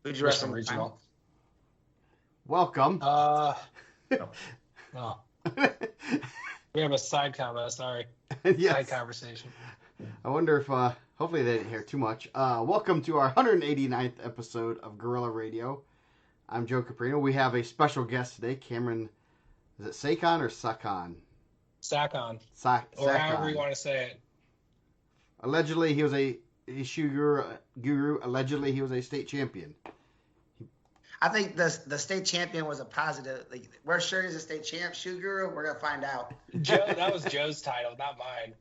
Who'd you wrestle Michigan in the final? Regional. Welcome. Oh, oh, we have a side comment. Sorry, side Yes. conversation. I wonder if, hopefully they didn't hear too much. Welcome to our 189th episode of Gorilla Radio. I'm Joe Caprino. We have a special guest today, Cameron. Is it Sakon or Sakon? Sakon, or however you Sakon. want to say it. Allegedly, he was a shoe guru. Allegedly, he was a state champion. I think the state champion was a positive. Like, we're sure he's a state champ, shoe guru. We're gonna find out. Joe, that was Joe's title, not mine.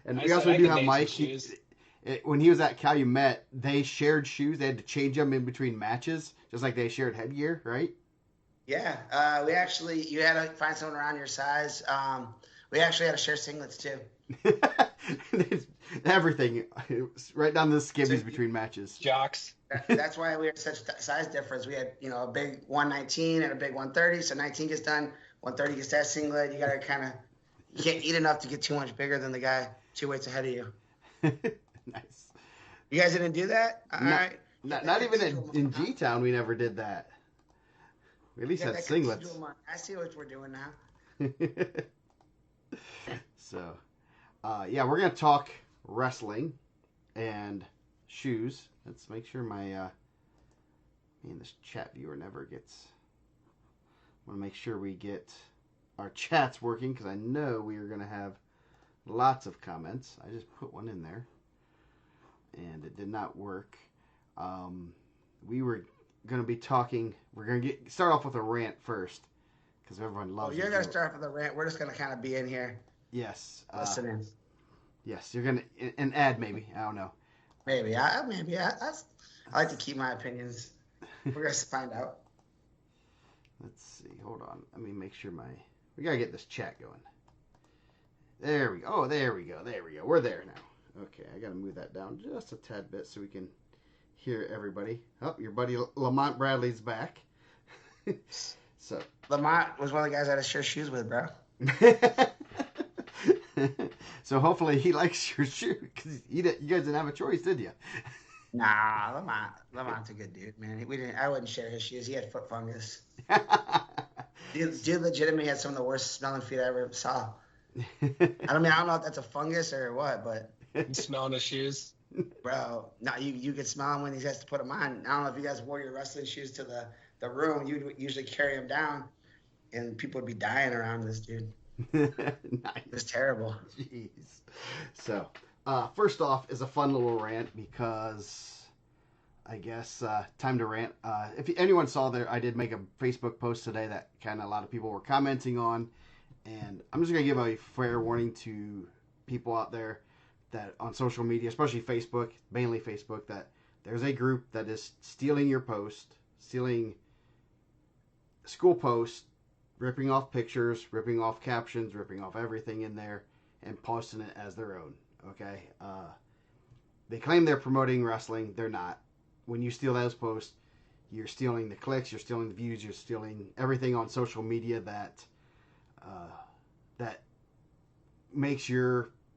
And I we said also I do could have name Mike. some shoes. When he was at Calumet, they shared shoes. They had to change them in between matches, just like they shared headgear, right? Yeah, you had to find someone around your size. We actually had to share singlets too. Everything, right down the skivvies So between matches. Jocks. That's why we had such size difference. We had, a big 119 and a big 130. So 19 gets done, 130 gets that singlet. You gotta you can't eat enough to get too much bigger than the guy 2 weights ahead of you. Nice. You guys didn't do that? All right. Not even in G-Town we never did that. We at least had singlets. I see what we're doing now. So, yeah, we're going to talk wrestling and shoes. Let's make sure this chat viewer never gets... I want to make sure we get our chats working because I know we are going to have lots of comments. I just put one in there and it did not work. We were going to be talking... We're going to start off with a rant first because everyone loves it. You're going to start with a rant. We're just going to kind of be in here. Yes. Listening. Yes, you're going to... An ad, maybe. I don't know. Maybe. I like to keep my opinions. We're going to find out. Let's see. Hold on. Let me make sure we got to get this chat going. There we go. Oh, there we go. There we go. We're there now. Okay, I got to move that down just a tad bit so we can hear everybody. Oh, your buddy Lamont Bradley's back. So Lamont was one of the guys I had to share shoes with, bro. So hopefully he likes your shoe because you guys didn't have a choice, did you? Nah, Lamont's a good dude, man. I wouldn't share his shoes. He had foot fungus. Dude legitimately had some of the worst smelling feet I ever saw. I don't know if that's a fungus or what, but You smelling the shoes? bro, no, you could smell him when he has to put them on. I don't know if you guys wore your wrestling shoes to the room. You'd usually carry them down, and people would be dying around this dude. Nice. It was terrible. Jeez. So, first off is a fun little rant because I guess time to rant. If anyone saw there, I did make a Facebook post today that kind of a lot of people were commenting on, and I'm just gonna give a fair warning to people out there that on social media, especially Facebook, mainly Facebook, that there's a group that is stealing your post, stealing school posts, ripping off pictures, ripping off captions, ripping off everything in there, and posting it as their own. Okay, they claim they're promoting wrestling. They're not. When you steal those posts, you're stealing the clicks, you're stealing the views, you're stealing everything on social media that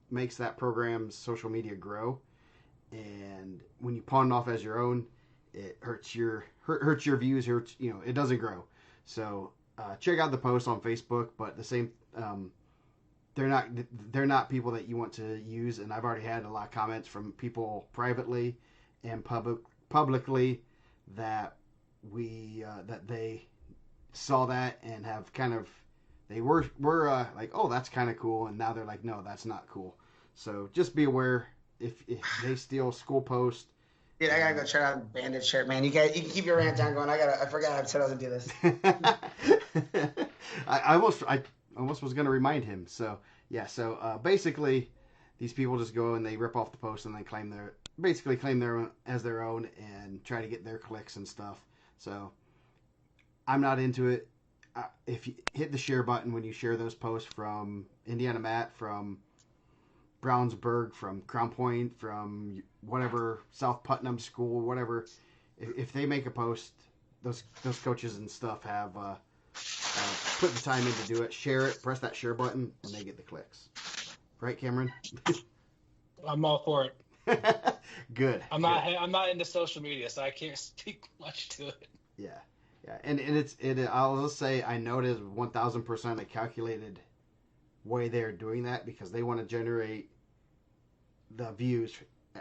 makes that program's social media grow. And when you pawn it off as your own, it hurts your views. It doesn't grow. So check out the post on Facebook, but the same, they're not people that you want to use. And I've already had a lot of comments from people privately and publicly that that they saw that and have kind of they were like, oh, that's kind of cool, and now they're like, no, that's not cool. So just be aware if they steal school posts. Dude, I gotta go try out a bandit shirt, man. You can keep your rant down going. I forgot I said I was gonna do this. I almost was gonna remind him. So yeah. So basically, these people just go and they rip off the post and they claim their own as their own and try to get their clicks and stuff. So I'm not into it. If you hit the share button when you share those posts from IndianaMat, from Brownsburg, from Crown Point, from whatever South Putnam School, whatever, if they make a post, those coaches and stuff have put the time in to do it. Share it, press that share button, and they get the clicks. Right, Cameron? I'm all for it. Good. I'm not into social media, so I can't speak much to it. Yeah, and I'll just say I know it is 1,000% a calculated way they're doing that because they want to generate the views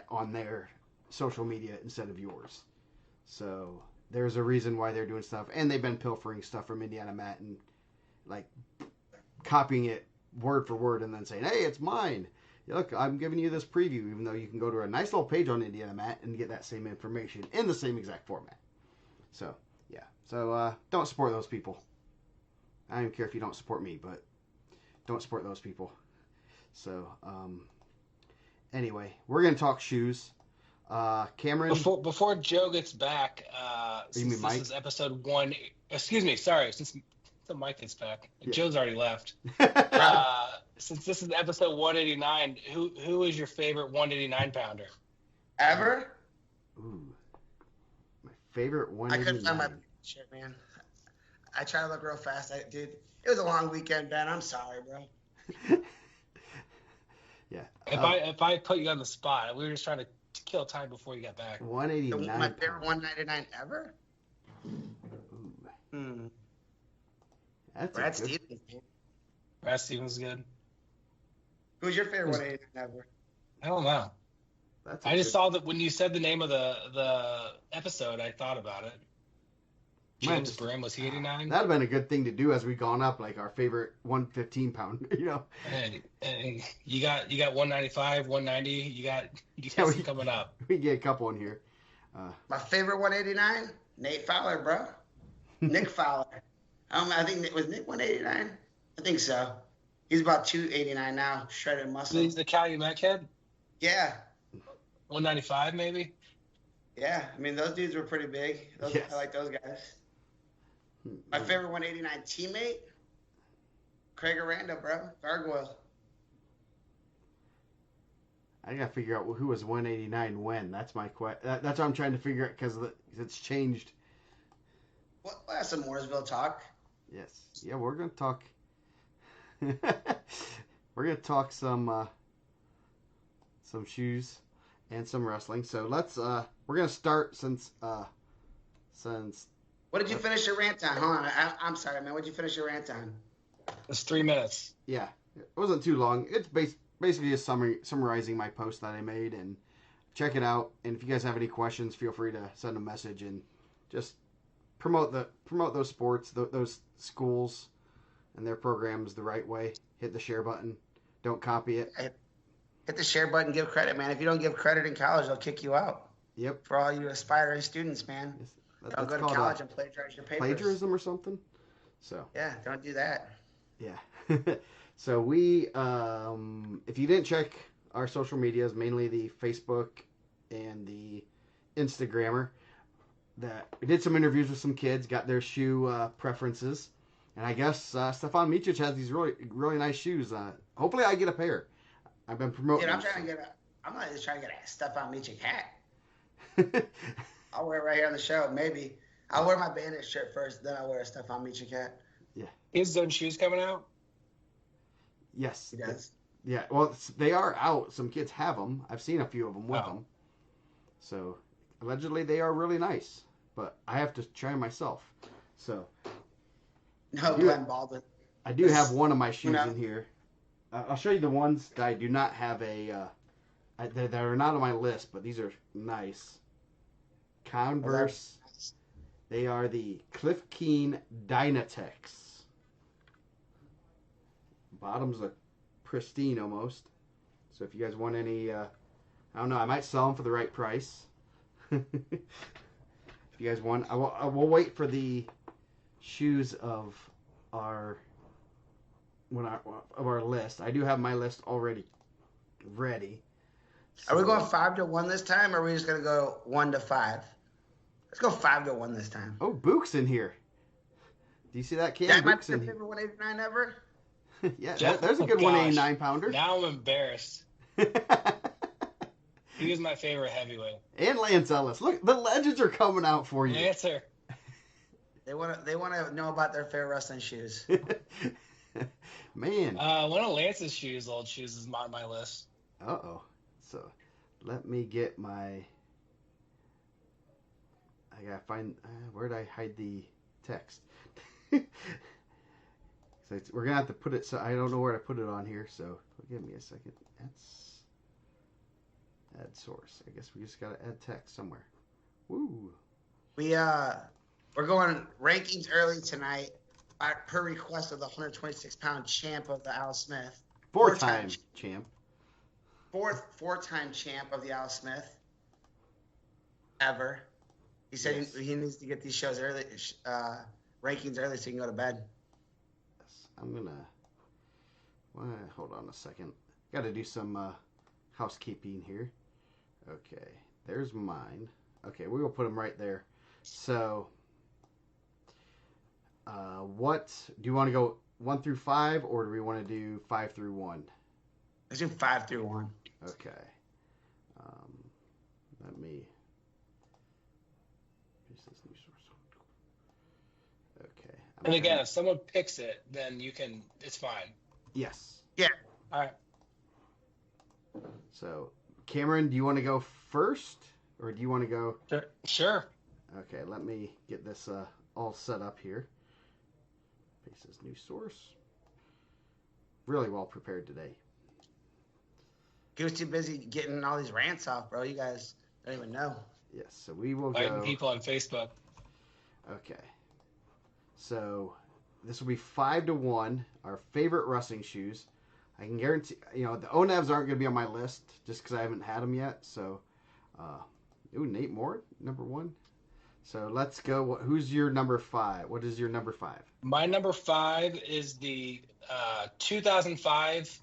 on their social media instead of yours. So there's a reason why they're doing stuff, and they've been pilfering stuff from IndianaMat and like copying it word for word and then saying, "Hey, it's mine. Look, I'm giving you this preview," even though you can go to a nice little page on IndianaMat and get that same information in the same exact format. So yeah, so don't support those people. I don't even care if you don't support me, but don't support those people. So anyway, we're gonna talk shoes. Cameron, Before Joe gets back, since Mike? this is episode 1, excuse me, sorry, since the Mike gets back, Yeah. Joe's already left. Since this is episode 189, who is your favorite 189 pounder? Ever? Ooh, my favorite one. I couldn't find my shit, man. I tried to look real fast. Dude, it was a long weekend, Ben. I'm sorry, bro. Yeah. If I put you on the spot, we were just trying to kill time before you got back. 189. My favorite 199 ever? Ooh. That's Brad a good... Stevens. Man. Brad Stevens is good. Who's your favorite 189 ever? I don't know. I just saw that when you said the name of the episode, I thought about it. James Brim, was he 89? That'd have been a good thing to do as we gone up, like our favorite 115 pound, you know. And you got 195, 190. You got some coming up. We get a couple in here. My favorite 189? Nate Fowler, bro. Nick Fowler. I think it was Nick 189. I think so. He's about 289 now, shredded muscle. He's the IndianaMat kid? Yeah. 195 maybe? Yeah. I mean, those dudes were pretty big. Yes. I like those guys. My favorite 189 teammate? Craig Aranda, bro. Gargoyle. I gotta figure out who was 189 when. That's my question. That's what I'm trying to figure out because it's changed. We'll have some Mooresville talk. Yes. Yeah, we're gonna talk. We're gonna talk some shoes and some wrestling. So let's we're gonna start since. What did you finish your rant on? Hold on. I'm sorry, man. What did you finish your rant on? It's 3 minutes. Yeah, it wasn't too long. It's basically just summarizing my post that I made, and check it out. And if you guys have any questions, feel free to send a message and just promote those sports, those schools, and their programs the right way. Hit the share button. Don't copy it. Hit the share button. Give credit, man. If you don't give credit in college, they'll kick you out. Yep. For all you aspiring students, man. Yes. Don't go to college and plagiarize your papers. Plagiarism or something. So. Yeah, don't do that. Yeah. So we, if you didn't check our social medias, mainly the Facebook and the Instagrammer, that we did some interviews with some kids, got their shoe preferences, and I guess Stefan Micic has these really nice shoes. Hopefully, I get a pair. I've been promoting. Dude, I'm not just trying to get a Stefan Micic hat. I'll wear it right here on the show. Maybe I'll wear my Bandit shirt first, then I'll wear a Stefan Micic hat. Yeah. His own shoes coming out? Yes. He does. Yeah. Well, they are out. Some kids have them. I've seen a few of them with them. So allegedly they are really nice, but I have to try them myself. So. No, Glenn Baldwin. I do have one of my shoes in here. I'll show you the ones that I do not have that are not on my list, but these are nice. Converse. They are the Cliff Keen Dynatex. Bottoms look pristine almost. So if you guys want any, I don't know, I might sell them for the right price. If you guys want, I will wait for the shoes of our list. I do have my list already ready. So, are we going 5-1 this time, or are we just gonna go 1-5? Let's go 5-1 this time. Oh, Book's in here. Do you see that, Cam? That might Book's be in your here. favorite 189 ever. Yeah, there's a good 189 pounder. Now I'm embarrassed. He was my favorite heavyweight. And Lance Ellis. Look, the legends are coming out for you. Answer. They want to know about their favorite wrestling shoes. Man. One of Lance's old shoes is on my list. Uh-oh. So Let me get my. I gotta find. Where did I hide the text? So we're gonna have to put it. So I don't know where to put it on here. So give me a second. That's add source. I guess we just gotta add text somewhere. Woo. We're going rankings early tonight, per request of the 126-pound champ of the Al Smith. Four-time champ. Four-time champ of the Al Smith. Ever. He said he needs to get these shows early, rankings early so he can go to bed. Yes, I'm gonna. Hold on a second. Got to do some housekeeping here. Okay, there's mine. Okay, we will put them right there. So, what do you want to go 1 through 5, or do we want to do 5 through 1? Let's do 5 through 1. Okay. Let me. Use this new source. Okay. And again, if someone picks it, then you can. It's fine. Yes. Yeah. All right. So, Cameron, do you want to go first, or do you want to go? Sure. Okay, let me get this all set up here. Paste this new source. Really well prepared today. He was too busy getting all these rants off, bro. You guys don't even know. Yes, so we will Fighting go. people on Facebook. Okay. So this will be 5 to 1. Our favorite wrestling shoes. I can guarantee, the ONEVs aren't going to be on my list just because I haven't had them yet. So, Nate Moore, number 1. So let's go. Who's your number 5? What is your number 5? My number 5 is the 2005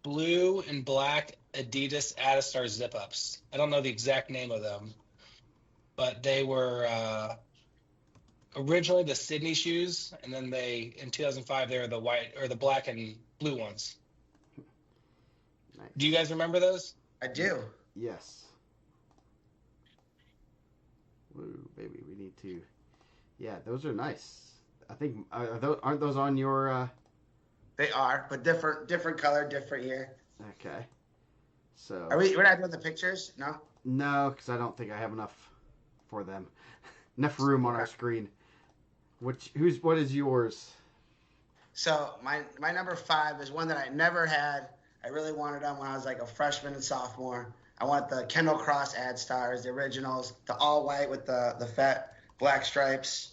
blue and black Adidas Adistar zip-ups. I don't know the exact name of them, but they were originally the Sydney shoes, and then in 2005 they were the white or the black and blue ones. Nice. Do you guys remember those? I do. Yes. Woo, baby, we need to. Yeah, those are nice. I think aren't those on your? They are, but different color, different year. Okay. So. We're not doing the pictures, no? No, because I don't think I have enough for them. Enough room on our screen. What is yours? So my number 5 is one that I never had. I really wanted them when I was like a freshman and sophomore. I want the Kendall Cross Ad Stars, the originals, the all white with the fat black stripes.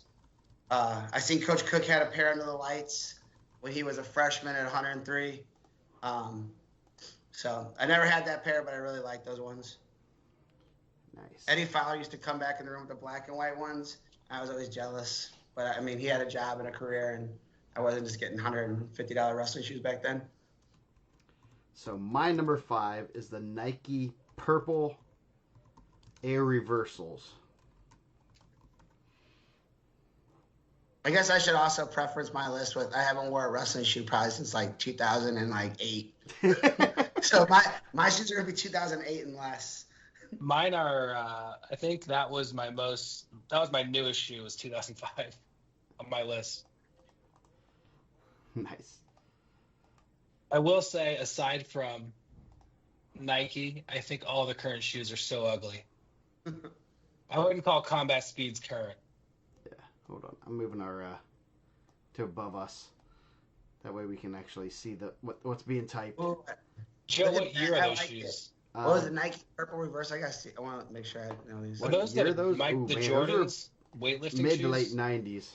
I seen Coach Cook had a pair under the lights when he was a freshman at 103. So I never had that pair, but I really like those ones. Nice. Eddie Fowler used to come back in the room with the black and white ones. I was always jealous. But, I mean, he had a job and a career, and I wasn't just getting $150 wrestling shoes back then. So my number 5 is the Nike purple Air Reversals. I guess I should also preference my list with I haven't worn a wrestling shoe probably since like 2008. So my shoes are going to be 2008 and less. Mine are, I think that was my newest shoe was 2005 on my list. Nice. I will say, aside from Nike, I think all the current shoes are so ugly. I wouldn't call Combat Speeds current. Yeah, hold on. I'm moving our to above us. That way we can actually see what's being typed. Ooh, Joe, what year are those shoes? What was the Nike purple reverse? I want to make sure I know these. Were those year the Jordans weightlifting mid shoes? to late 90s.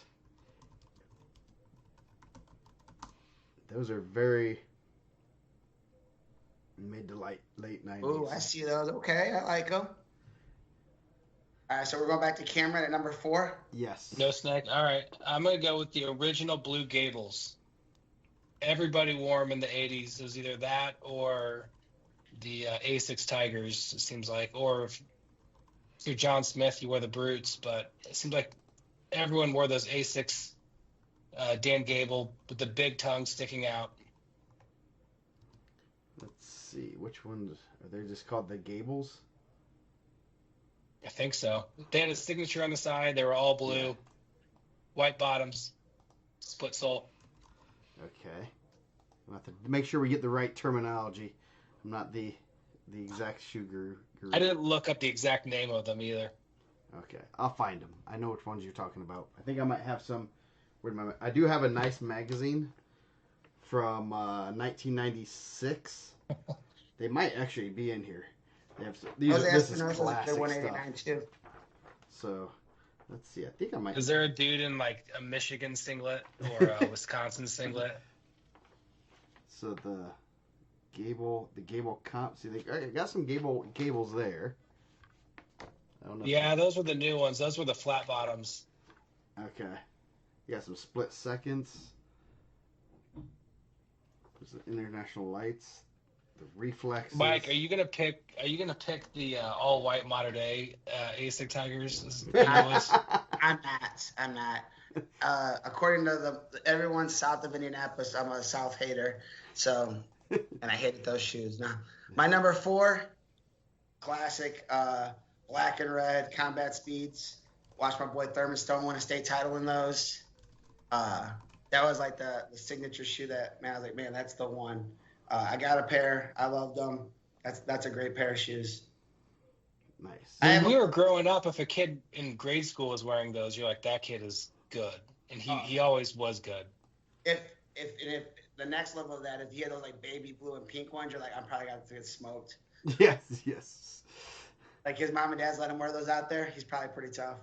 Those are very mid to late 90s. Ooh, I see those. Okay, I like them. All right, so we're going back to Cameron at number 4. Yes. No snack. All right, I'm gonna go with the original Blue Gables. Everybody wore them in the 80s. It was either that or the Asics Tigers, it seems like. Or if you're John Smith, you wore the Brutes. But it seems like everyone wore those Asics Dan Gable with the big tongue sticking out. Let's see. Which ones? Are they just called the Gables? I think so. They had a signature on the side. They were all blue. Yeah. White bottoms. Split sole. Okay. We'll have to make sure we get the right terminology. I'm not the the exact shoe guru. I didn't look up the exact name of them either. Okay, I'll find them. I know which ones you're talking about. I think I might have some. I do have a nice magazine from 1996. They might actually be in here. They have this is classic stuff. Too. So, let's see. I think I might. Is there a dude in like a Michigan singlet or a Wisconsin singlet? So the Gable comp. See, they got some Gables there. I don't know. Yeah, those were the new ones. Those were the flat bottoms. Okay. You got some split seconds. There's the international lights. The reflexes. Mike, are you gonna pick the all white modern day ASIC Tigers? I'm not. According to everyone south of Indianapolis, I'm a South hater. So, and I hated those shoes. Now, my number 4, classic, black and red combat speeds. Watched my boy Thurman Stone win a state title in those. That was like the signature shoe that, man, I was like, man, that's the one. I got a pair. I loved them. That's a great pair of shoes. Nice. When we were growing up, if a kid in grade school was wearing those, you're like, that kid is good, and he always was good. If the next level of that, if he had those like baby blue and pink ones, you're like, I'm probably gonna get smoked. Yes. Like his mom and dad's let him wear those out there. He's probably pretty tough.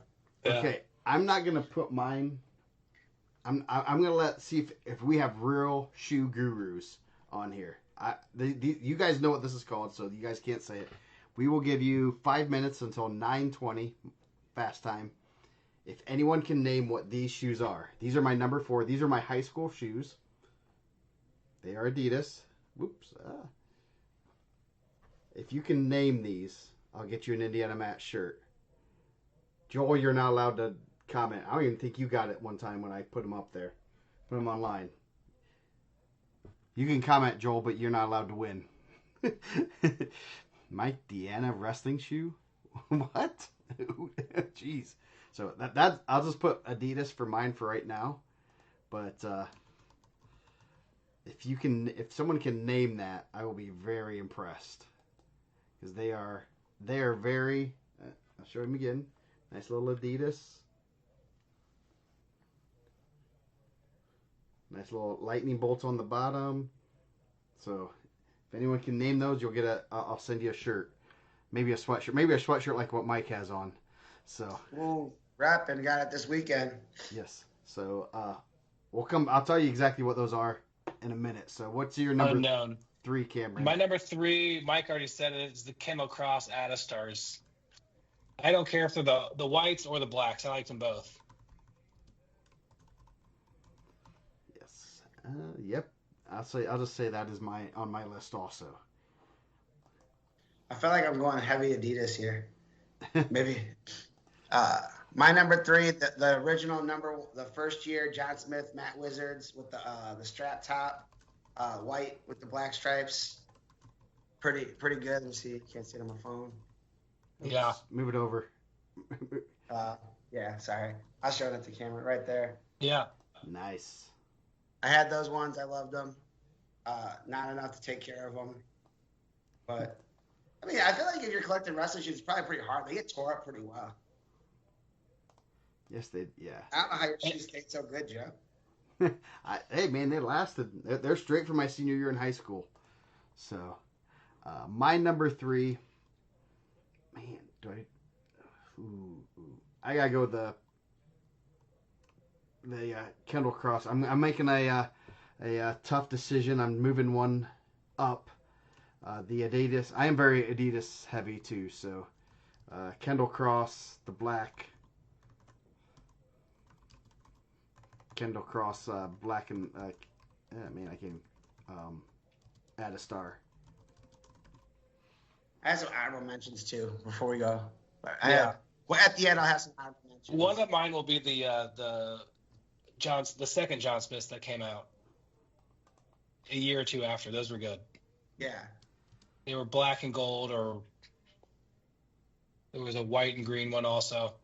Yeah. Okay, I'm not gonna put mine. I'm gonna see if we have real shoe gurus on here. You guys know what this is called, so you guys can't say it. We will give you 5 minutes until 9:20 fast time. If anyone can name what these shoes are. These are my number 4. These are my high school shoes. They are Adidas. Whoops. If you can name these, I'll get you an IndianaMat shirt. Joel, you're not allowed to comment. I don't even think you got it one time when I put them up there. Put them online. You can comment, Joel, but you're not allowed to win. Mike Deanna wrestling shoe? What? Jeez. So that I'll just put Adidas for mine for right now. But if someone can name that, I will be very impressed. Because they are very. I'll show them again. Nice little Adidas. Nice little lightning bolts on the bottom. So, if anyone can name those, you'll get I'll send you a shirt. Maybe a sweatshirt. Maybe a sweatshirt like what Mike has on. So. Ooh, rapping. Got it this weekend. Yes. So, I'll tell you exactly what those are in a minute. So, what's your number Unknown. 3, Cameron? My number 3, Mike already said it, is the Kendall Cross Adastars. I don't care if they're the whites or the blacks. I like them both. Yes. Yep. I'll just say that is on my list also. I feel like I'm going heavy Adidas here. Maybe. My number 3, the original the first year John Smith Matt Wizards with the strap top, white with the black stripes. Pretty good. Let me see. Can't see it on my phone. Oops, Yeah. Move it over. Yeah, sorry. I'll show it at the camera right there. Yeah. Nice. I had those ones. I loved them. Not enough to take care of them. But, I mean, I feel like if you're collecting wrestling shoes, it's probably pretty hard. They get tore up pretty well. Yes, yeah. I don't know how your shoes stayed so good, Joe. Hey, man, they lasted. They're straight from my senior year in high school. So, my number 3, man, I gotta go with the Kendall Cross. I'm making a tough decision. I'm moving one up. The Adidas. I am very Adidas heavy too. So, Kendall Cross, the black. Kendall Cross, black and I can add a star. I have some honorable mentions too before we go. Yeah. At the end, I'll have some honorable mentions. One of mine will be the second John Smith that came out a year or two after. Those were good. Yeah. They were black and gold, or there was a white and green one also.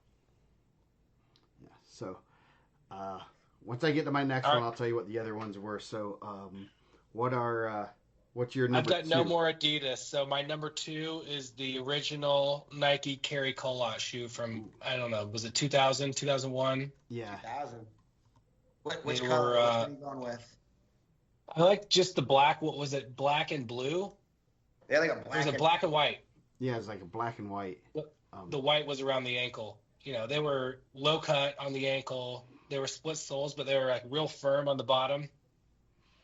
Yeah. So, once I get to my next All one, right. I'll tell you what the other ones were. So, what What's your I've number got no two? more Adidas, so my number two is the original Nike Carry Colot shoe from, I don't know, was it 2000, 2001? Yeah. 2000. They Which were, color? Which one are you going with? I like just the black. What was it? Black and blue? They had like a Or was black it and black and white? Yeah, it's like a black and white. The, Um, the white was around the ankle. They were low cut on the ankle. They were split soles, but they were like real firm on the bottom.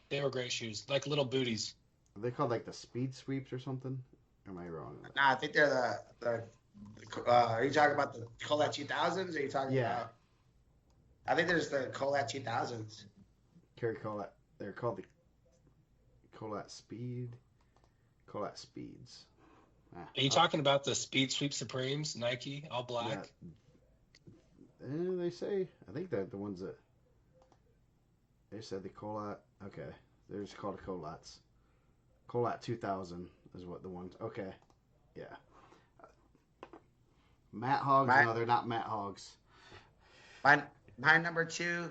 They were great shoes, like little booties. are they called like the speed sweeps or something? Or am I wrong? Nah, I think they're are you talking about the Colette 2000s? Or are you talking Yeah. about? I think there's the Colette 2000s. Carry Colette. They're called the Colette Speed. Colette Speeds. Are you talking about the Speed Sweep Supremes, Nike, all black? Yeah. They say. I think they're the ones that. They said the Colette. Okay. They're just called the Colettes. Colette 2000 is what the ones. Okay. Yeah. Matt Hogs? No, they're not Matt Hogs. My number two,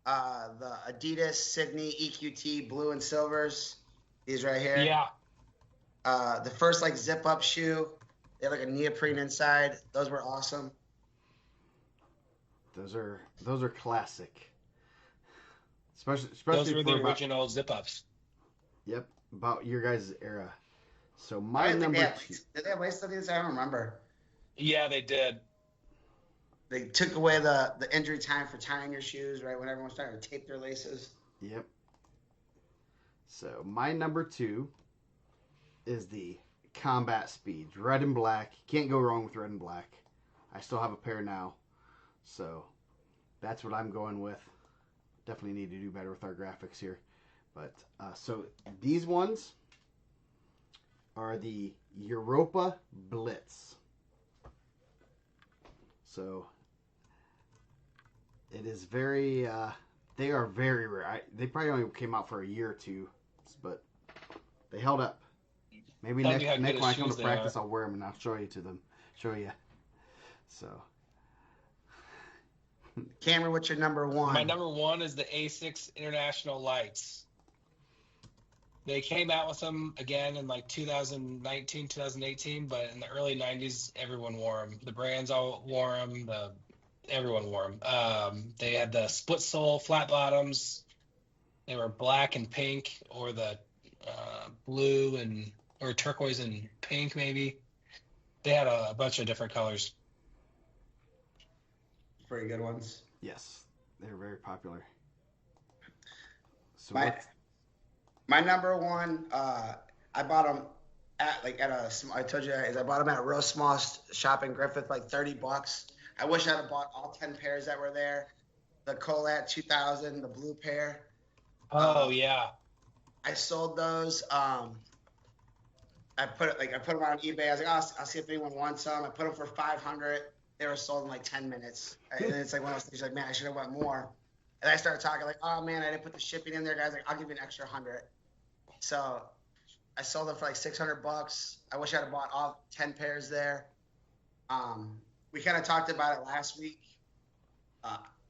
the Adidas Sydney EQT blue and silvers. These right here. Yeah. The first like zip up shoe. They had like a neoprene inside. Those were awesome. Those are classic. Especially Those were the for original zip ups. Yep, about your guys' era. So I my didn't think number they had, two. did they have lace up these? I don't remember. Yeah, they did. They took away the injury time for tying your shoes, right? When everyone's trying to tape their laces. Yep. So my number two is the Combat Speeds, red and black. Can't go wrong with red and black. I still have a pair now, so that's what I'm going with. Definitely need to do better with our graphics here, but so these ones are the Europa Blitz. So it is very. They are very rare. They probably only came out for a year or two, but they held up. Maybe next when I come to practice, I'll wear them and I'll show you. So, Cameron, what's your number one? My number one is the Asics International Lights. They came out with them again in like 2019, 2018, but in the early 90s, everyone wore them. The brands all wore them. Everyone wore them. They had the split sole, flat bottoms. They were black and pink, or the blue or turquoise and pink, maybe. They had a bunch of different colors. Pretty good ones. yes, they're very popular. So my number one, I bought them I told you I bought them at a real small shop in Griffith, like $30. I wish I'd have bought all 10 pairs that were there. The Colette 2000, the blue pair. Oh yeah. I sold those. I put them on eBay. I was like, oh, I'll see if anyone wants some. I put them for $500. They were sold in like 10 minutes. And it's like one of those things like, man, I should have went more. And I started talking like, oh man, I didn't put the shipping in there. Guys, like, I'll give you an extra 100. So I sold them for like $600. I wish I'd have bought all 10 pairs there. We kind of talked about it last week.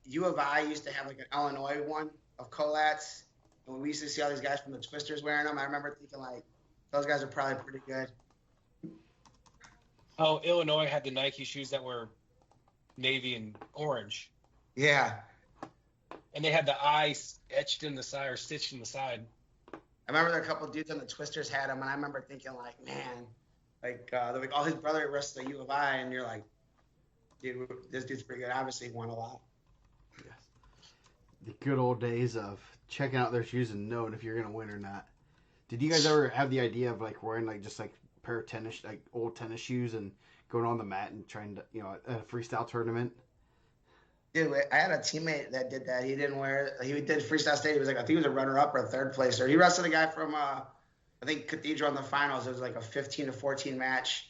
U of I used to have like an Illinois one of Colettes. And we used to see all these guys from the Twisters wearing them. I remember thinking like, those guys are probably pretty good. Oh, Illinois had the Nike shoes that were navy and orange. Yeah. And they had the eye etched in the side or stitched in the side. I remember there were a couple of dudes on the Twisters had them, and I remember thinking like, man, they're like, oh, his brother wrestled at U of I, and you're like, dude, this dude's pretty good. Obviously, he won a lot. yes, the good old days of checking out their shoes and knowing if you're gonna win or not. Did you guys ever have the idea of like wearing like just like a pair of old tennis shoes and going on the mat and trying to at a freestyle tournament? Dude, I had a teammate that did that. He did freestyle state. He was like, I think he was a runner-up or a third placer. He wrestled a guy from, I think, Cathedral in the finals. It was like a 15-14 match.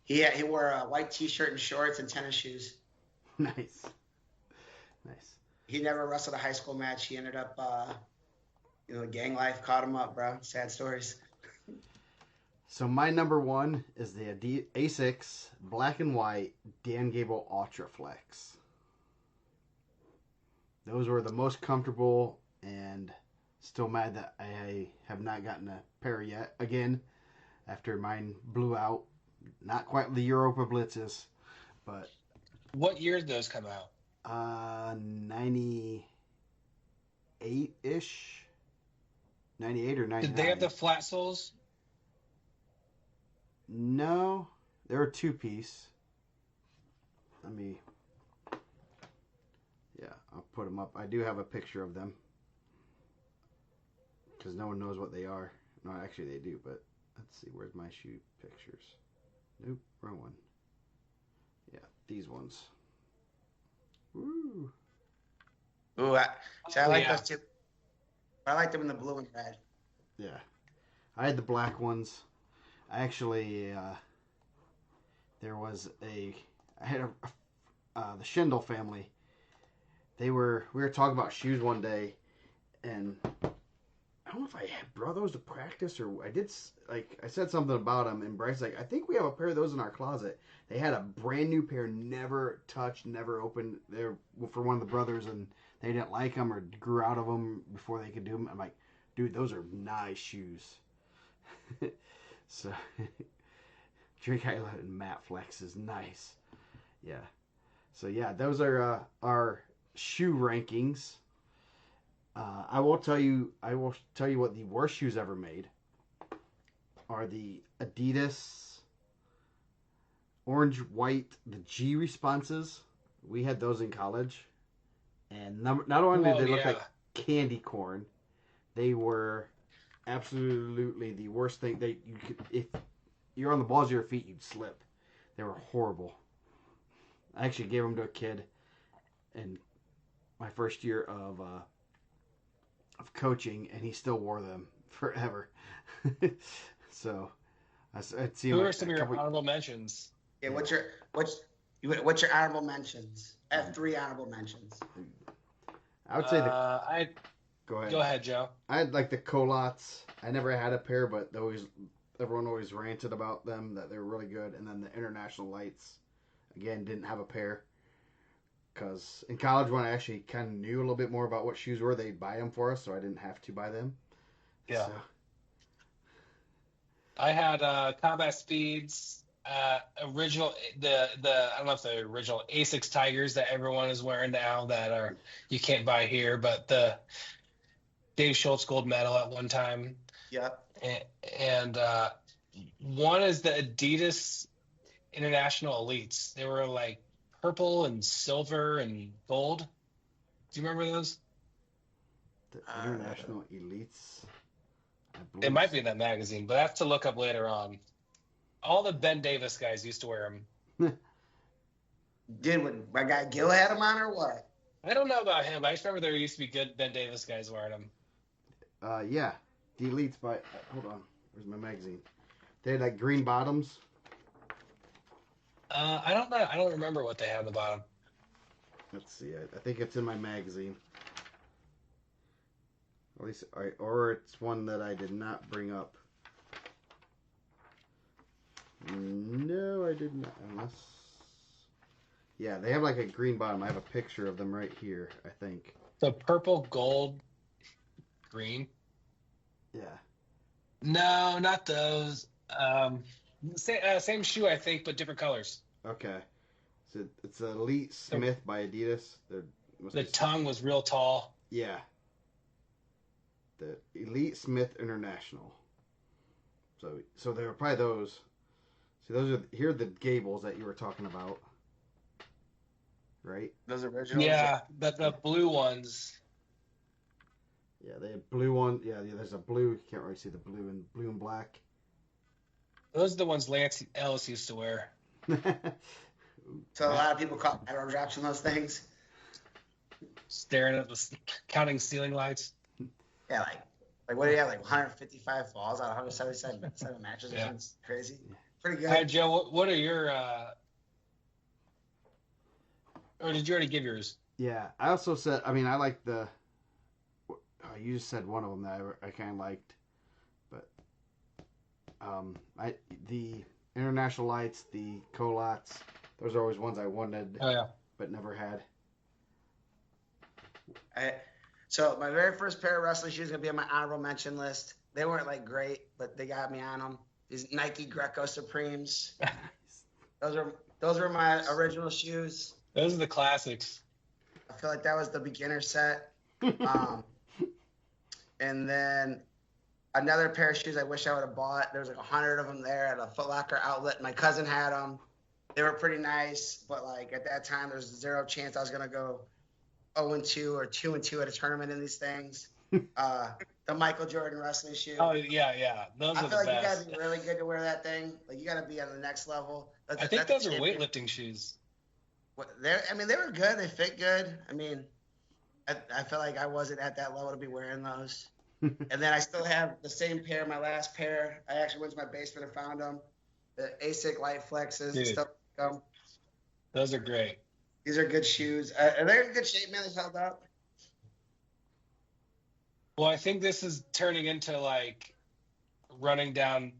He wore a white T-shirt and shorts and tennis shoes. Nice. He never wrestled a high school match. He ended up, gang life caught him up, bro. Sad stories. So my number one is the Asics black and white Dan Gable Ultra Flex. Those were the most comfortable and Still mad that I have not gotten a pair yet. Again, after mine blew out. Not quite the Europa Blitzes, but What year did those come out? 98-ish. 98 or Did they have 99. the flat soles? No, they're a two-piece. Let me. Yeah, I'll put them up. I do have a picture of them because no one knows what they are. No, actually they do, but let's see. Where's my shoe pictures? Nope, wrong one. Yeah, these ones. Woo! Ooh, I like Yeah. those too. I like them in the blue and red. Yeah, I had the black ones. I actually there was I had the Schindel family. We were talking about shoes one day, and I don't know if I brought those to practice or I did. I said something about them, and Bryce I think we have a pair of those in our closet. They had a brand new pair, never touched, never opened. They're for one of the brothers, and they didn't like them or grew out of them before they could do them. I'm like, dude, those are nice shoes. So, Drake Highlight and Matt Flex is nice. Yeah. So yeah, those are our shoe rankings. I will tell you what the worst shoes ever made are the Adidas orange white, the G responses. We had those in college, and not only did they look like candy corn, they were absolutely the worst thing. You could, if you're on the balls of your feet, you'd slip. They were horrible. I actually gave them to a kid in my first year of coaching, and he still wore them forever. So I'd see him. Who are some of your honorable mentions? Yeah, what's your honorable mentions? I have 3 honorable mentions. I would say Go ahead, Joe. I had like the Colots. I never had a pair, but everyone always ranted about them that they're really good. And then the International Lights, again, didn't have a pair. Because in college, when I actually kind of knew a little bit more about what shoes were, they'd buy them for us, so I didn't have to buy them. Yeah. So. I had Combat Speeds, original I don't know if the original Asics Tigers that everyone is wearing now that you can't buy here, but the Dave Schultz gold medal at one time. Yep. And one is the Adidas International Elites. They were like purple and silver and gold. Do you remember those? The International Elites. It might be in that magazine, but I have to look up later on. All the Ben Davis guys used to wear them. Did my guy Gil had them on or what? I don't know about him. I just remember there used to be good Ben Davis guys wearing them. Yeah, the Elites by. Hold on, where's my magazine? They had like green bottoms. I don't know. I don't remember what they had on the bottom. Let's see. I think it's in my magazine. At least, or it's one that I did not bring up. No, I did not. Unless, yeah, they have like a green bottom. I have a picture of them right here. I think. The purple, gold, green. Yeah. No, not those. Same shoe, I think, but different colors. Okay. So it's Elite Smith by Adidas. The tongue was real tall. Yeah. The Elite Smith International. So they were probably those. See, here are the Gables that you were talking about. Right? Those originals? Yeah, the blue ones. Yeah, they have blue one. Yeah, there's a blue. You can't really see the blue and black. Those are the ones Lance Ellis used to wear. So a lot of people caught arrow drops in those things. Staring at counting ceiling lights. Yeah, like what do you have? Like 155 balls out of 177 matches or Yeah. something crazy. Pretty good. All right, Joe, what are your or did you already give yours? Yeah, I also said. I mean, I like the. You just said one of them that I kind of liked, but the International Lights, the Colots, those are always ones I wanted, Oh yeah, but never had. So my very first pair of wrestling shoes is gonna be on my honorable mention list. They weren't like great, but they got me on them. These Nike Greco Supremes. Those were my original shoes. Those are the classics. I feel like that was the beginner set. And then another pair of shoes I wish I would have bought. There was like 100 of them there at a Foot Locker outlet. My cousin had them. They were pretty nice, but like at that time, there's zero chance I was gonna go 0-2 or 2-2 at a tournament in these things. The Michael Jordan wrestling shoe. Oh yeah. Those are the best. I feel like you gotta be really good to wear that thing. Like you gotta be on the next level. I think those are weightlifting shoes. They were good. They fit good. I mean, I feel like I wasn't at that level to be wearing those. And then I still have the same pair, my last pair. I actually went to my basement and found them. The ASIC Light Flexes and stuff like them. Those are great. These are good shoes. Are they in good shape, man? They held up? Well, I think this is turning into like running down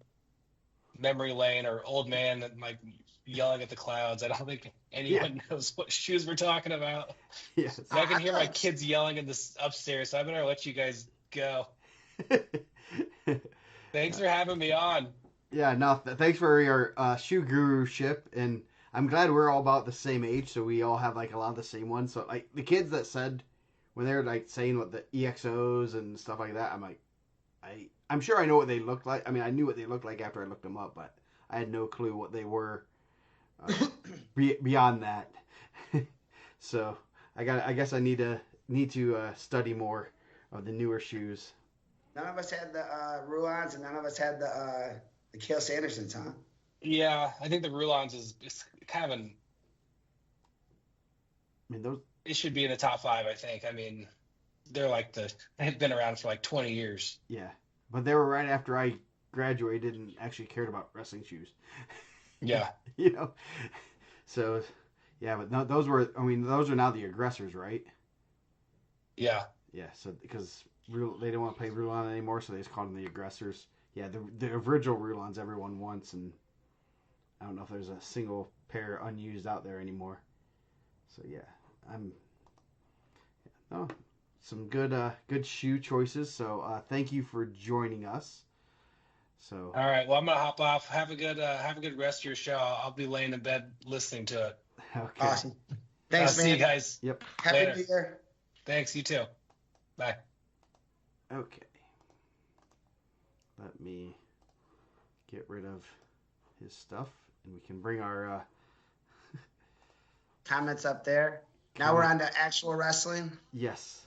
memory lane or old man like yelling at the clouds. I don't think anyone knows what shoes we're talking about. Yes. I can hear my kids yelling in this upstairs, so I better let you guys go. Thanks for having me on. Yeah, no, thanks for your shoe guru-ship, and I'm glad we're all about the same age, so we all have like a lot of the same ones. So like the kids that said when they were like saying what the EXOs and stuff like that, I'm like, I'm sure I know what they looked like. I mean, I knew what they looked like after I looked them up, but I had no clue what they were beyond that. So I guess I need to study more of the newer shoes. None of us had the Rulons, and none of us had the Cale Sandersons, huh? Yeah, I think the Rulons is kind of I mean, those. It should be in the top 5, I think. I mean, they've been around for like 20 years. Yeah, but they were right after I graduated and actually cared about wrestling shoes. Yeah. You know, so yeah, but no, those are now the aggressors, right? Yeah. Yeah, so because they don't want to play Rulon anymore, so they just call them the aggressors. Yeah, the original Rulons everyone wants, and I don't know if there's a single pair unused out there anymore. So yeah, some good shoe choices. So thank you for joining us. So all right, well I'm gonna hop off. Have a good rest of your show. I'll be laying in bed listening to it. Okay. Awesome. Thanks, man. See you guys. Yep. Happy New Year. Thanks. You too. Bye. Okay. Let me get rid of his stuff, and we can bring our comments up there. Now we're on to actual wrestling. Yes.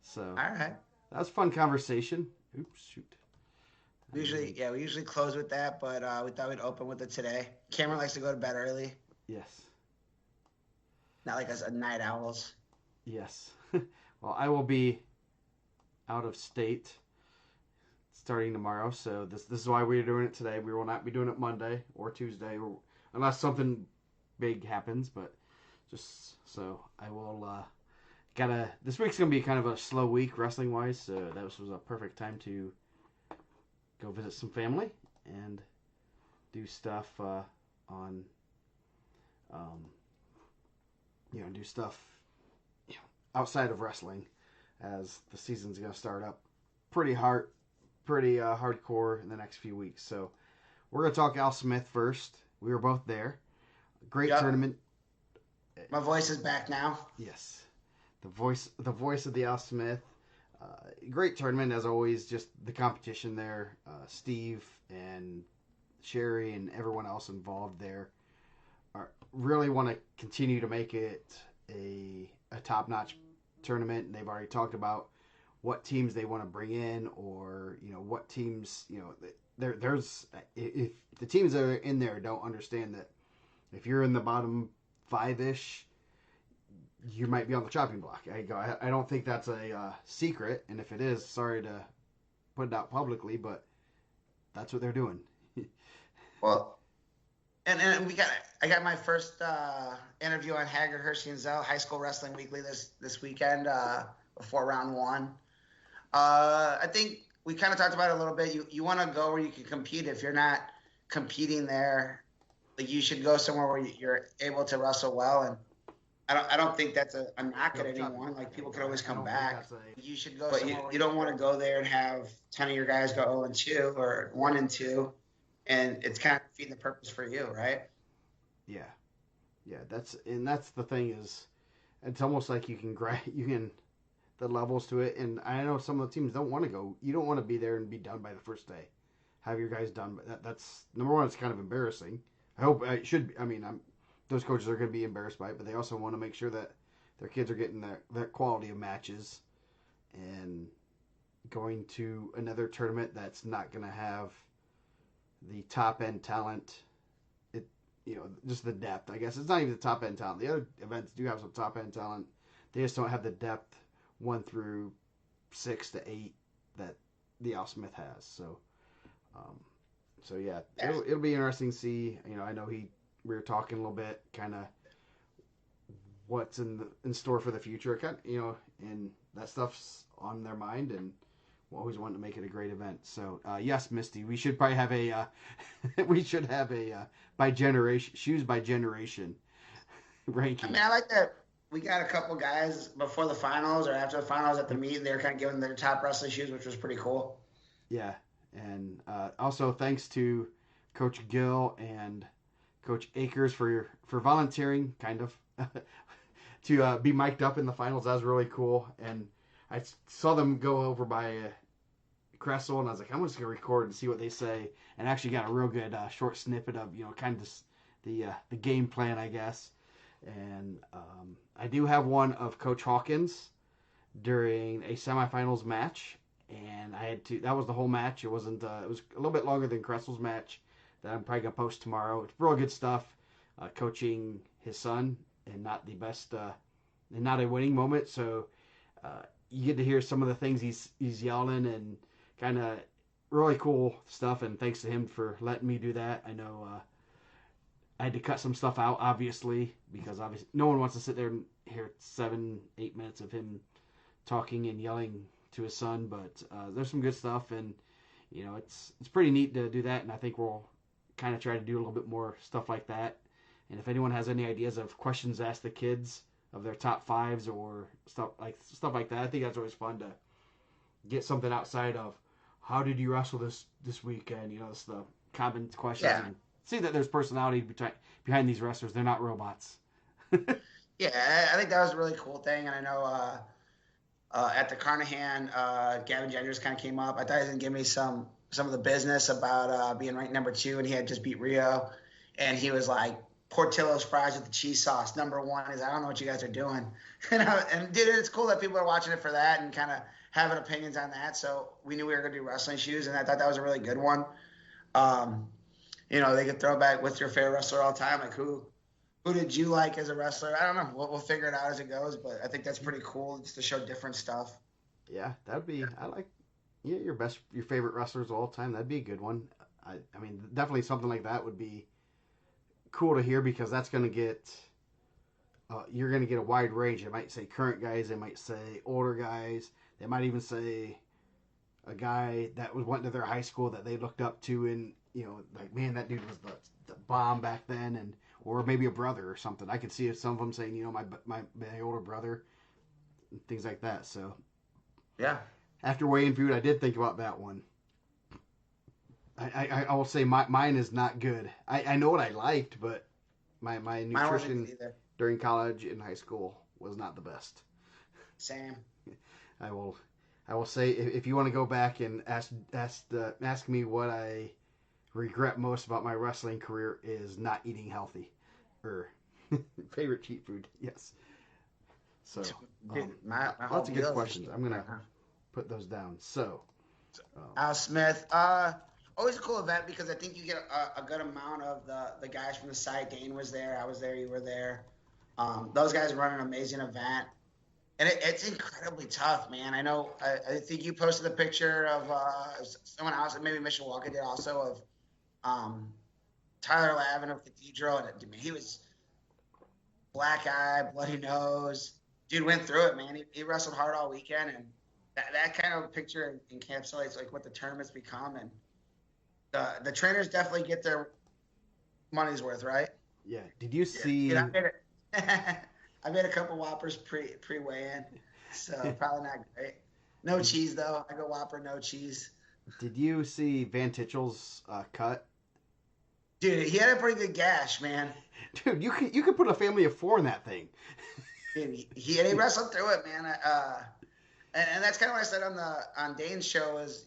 So. All right. That was a fun conversation. Oops, shoot. We usually close with that, but we thought we'd open with it today. Cameron likes to go to bed early. Yes. Not like us night owls. Yes. Well, I will be out of state starting tomorrow, so this is why we're doing it today. We will not be doing it Monday or Tuesday, unless something big happens. But just so I will this week's gonna be kind of a slow week wrestling wise, so that was a perfect time to go visit some family and do stuff do stuff outside of wrestling, as the season's gonna start up pretty hardcore in the next few weeks. So we're gonna talk Al Smith first. We were both there. Great tournament. My voice is back now. Yes, the voice of the Al Smith. Great tournament as always. Just the competition there. Steve and Sherry and everyone else involved there really want to continue to make it a top-notch tournament, and they've already talked about what teams they want to bring in, or what teams there's if the teams that are in there don't understand that if you're in the bottom 5-ish, you might be on the chopping block. I don't think that's a secret, and if it is, sorry to put it out publicly, but that's what they're doing. Well, and I got my first interview on Haggard, Hershey, and Zell High School Wrestling Weekly this weekend before round 1. I think we kind of talked about it a little bit. You want to go where you can compete. If you're not competing there, like, you should go somewhere where you're able to wrestle well. And I don't think that's a knock No, at chop anyone. it. Like, people can I always come don't think back. that's a You should go but you don't want to go there and have 10 of your guys go 0-2 or 1-2, and it's kind of defeating the purpose for you, right? yeah. Yeah, that's the thing is, it's almost like you can the levels to it, and I know some of the teams don't want to go. You don't want to be there and be done by the first day. Have your guys done, but that's number one. It's kind of embarrassing. I hope it should. I mean, those coaches are going to be embarrassed by it, but they also want to make sure that their kids are getting that quality of matches and going to another tournament that's not going to have the top end talent. Just the depth. I guess it's not even the top end talent. The other events do have some top end talent. They just don't have the depth 1 through 6 to 8 that the Al Smith has. Um, so yeah, it'll be interesting to see. I know we were talking a little bit, kind of what's in store for the future. And that stuff's on their mind, and we always want to make it a great event. So yes, Misty, we should probably have a by generation shoes by generation ranking. I mean, I like that we got a couple guys before the finals or after the finals at the meet. They were kind of giving their top wrestling shoes, which was pretty cool. Yeah, and also thanks to Coach Gill and Coach Akers for volunteering, kind of, to be mic'd up in the finals. That was really cool, and I saw them go over by Kressel, and I was like, I'm just gonna record and see what they say, and actually got a real good short snippet of kind of the game plan, I guess. And I do have one of Coach Hawkins during a semifinals match, and I had to. That was the whole match. It wasn't. It was a little bit longer than Kressel's match that I'm probably gonna post tomorrow. It's real good stuff. Coaching his son, and not the best, and not a winning moment. So you get to hear some of the things he's yelling and kind of really cool stuff. And thanks to him for letting me do that. I know I had to cut some stuff out, obviously, because obviously no one wants to sit there and hear 7-8 minutes of him talking and yelling to his son. But there's some good stuff, and it's pretty neat to do that. And I think we'll kind of try to do a little bit more stuff like that. And if anyone has any ideas of questions to ask the kids of their top fives or stuff like that, I think that's always fun to get something outside of how did you wrestle this weekend. It's the common questions. Yeah. And see that there's personality behind these wrestlers. They're not robots. Yeah, I think that was a really cool thing. And I know at the Carnahan, Gavin Genders kind of came up. I thought he was going to give me some of the business about being ranked number 2, and he had just beat Rio. And he was like, Portillo's fries with the cheese sauce, number 1. He's like, I don't know what you guys are doing. And dude, it's cool that people are watching it for that and kind of having opinions on that. So we knew we were going to do wrestling shoes, and I thought that was a really good one. They could throw back with your favorite wrestler all the time. Like, who did you like as a wrestler? I don't know. We'll figure it out as it goes, but I think that's pretty cool just to show different stuff. Yeah, that'd be. I like. Yeah, your favorite wrestlers of all time. That'd be a good one. I mean, definitely something like that would be cool to hear, because that's going to get. You're going to get a wide range. They might say current guys. They might say older guys. They might even say a guy that went to their high school that they looked up to, and like, man, that dude was the bomb back then, and or maybe a brother or something. I could see some of them saying, my older brother, and things like that. So yeah, after weighing food, I did think about that one. I will say mine is not good. I know what I liked, but my nutrition during college and high school was not the best. Same. I will say, if you want to go back and ask me what I regret most about my wrestling career, is not eating healthy. Or favorite cheat food, yes. So lots of good questions. I'm gonna put those down. So Al Smith, always a cool event, because I think you get a good amount of the guys from the side. Dane was there, I was there, you were there. Those guys run an amazing event. And it's incredibly tough, man. I know. I think you posted a picture of someone else, maybe Mission Walker did also, of Tyler Lavin of Cathedral, and he was black eye, bloody nose. Dude went through it, man. He wrestled hard all weekend, and that kind of picture encapsulates like what the tournament's become. And the trainers definitely get their money's worth, right? Yeah. Did you see? Dude, I made it. I made a couple Whoppers pre weigh-in, so probably not great. No cheese though. I go Whopper, no cheese. Did you see Van Tichel's cut? Dude, he had a pretty good gash, man. Dude, you could put a family of 4 in that thing. Dude, he wrestled through it, man. And that's kind of what I said on Dane's show is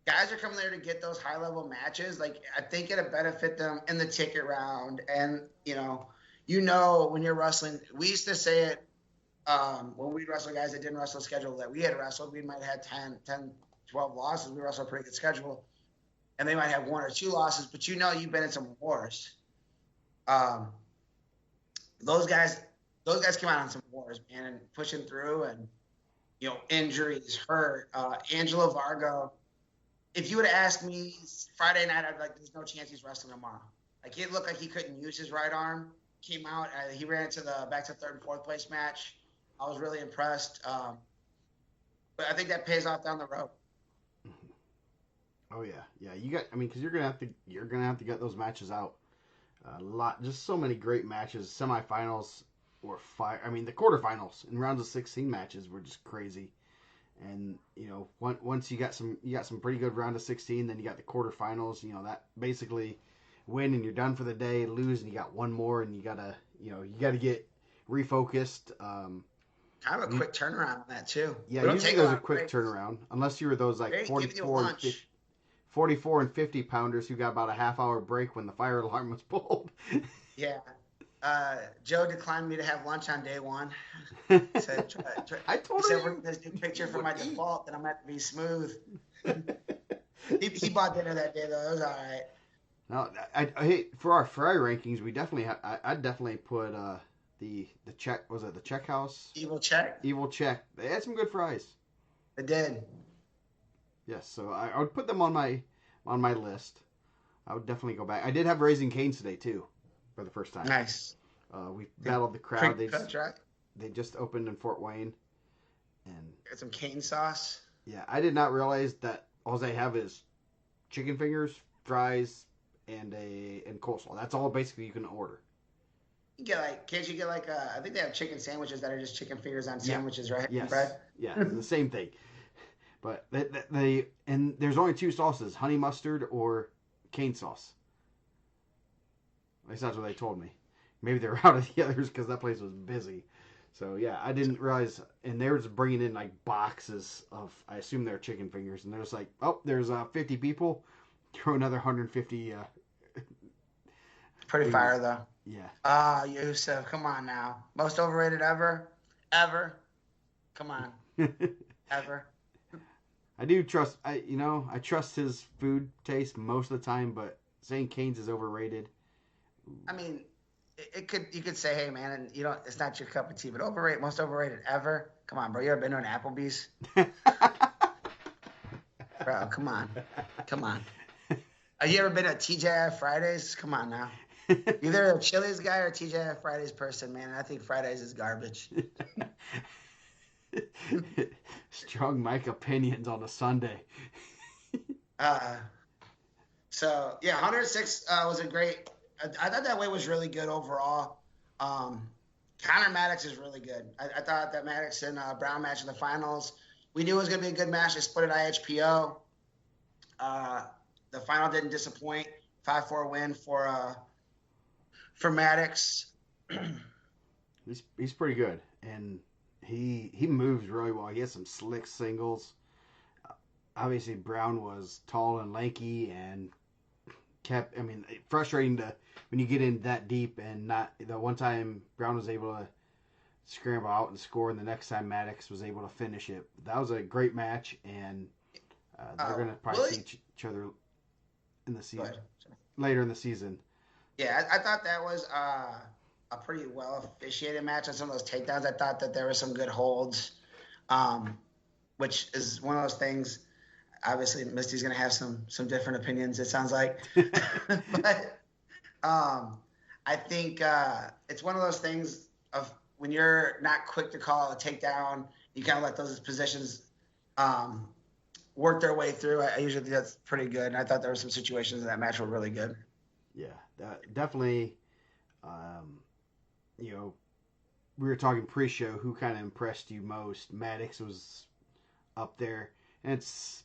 guys are coming there to get those high level matches. Like I think it'll benefit them in the ticket round. And when you're wrestling, we used to say it when we'd wrestle guys that didn't wrestle schedule that we had wrestled. We might have had 10, 12 losses. We wrestled a pretty good schedule, and they might have 1 or 2 losses. But you've been in some wars. Those guys came out on some wars, man, and pushing through, and injuries, hurt. Angelo Vargo. If you would have asked me Friday night, I'd be like, "There's no chance he's wrestling tomorrow." Like it looked like he couldn't use his right arm. Came out, he ran into back to 3rd and 4th place match. I was really impressed. But I think that pays off down the road. Oh yeah. Because you're gonna have to get those matches out. A lot, just so many great matches. Semifinals were fire. The quarterfinals and rounds of 16 matches were just crazy. And once you got some pretty good round of 16, then you got the quarterfinals. That basically win and you're done for the day. Lose and you got one more, and you gotta get refocused. Kind of a quick turnaround on that too. Yeah, usually there's a quick turnaround unless you were those like 44 and 50 pounders who got about a half-hour break when the fire alarm was pulled. Yeah. Joe declined me to have lunch on day 1. Said, I told him. He said, him. "We're going to do picture for my default, then I'm going to have to be smooth." he bought dinner that day, though. It was all right. No, hey, for our fry rankings, we definitely I'd definitely put the Czech, was it the Czech House? Evil Czech. They had some good fries. They did. Yes, so I would put them on my list. I would definitely go back. I did have Raising Cane's today too, for the first time. Nice. We battled the crowd. Right? They just opened in Fort Wayne, and got some cane sauce. Yeah, I did not realize that all they have is chicken fingers, fries, and coleslaw. That's all basically you can order. Can't you get I think they have chicken sandwiches that are just chicken fingers on sandwiches, right? Yes. Bread? Yeah, the same thing. But and there's only 2 sauces: honey mustard or cane sauce. At least that's what they told me. Maybe they were out of the others because that place was busy. So yeah, I didn't realize. And they were just bringing in like boxes of, I assume they're chicken fingers, and there's like, oh, there's 50 people. Throw another 150. Pretty fire though. Yeah. Yusuf, come on now. Most overrated ever? Come on. Ever. I do trust, I trust his food taste most of the time, but saying Cane's is overrated. You could say, hey man, and it's not your cup of tea, but most overrated ever? Come on, bro. You ever been to an Applebee's? Bro, come on. Have you ever been to TGI Fridays? Come on now. Either a Chili's guy or a TGI Fridays person, man. I think Fridays is garbage. Strong Mike opinions on a Sunday. So yeah, 106 was a great. I thought that weight was really good overall. Connor Maddox is really good. I thought that Maddox and Brown match in the finals. We knew it was going to be a good match. They split at IHPO. The final didn't disappoint. 5-4 win for Maddox. He's pretty good, and he moves really well. He has some slick singles. Obviously, Brown was tall and lanky and frustrating when you get in that deep, and not the one time Brown was able to scramble out and score, and the next time Maddox was able to finish it. That was a great match, and they're going to probably see each other in the season, later in the season. Yeah, I thought that was a pretty well officiated match on some of those takedowns. I thought that there were some good holds, which is one of those things. Obviously, Misty's going to have some different opinions, it sounds like. But I think it's one of those things of when you're not quick to call a takedown, you kind of let those positions work their way through. I usually think that's pretty good. And I thought there were some situations in that match were really good. Yeah, definitely, we were talking pre-show, who kind of impressed you most? Maddox was up there, and it's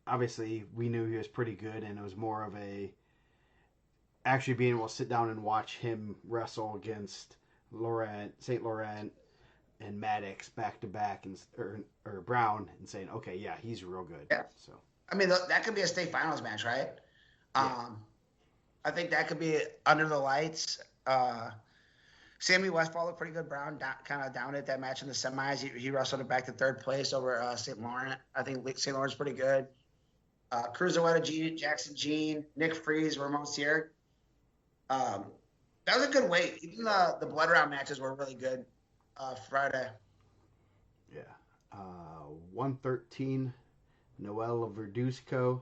obviously we knew he was pretty good, and it was more of a actually being able to sit down and watch him wrestle against St. Laurent, and Maddox back to back, and or Brown, and saying, okay, yeah, he's real good. Yeah. So I mean, that could be a state finals match, right? Yeah. I think that could be under the lights. Sammy Westfall looked pretty good. Brown kind of down at that match in the semis. He wrestled it back to third place over St. Laurent. I think St. Laurent's pretty good. Cruiserweight Jackson Jean, Nick Freeze, Ramon Sierra. That was a good weight. Even the blood round matches were really good Friday. Yeah. 113, Noel Verduzco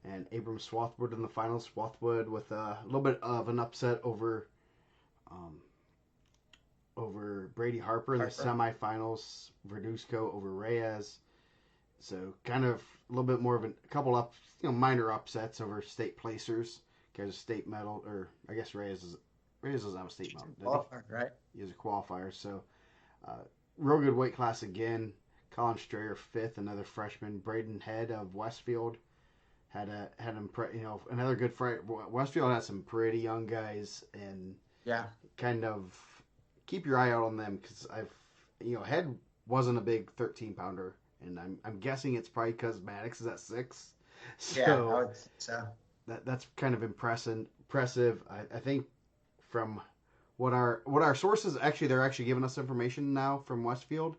and Abram Swarthwood in the finals. Swarthwood with a little bit of an upset over Brady Harper in the semifinals. Verduzco over Reyes. So kind of a little bit more of a couple minor upsets over state placers. Because state medal, or I guess Reyes doesn't have a state medal. Qualifier, right? He is a qualifier. So real good weight class again. Colin Strayer fifth, another freshman. Braden Head of Westfield had him. Another good fight. Westfield has some pretty young guys, and kind of keep your eye out on them because Head wasn't a big 13-pounder, and I'm guessing it's probably because Maddox is at 6. So yeah, I would think so. That's kind of impressive. I think from what our sources they're actually giving us information now from Westfield.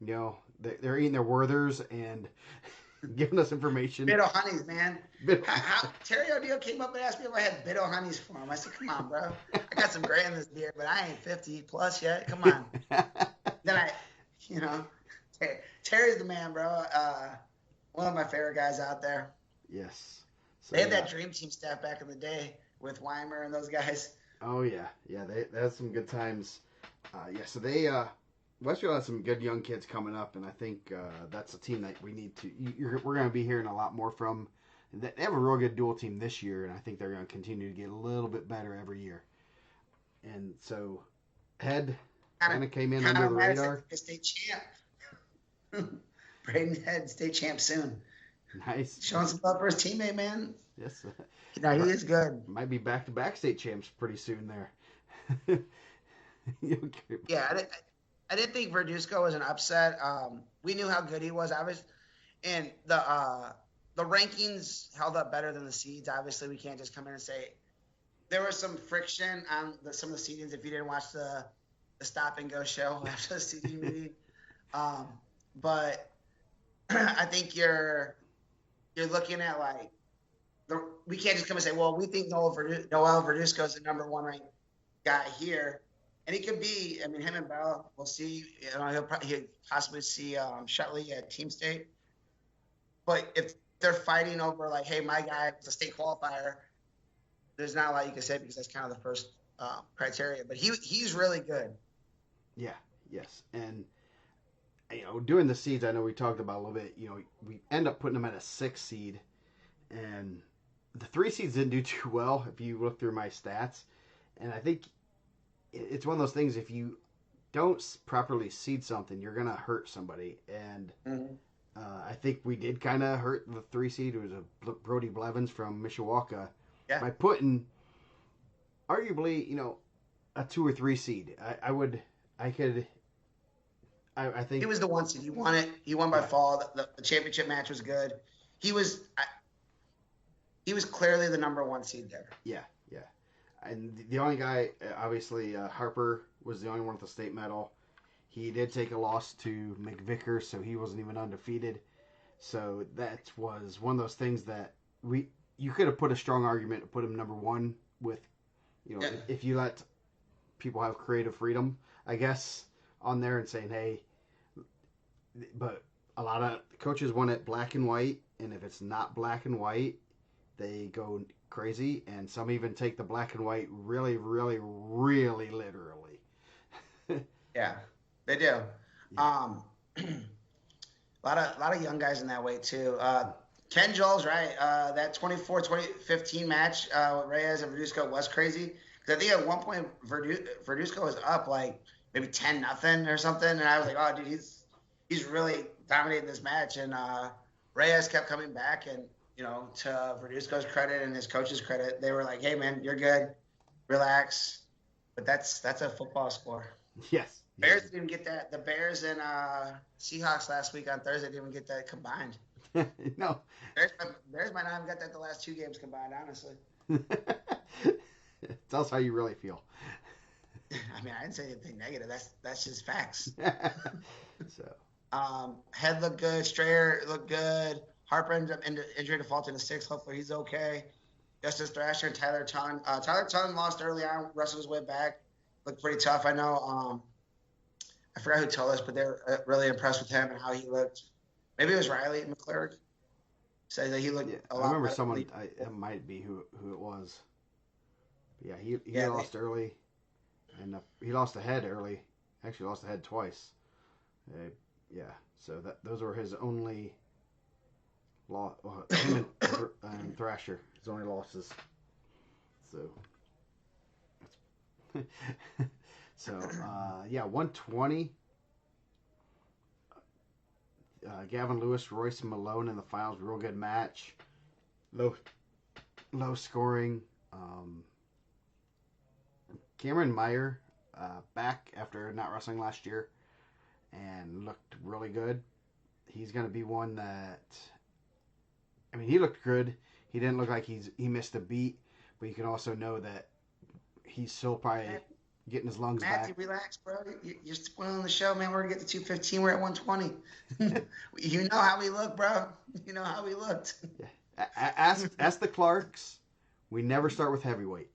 They're eating their Werthers and giving us information. Bit of honeys, man. Terry O'Neill came up and asked me if I had bit of honeys for him. I said, "Come on, bro. I got some gray in this beer, but I ain't 50 plus yet. Come on." Then Terry's the man, bro. One of my favorite guys out there. Yes. So, they had that Dream Team staff back in the day with Weimer and those guys. Oh yeah. They had some good times. So they Westfield has some good young kids coming up, and I think that's a team that we need to. We're going to be hearing a lot more from. They have a real good dual team this year, and I think they're going to continue to get a little bit better every year. And so, Head kind of came in under the radar. State champ. Braden Head, state champ soon. Nice. Showing some love for his teammate, man. Yes. No, he is good. Might be back-to-back state champs pretty soon there. Yeah, I didn't think Verduzco was an upset. We knew how good he was, obviously, and the rankings held up better than the seeds. Obviously, we can't just come in and say there was some friction on some of the seedings if you didn't watch the stop and go show after the seeding meeting. But I think you're looking at we can't just come and say, well, we think Noel Verduzco is the number one ranked guy here. And he could be. I mean, him and Bell, we'll see. He'll possibly see Shutley at Team State. But if they're fighting over hey, my guy is a state qualifier, there's not a lot you can say because that's kind of the first criteria. But he's really good. Yeah. Yes. And doing the seeds, I know we talked about a little bit. We end up putting them at a 6 seed, and the 3 seeds didn't do too well if you look through my stats. And I think it's one of those things, if you don't properly seed something, you're going to hurt somebody. And I think we did kind of hurt the 3 seed. It was a Brody Blevins from Mishawaka by putting arguably, a 2 or 3 seed. I think he was the 1 seed. He won it. He won by fall. The championship match was good. He was clearly the number 1 seed there. Yeah. And the only guy, obviously, Harper was the only one with the state medal. He did take a loss to McVicker, so he wasn't even undefeated. So that was one of those things that you could have put a strong argument to put him number 1 with, if you let people have creative freedom, I guess, on there and saying, hey, but a lot of coaches want it black and white, and if it's not black and white, they go crazy, and some even take the black and white really, really, really literally. Yeah, they do. Yeah. A lot of young guys in that way too. Ken Joel's right. That 2015 match with Reyes and Verduzco was crazy because I think at one point Verduzco was up maybe 10-0 or something, and I was like, oh, dude, he's really dominating this match, and Reyes kept coming back, and to Verduzco's credit and his coach's credit, they were like, hey man, you're good, relax, but that's a football score. Yes. Bears didn't even get that. The Bears and Seahawks last week on Thursday didn't even get that combined. No. Bears might not have got that the last 2 games combined, honestly. Tell us how you really feel. I mean, I didn't say anything negative. That's just facts. So. Head looked good. Strayer looked good. Harper ended up injury default in the 6th. Hopefully he's okay. Justice Thrasher and Tyler Ton. Tyler Ton lost early on. Wrestled his way back. Looked pretty tough. I know. I forgot who told us, but they were really impressed with him and how he looked. Maybe it was Riley McClurg. Said that he looked a lot. I remember someone. It might be who it was. But yeah, he lost early, and he lost the head early. Actually, lost the head twice. Yeah, so those were his only loss. Him and Thrasher, his only losses. So, yeah, 120. Gavin Lewis, Royce Malone in the finals. Real good match. Low scoring. Cameron Meyer back after not wrestling last year and looked really good. He's going to be one that, I mean, he looked good. He didn't look like he missed a beat, but you can also know that he's still probably getting his lungs back. Matthew, relax, bro. You're spoiling the show, man. We're going to get to 215. We're at 120. You know how we look, bro. You know how we looked. Yeah. Ask the Clarks. We never start with heavyweight.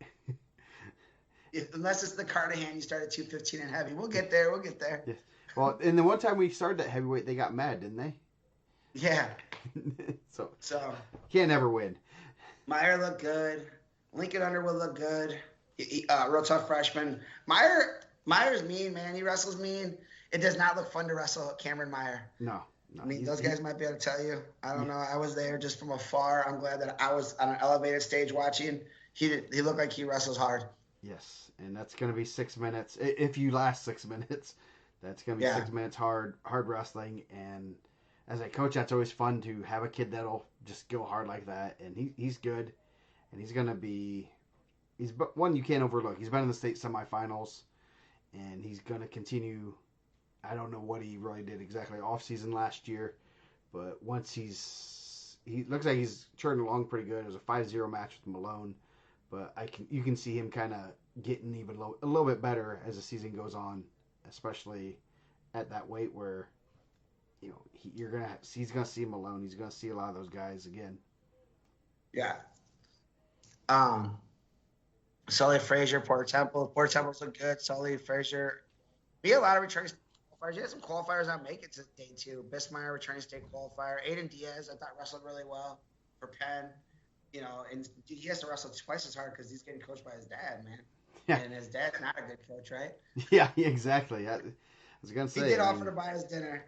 Unless it's the Carnahan, you start at 215 and heavy. We'll get there. Yeah. Well, and the one time we started at heavyweight, they got mad, didn't they? Yeah. so Can't never win. Meyer looked good. Lincoln Underwood looked good. Real tough freshman. Meyer's mean, man. He wrestles mean. It does not look fun to wrestle Cameron Meyer. No. I mean, those guys might be able to tell you. I don't know. I was there just from afar. I'm glad that I was on an elevated stage watching. He looked like he wrestles hard. Yes, and that's going to be 6 minutes. If you last 6 minutes, that's going to be 6 minutes hard wrestling. And as a coach, that's always fun to have a kid that'll just go hard like that. And he's good, and he's going to be one you can't overlook. He's been in the state semifinals, and he's going to continue. I don't know what he really did exactly off season last year, but once he looks like he's churning along pretty good. It was a 5-0 match with Malone. But you can see him kind of getting even a little bit better as the season goes on, especially at that weight where, he's gonna see Malone. He's gonna see a lot of those guys again. Yeah. Sully Frazier, Porter Temple's look good. Sully Frazier. We had a lot of returning qualifiers. You had some qualifiers not make it to day 2. Bismeyer returning state qualifier. Aiden Diaz, I thought wrestled really well for Penn. And he has to wrestle twice as hard because he's getting coached by his dad, man. Yeah. And his dad's not a good coach, right? Yeah, exactly. I was going to say. He did offer to buy us dinner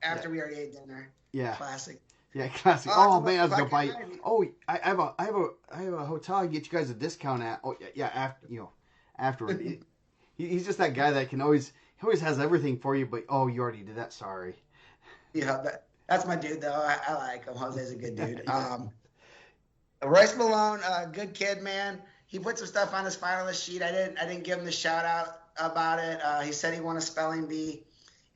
after we already ate dinner. Yeah. Classic. Yeah, classic. Oh man, I was going to buy. Oh, I have a hotel I can get you guys a discount at. Oh, yeah, afterward. He's just that guy that he always has everything for you, but you already did that. Sorry. Yeah, that's my dude, though. I like him. Jose's a good dude. Royce Malone, good kid, man. He put some stuff on his finalist sheet. I didn't give him the shout out about it. He said he won a spelling bee.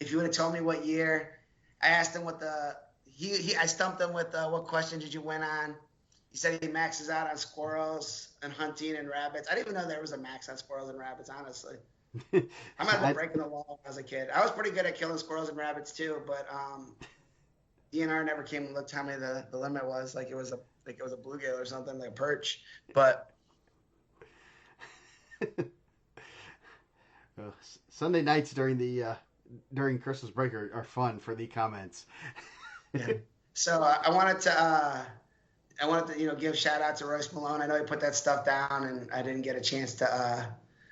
If you would have told me what year, I asked him I stumped him with what question did you win on? He said he maxes out on squirrels and hunting and rabbits. I didn't even know there was a max on squirrels and rabbits, honestly. I might have been breaking the law when I was a kid. I was pretty good at killing squirrels and rabbits too, but DNR never came and looked how many the limit was. Like it was a bluegill or something, like a perch. But Sunday nights during Christmas break are fun for the comments. Yeah. So I wanted to give shout out to Royce Malone. I know he put that stuff down, and I didn't get a chance to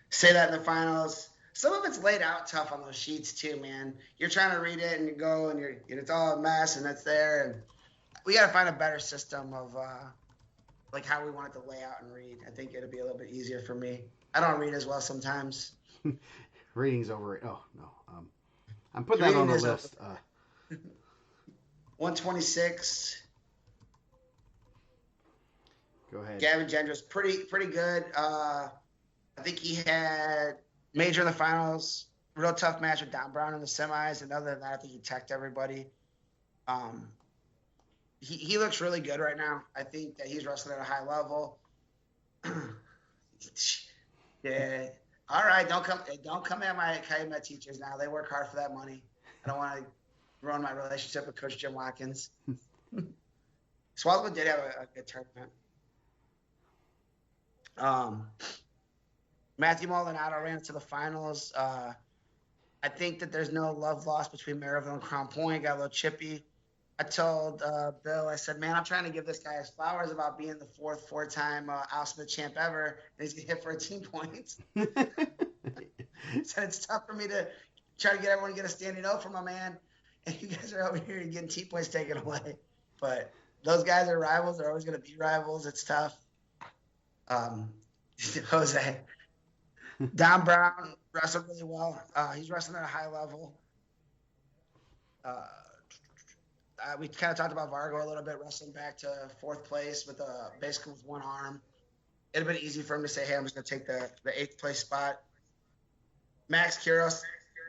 say that in the finals. Some of it's laid out tough on those sheets too, man. You're trying to read it and you go and it's all a mess and it's there, and we got to find a better system of like how we want it to lay out and read. I think it'll be a little bit easier for me. I don't read as well sometimes. Ratings over. Oh no. I'm putting that Rating on the is list. 126. Go ahead. Gavin Gendris, pretty good. I think he had major in the finals. Real tough match with Don Brown in the semis, and other than that, I think he teched everybody. He looks really good right now. I think that he's wrestling at a high level. Yeah. All right. Don't come at my IndianaMat teachers now. They work hard for that money. I don't want to ruin my relationship with Coach Jim Watkins. Swallowwood did have a good tournament. Matthew Maldonado ran to the finals. I think that there's no love lost between Maryville and Crown Point. Got a little chippy. I told Bill, I said, man, I'm trying to give this guy his flowers about being the four-time Al Smith champ ever, and he's going to hit 14 points. Said it's tough for me to try to get everyone to get a standing O for my man, and you guys are over here getting T points taken away. But those guys are rivals. They're always going to be rivals. It's tough. Jose. Don Brown wrestled really well. He's wrestling at a high level. We kind of talked about Vargo a little bit, wrestling back to fourth place with basically with one arm. It'd have been easy for him to say, hey, I'm just going to take the eighth place spot. Max Quiros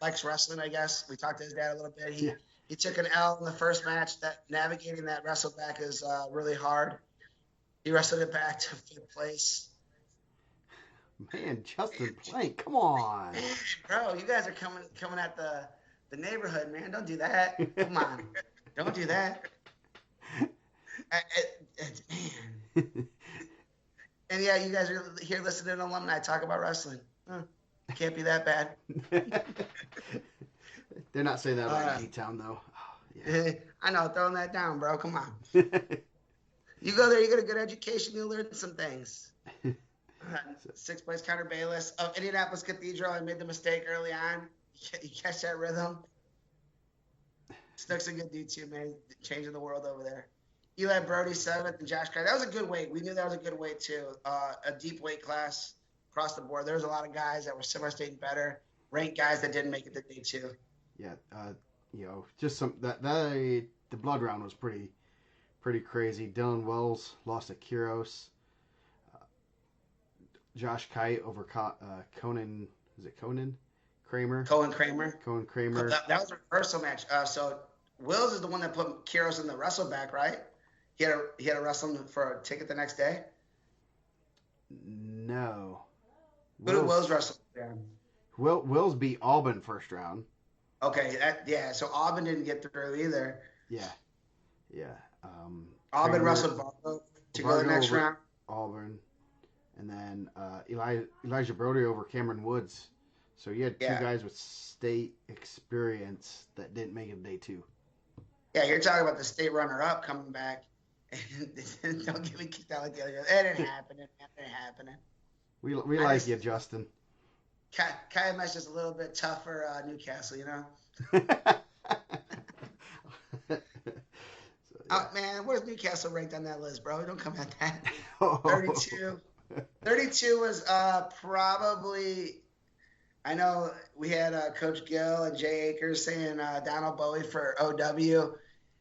likes wrestling, I guess. We talked to his dad a little bit. He took an L in the first match. That navigating that wrestle back is really hard. He wrestled it back to fifth place. Man, Justin Plank, come on. Man, bro, you guys are coming at the neighborhood, man. Don't do that. Come on. Don't do that. Man. And yeah, you guys are here listening to alumni talk about wrestling. Can't be that bad. They're not saying that about D-Town, though. Oh, yeah. I know, throwing that down, bro. Come on. You go there, you get a good education, you'll learn some things. Sixth place, Connor Bayless of Indianapolis Cathedral. I made the mistake early on. You catch that rhythm. Snook's a good dude too, man. Changing the world over there. Eli Brody, 7th, and Josh Craig. That was a good weight. We knew that was a good weight too. A deep weight class across the board. There was a lot of guys that were semi-state and better. Ranked guys that didn't make it to day 2. Yeah, just some the blood round was pretty crazy. Dylan Wells lost to Quiros. Josh Kite over Conan. Is it Conan Kramer? Cohen Kramer. That was a reversal match. So Wills is the one that put Quiros in the wrestle back, right? He had to wrestle him for a ticket the next day. No. Who did Wills wrestle? Yeah. Wills beat Auburn first round. Okay, so Auburn didn't get through either. Yeah. Auburn Kramer, wrestled Vargo to go the next round. Auburn. And then Elijah Brody over Cameron Woods. So you had two guys with state experience that didn't make it day 2. Yeah, you're talking about the state runner-up coming back. Don't get me kicked out like the other guys. It didn't happen. It didn't happen. We like you, Justin. Calumet's just a little bit tougher Newcastle, you know? Man, where's Newcastle ranked on that list, bro? Don't come at that. 32. 32 was probably, I know we had Coach Gill and Jay Akers saying Donald Bowie for OW.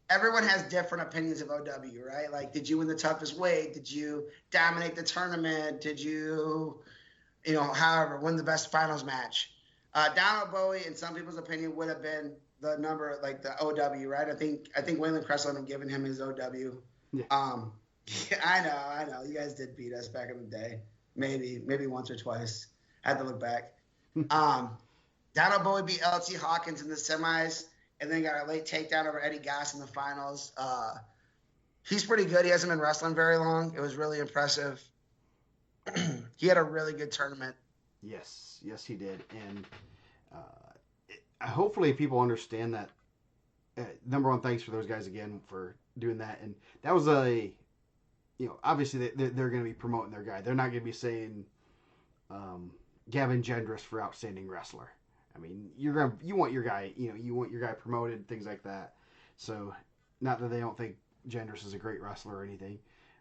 Everyone has different opinions of OW, right? Like, did you win the toughest weight? Did you dominate the tournament? Did you, however, win the best finals match? Donald Bowie, in some people's opinion, would have been the number, like the OW, right? I think Waylon Cressel had given him his OW. Yeah. I know. You guys did beat us back in the day. Maybe once or twice. I had to look back. Donald Bowie beat LT Hawkins in the semis, and then got a late takedown over Eddie Goss in the finals. He's pretty good. He hasn't been wrestling very long. It was really impressive. He had a really good tournament. Yes, he did. And hopefully people understand that. Number one, thanks for those guys again for doing that. And that was obviously they're going to be promoting their guy. They're not going to be saying Gavin Gendris for outstanding wrestler. I mean, you want your guy, you want your guy promoted, things like that. So, not that they don't think Gendris is a great wrestler or anything,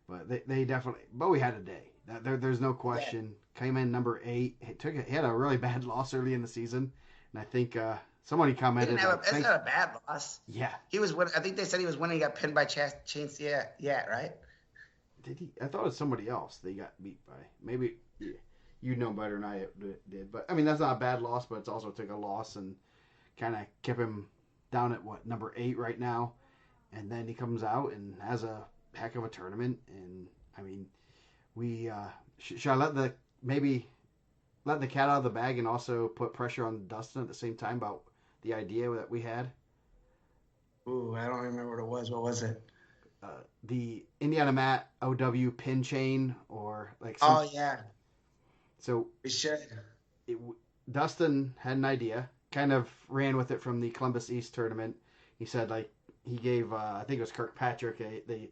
But they definitely. But we had a day. There's no question. Yeah. Came in number 8. He had a really bad loss early in the season, and I think somebody commented. It's not a bad loss. Yeah. He was. I think they said he was winning. He got pinned by Chance. Yeah. Right. Did he? I thought it was somebody else they got beat by. Maybe you know better than I did. But I mean, that's not a bad loss, but it's also took a loss and kind of kept him down at number 8 right now. And then he comes out and has a heck of a tournament. And I mean, we should I let the cat out of the bag and also put pressure on Dustin at the same time about the idea that we had? Ooh, I don't remember what it was. What was it? The IndianaMat OW pin chain or like. Oh yeah. So we should. Dustin had an idea, kind of ran with it from the Columbus East tournament. He said like he gave I think it was Kirkpatrick the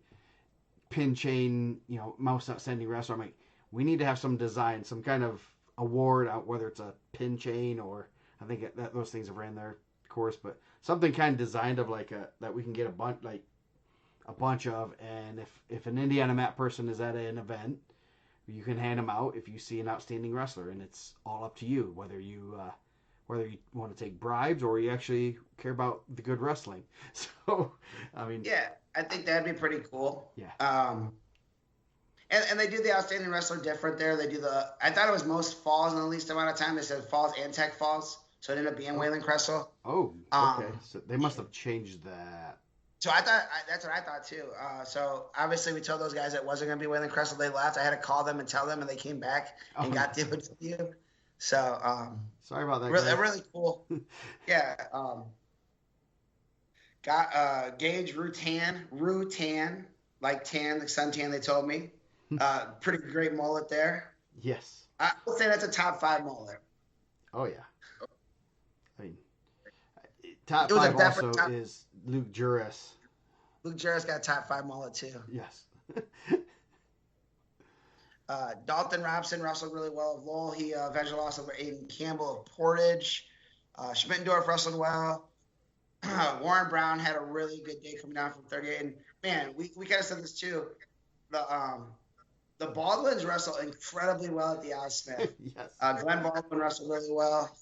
pin chain, most outstanding wrestler. I'm like, we need to have some design, some kind of award out, whether it's a pin chain or I think that those things have ran their course, but something kind of designed of like that we can get a bunch of, and if an IndianaMat person is at an event, you can hand them out if you see an outstanding wrestler, and it's all up to you whether you want to take bribes or you actually care about the good wrestling. So, I mean, yeah, I think that'd be pretty cool. Yeah. And they do the outstanding wrestler different there. They do I thought it was most falls in the least amount of time. They said falls and tech falls, so it ended up being Waylon Kressel. Oh, okay. So they must have changed that. So I thought that's what I thought too. So obviously we told those guys it wasn't going to be Waylon Kressel. They left. I had to call them and tell them, and they came back and got the interview. So sorry about that. Really cool. Yeah. Got Gage Rutan, like tan, like suntan. They told me. Pretty great mullet there. Yes. I would say that's a top 5 mullet. Oh yeah. I mean, top 5 also is Luke Juris. Luke Juris got a top 5 mullet too. Yes. Dalton Robson wrestled really well of Lowell. He eventually lost over Aiden Campbell of Portage. Schmittendorf wrestled well. Warren Brown had a really good day coming down from 38. And man, we kind of said this too. The Baldwins wrestled incredibly well at the Al Smith. Yes. Glenn Baldwin wrestled really well.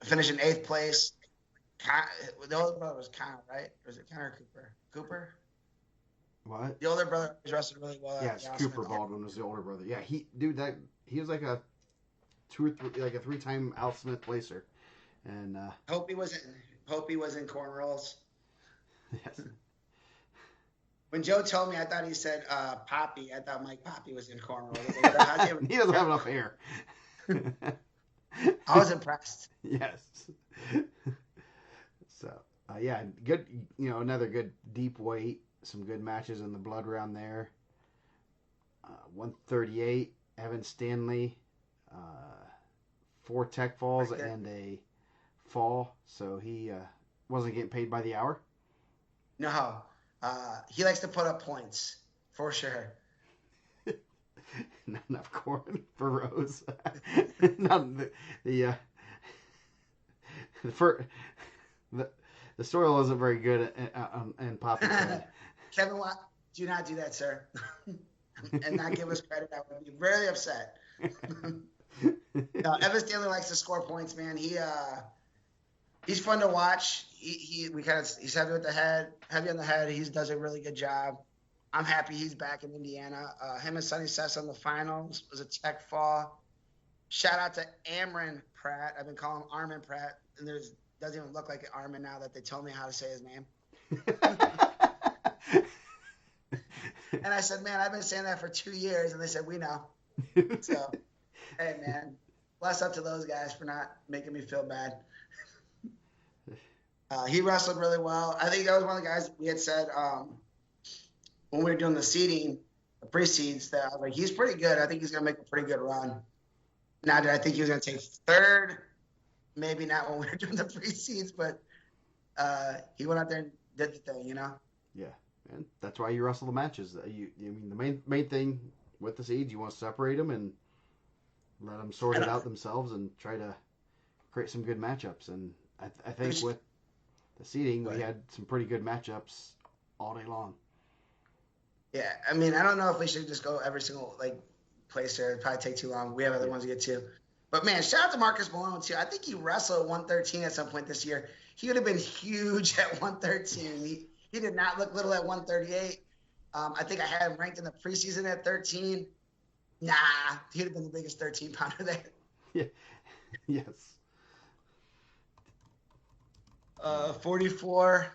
Finished in 8th place. The older brother was Connor, right? Or was it Connor Cooper? Cooper? What? The older brother wrestled really well. Yes, Cooper Baldwin was the older brother. Yeah, he was like a 2 or 3, like a 3-time Al Smith placer, and Hope he was in corn rolls. Yes. When Joe told me, I thought he said Poppy. I thought Mike Poppy was in corn rolls. He doesn't have enough hair. I was impressed. Yes. So yeah, good. Another good deep weight. Some good matches in the blood round there. 138, Evan Stanley, 4 tech falls and a fall. So he wasn't getting paid by the hour. No, he likes to put up points for sure. Not enough corn for Rose. Not the soil isn't very good in Poppy's head. Kevin Watt, do not do that, sir. And not give us credit. I would be very upset. No, Evan Stanley likes to score points, man. He's fun to watch. He's heavy with the head, heavy on the head. He does a really good job. I'm happy he's back in Indiana. Him and Sonny Sess on the finals was a tech fall. Shout out to Amron Pratt. I've been calling him Armin Pratt, and doesn't even look like Armin now that they told me how to say his name. And I said, man, I've been saying that for 2 years, and they said, we know. So, hey, man, bless up to those guys for not making me feel bad. He wrestled really well. I think that was one of the guys we had said when we were doing the seeding, the pre-seeds, that I was like, he's pretty good. I think he's going to make a pretty good run. Now, did I think he was going to take 3rd? Maybe not when we were doing the pre-seeds, but he went out there and did the thing, Yeah, and that's why you wrestle the matches. The main thing with the seeds, you want to separate them and let them sort it out themselves and try to create some good matchups. And I think with the seeding, we had some pretty good matchups all day long. Yeah, I mean, I don't know if we should just go every single place there. It'd probably take too long. We have other Yeah. ones to get to. But man, shout out to Marcus Malone too. I think he wrestled 113 at some point this year. He would have been huge at 113. He did not look little at 138. I think I had him ranked in the preseason at 13. Nah, he'd have been the biggest 13 pounder there. Yeah. Yes. 44.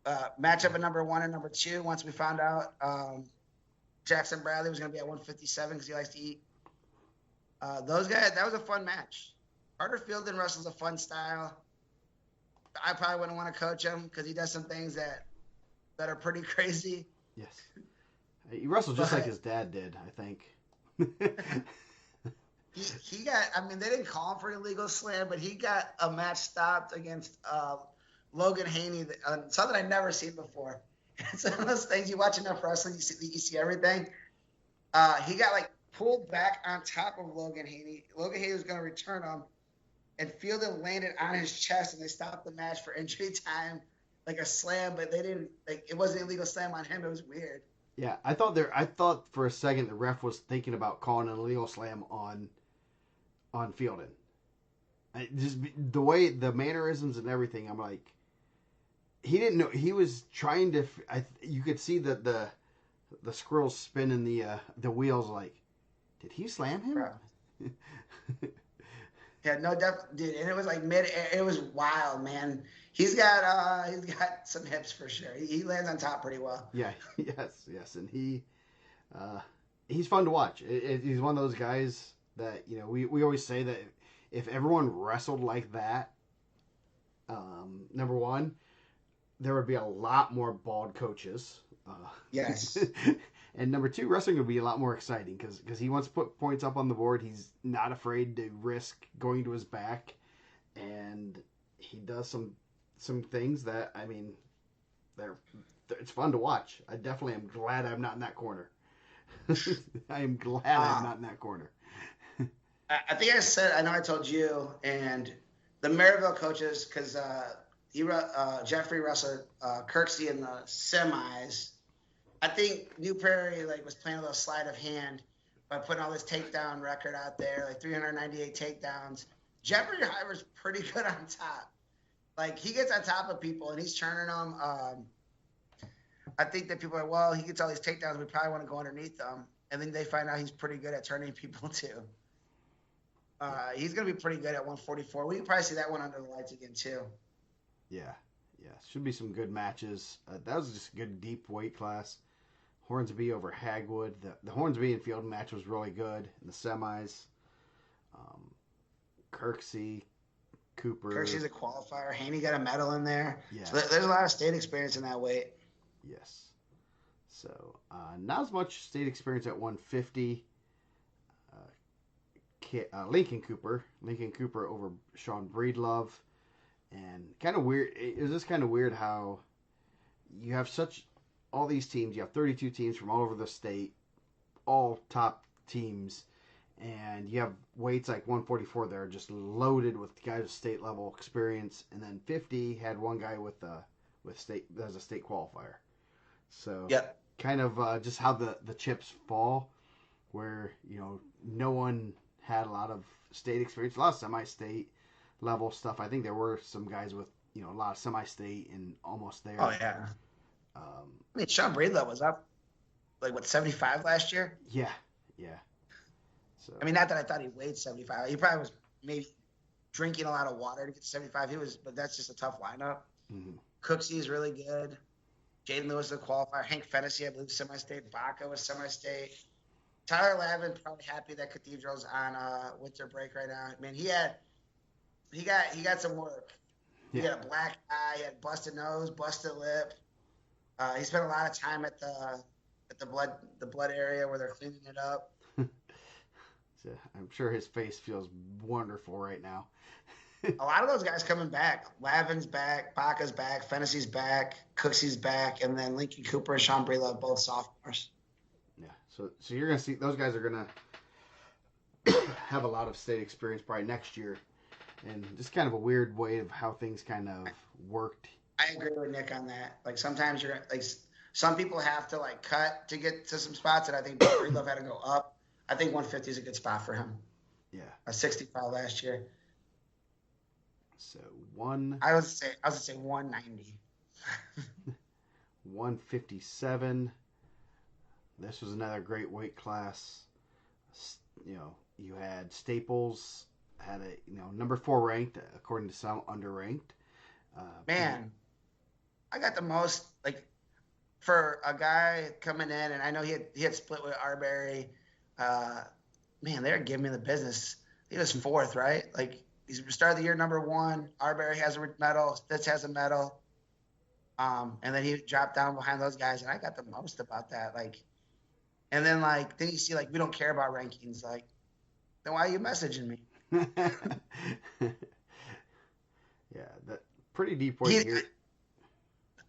Matchup at number 1 and number 2. Once we found out Jackson Bradley was going to be at 157 because he likes to eat. Those guys, that was a fun match. Carter Fielding wrestles a fun style. I probably wouldn't want to coach him because he does some things that are pretty crazy. Yes. He wrestled just like his dad did, I think. He got, I mean, they didn't call him for an illegal slam, but he got a match stopped against Logan Haney, something I'd never seen before. It's one of those things, you watch enough wrestling, you see everything. He got like pulled back on top of Logan Haney. Logan Haney was going to return him, and Fielding landed on his chest, and they stopped the match for injury time, like a slam, but they didn't, like, it wasn't an illegal slam on him. It was weird. Yeah, I thought for a second the ref was thinking about calling an illegal slam on Fielding. Just the way, the mannerisms and everything, I'm like, he didn't know, he was trying to. You could see that the squirrels spinning the wheels. Like, did he slam him? Bro. Yeah, no, dude, and it was like it was wild, man. He's got some hips for sure. He lands on top pretty well. Yeah, yes, and he's fun to watch. He's one of those guys that, you know, we always say that if everyone wrestled like that, number one, there would be a lot more bald coaches. Yes. And number two, wrestling would be a lot more exciting because he wants to put points up on the board. He's not afraid to risk going to his back, and he does some things that, I mean, it's fun to watch. I definitely am glad I'm not in that corner. I am glad I'm not in that corner. I think I know I told you and the Maryville coaches, because Jeffrey wrestled Kirksey in the semis. I think New Prairie was playing a little sleight of hand by putting all this takedown record out there, like 398 takedowns. Jeffrey Hyver's pretty good on top. Like, he gets on top of people and he's turning them. I think that people are, well, he gets all these takedowns, we probably want to go underneath them. And then they find out he's pretty good at turning people too. He's going to be pretty good at 144. We can probably see that one under the lights again too. Yeah. Should be some good matches. That was just a good deep weight class. Hornsby over Hagwood. The Hornsby and Field match was really good in the semis. Kirksey, Cooper. Kirksey's a qualifier. Haney got a medal in there. Yeah. So there's a lot of state experience in that weight. Yes. So not as much state experience at 150. Lincoln Cooper over Sean Breedlove. And kind of weird. It was just kind of weird how you have all these teams. You have 32 teams from all over the state, all top teams, and you have weights like 144 that are just loaded with guys with state level experience, and then 50 had one guy with state as a state qualifier. So yep. Kind of just how the chips fall, where, you know, no one had a lot of state experience, a lot of semi-state level stuff. I think there were some guys with, you know, a lot of semi-state and almost there. Oh yeah. I mean, Sean Breedlove was up 75 last year. Yeah. So I mean, not that I thought he weighed 75. He probably was maybe drinking a lot of water to get to 75. But that's just a tough lineup. Mm-hmm. Cooksey is really good. Jaden Lewis is a qualifier. Hank Fennessy, I believe, semi-state. Baca was semi-state. Tyler Lavin, probably happy that Cathedral's on winter break right now. Man, he got some work. He got a black eye, he had busted nose, busted lip. He spent a lot of time at the blood area where they're cleaning it up. So I'm sure his face feels wonderful right now. A lot of those guys coming back. Lavin's back, Baca's back, Fennessy's back, Cooksey's back, and then Lincoln Cooper and Sean Breedlove, both sophomores. Yeah, so you're gonna see those guys are gonna have a lot of state experience probably next year, and just kind of a weird way of how things kind of worked I agree with Nick on that. Like sometimes you're like some people have to like cut to get to some spots, and I think Breedlove had to go up. I think 150 is a good spot for him. Yeah. A 65 last year. So one. I was gonna say 190. 157. This was another great weight class. You know, you had Staples had a number 4 ranked according to some underranked. Man, I got the most like for a guy coming in, and I know he had split with Arbery. Man, they're giving me the business. He was 4th, right? Like he's started the year number 1. Arbery has a medal. Spitz has a medal. And then he dropped down behind those guys, and I got the most about that. Like, and then then you see we don't care about rankings. Like, then why are you messaging me? Yeah, that pretty deep weight here.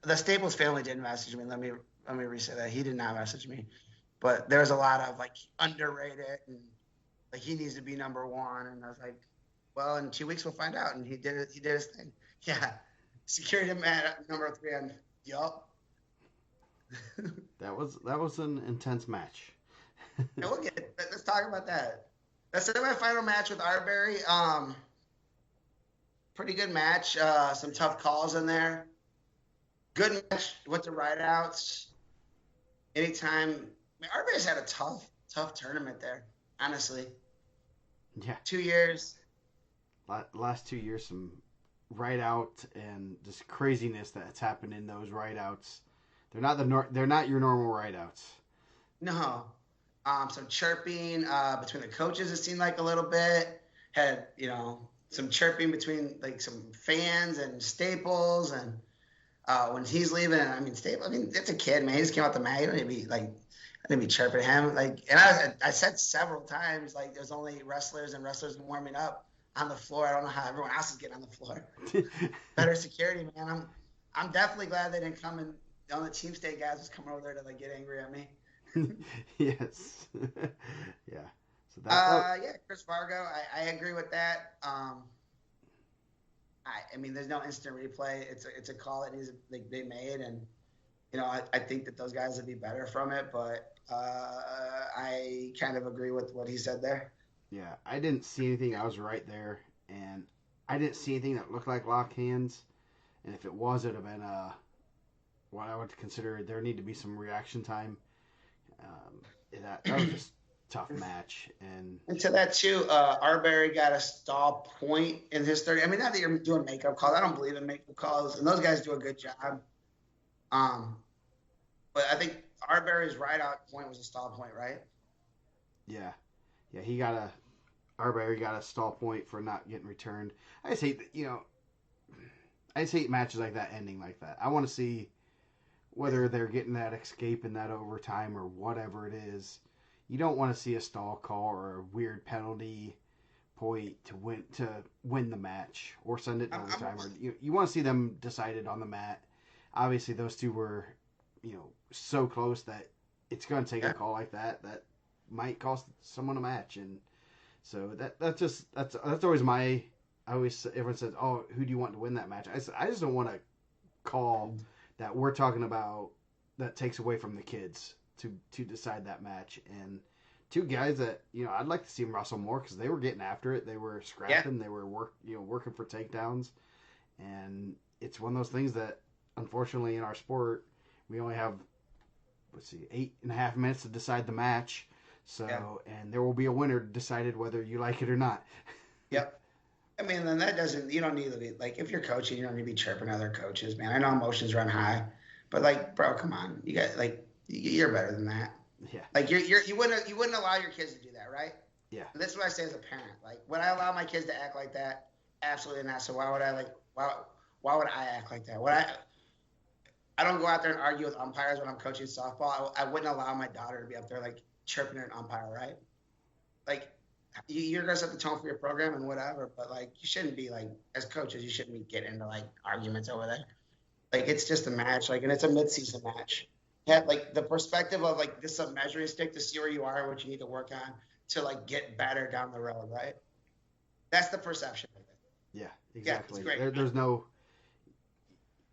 The Staples family didn't message me. Let me re-say that. He did not message me. But there's a lot of underrated and he needs to be number 1. And I was like, well, in 2 weeks we'll find out. And he did it. He did his thing. Yeah, secured him at number 3 on yup. That was an intense match. Yeah, let's talk about that. The semifinal match with Arbery. Pretty good match. Some tough calls in there. Good match with the rideouts. Anytime. I mean, Arbery's had a tough tournament there, honestly. Yeah. 2 years. Last 2 years, some rideout and just craziness that's happened in those rideouts. They're not your normal rideouts. No. Some chirping between the coaches, it seemed like a little bit. Had, some chirping between some fans and Staples, and when he's leaving, Staples, it's a kid, man. He just came out the mat. You don't need to be I didn't be chirping him. And I said several times, there's only wrestlers warming up on the floor. I don't know how everyone else is getting on the floor. Better security, man. I'm definitely glad they didn't come and the team state guys was coming over there to get angry at me. Yes. Yeah. So yeah, Chris Fargo. I agree with that. There's no instant replay. It's a call that they made, and I think that those guys would be better from it. But I kind of agree with what he said there. Yeah, I didn't see anything. I was right there, and I didn't see anything that looked like lock hands. And if it was, it'd have been what I would consider there need to be some reaction time. That was just a tough match. And to that too, Arbery got a stall point in his 30. Not that you're doing makeup calls. I don't believe in makeup calls, and those guys do a good job. But I think Arbery's rideout point was a stall point, right? Yeah, Arbery got a stall point for not getting returned. I just hate matches like that ending like that. I want to see whether they're getting that escape in that overtime or whatever it is. You don't want to see a stall call or a weird penalty point to win the match or send it to overtime. Or you want to see them decided on the mat. Obviously, those two were, so close that it's going to take a call like that might cost someone a match. And so that's always everyone says, oh, who do you want to win that match? I just don't want to call that we're talking about that takes away from the kids to decide that match. And two guys that I'd like to see them wrestle more because they were getting after it. They were scrapping. They were working for takedowns. And it's one of those things that unfortunately in our sport we only have 8.5 minutes to decide the match. So and there will be a winner decided whether you like it or not. Yep. Then that doesn't, you don't need to be, if you're coaching, you don't need to be chirping other coaches, man. I know emotions run high, but bro, come on. You got, you're better than that. Yeah. You wouldn't allow your kids to do that, right? Yeah. And this is what I say as a parent. Would I allow my kids to act like that? Absolutely not. So why would I, why would I act like that? I don't go out there and argue with umpires when I'm coaching softball. I wouldn't allow my daughter to be up there, chirping at an umpire, right? You're gonna set the tone for your program and whatever, but you shouldn't be as coaches, you shouldn't be getting into arguments over there. It's just a match, and it's a mid-season match. Have the perspective of this is a measuring stick to see where you are and what you need to work on to get better down the road, right? That's the perception of it. Yeah, exactly. Yeah, it's great. There's no.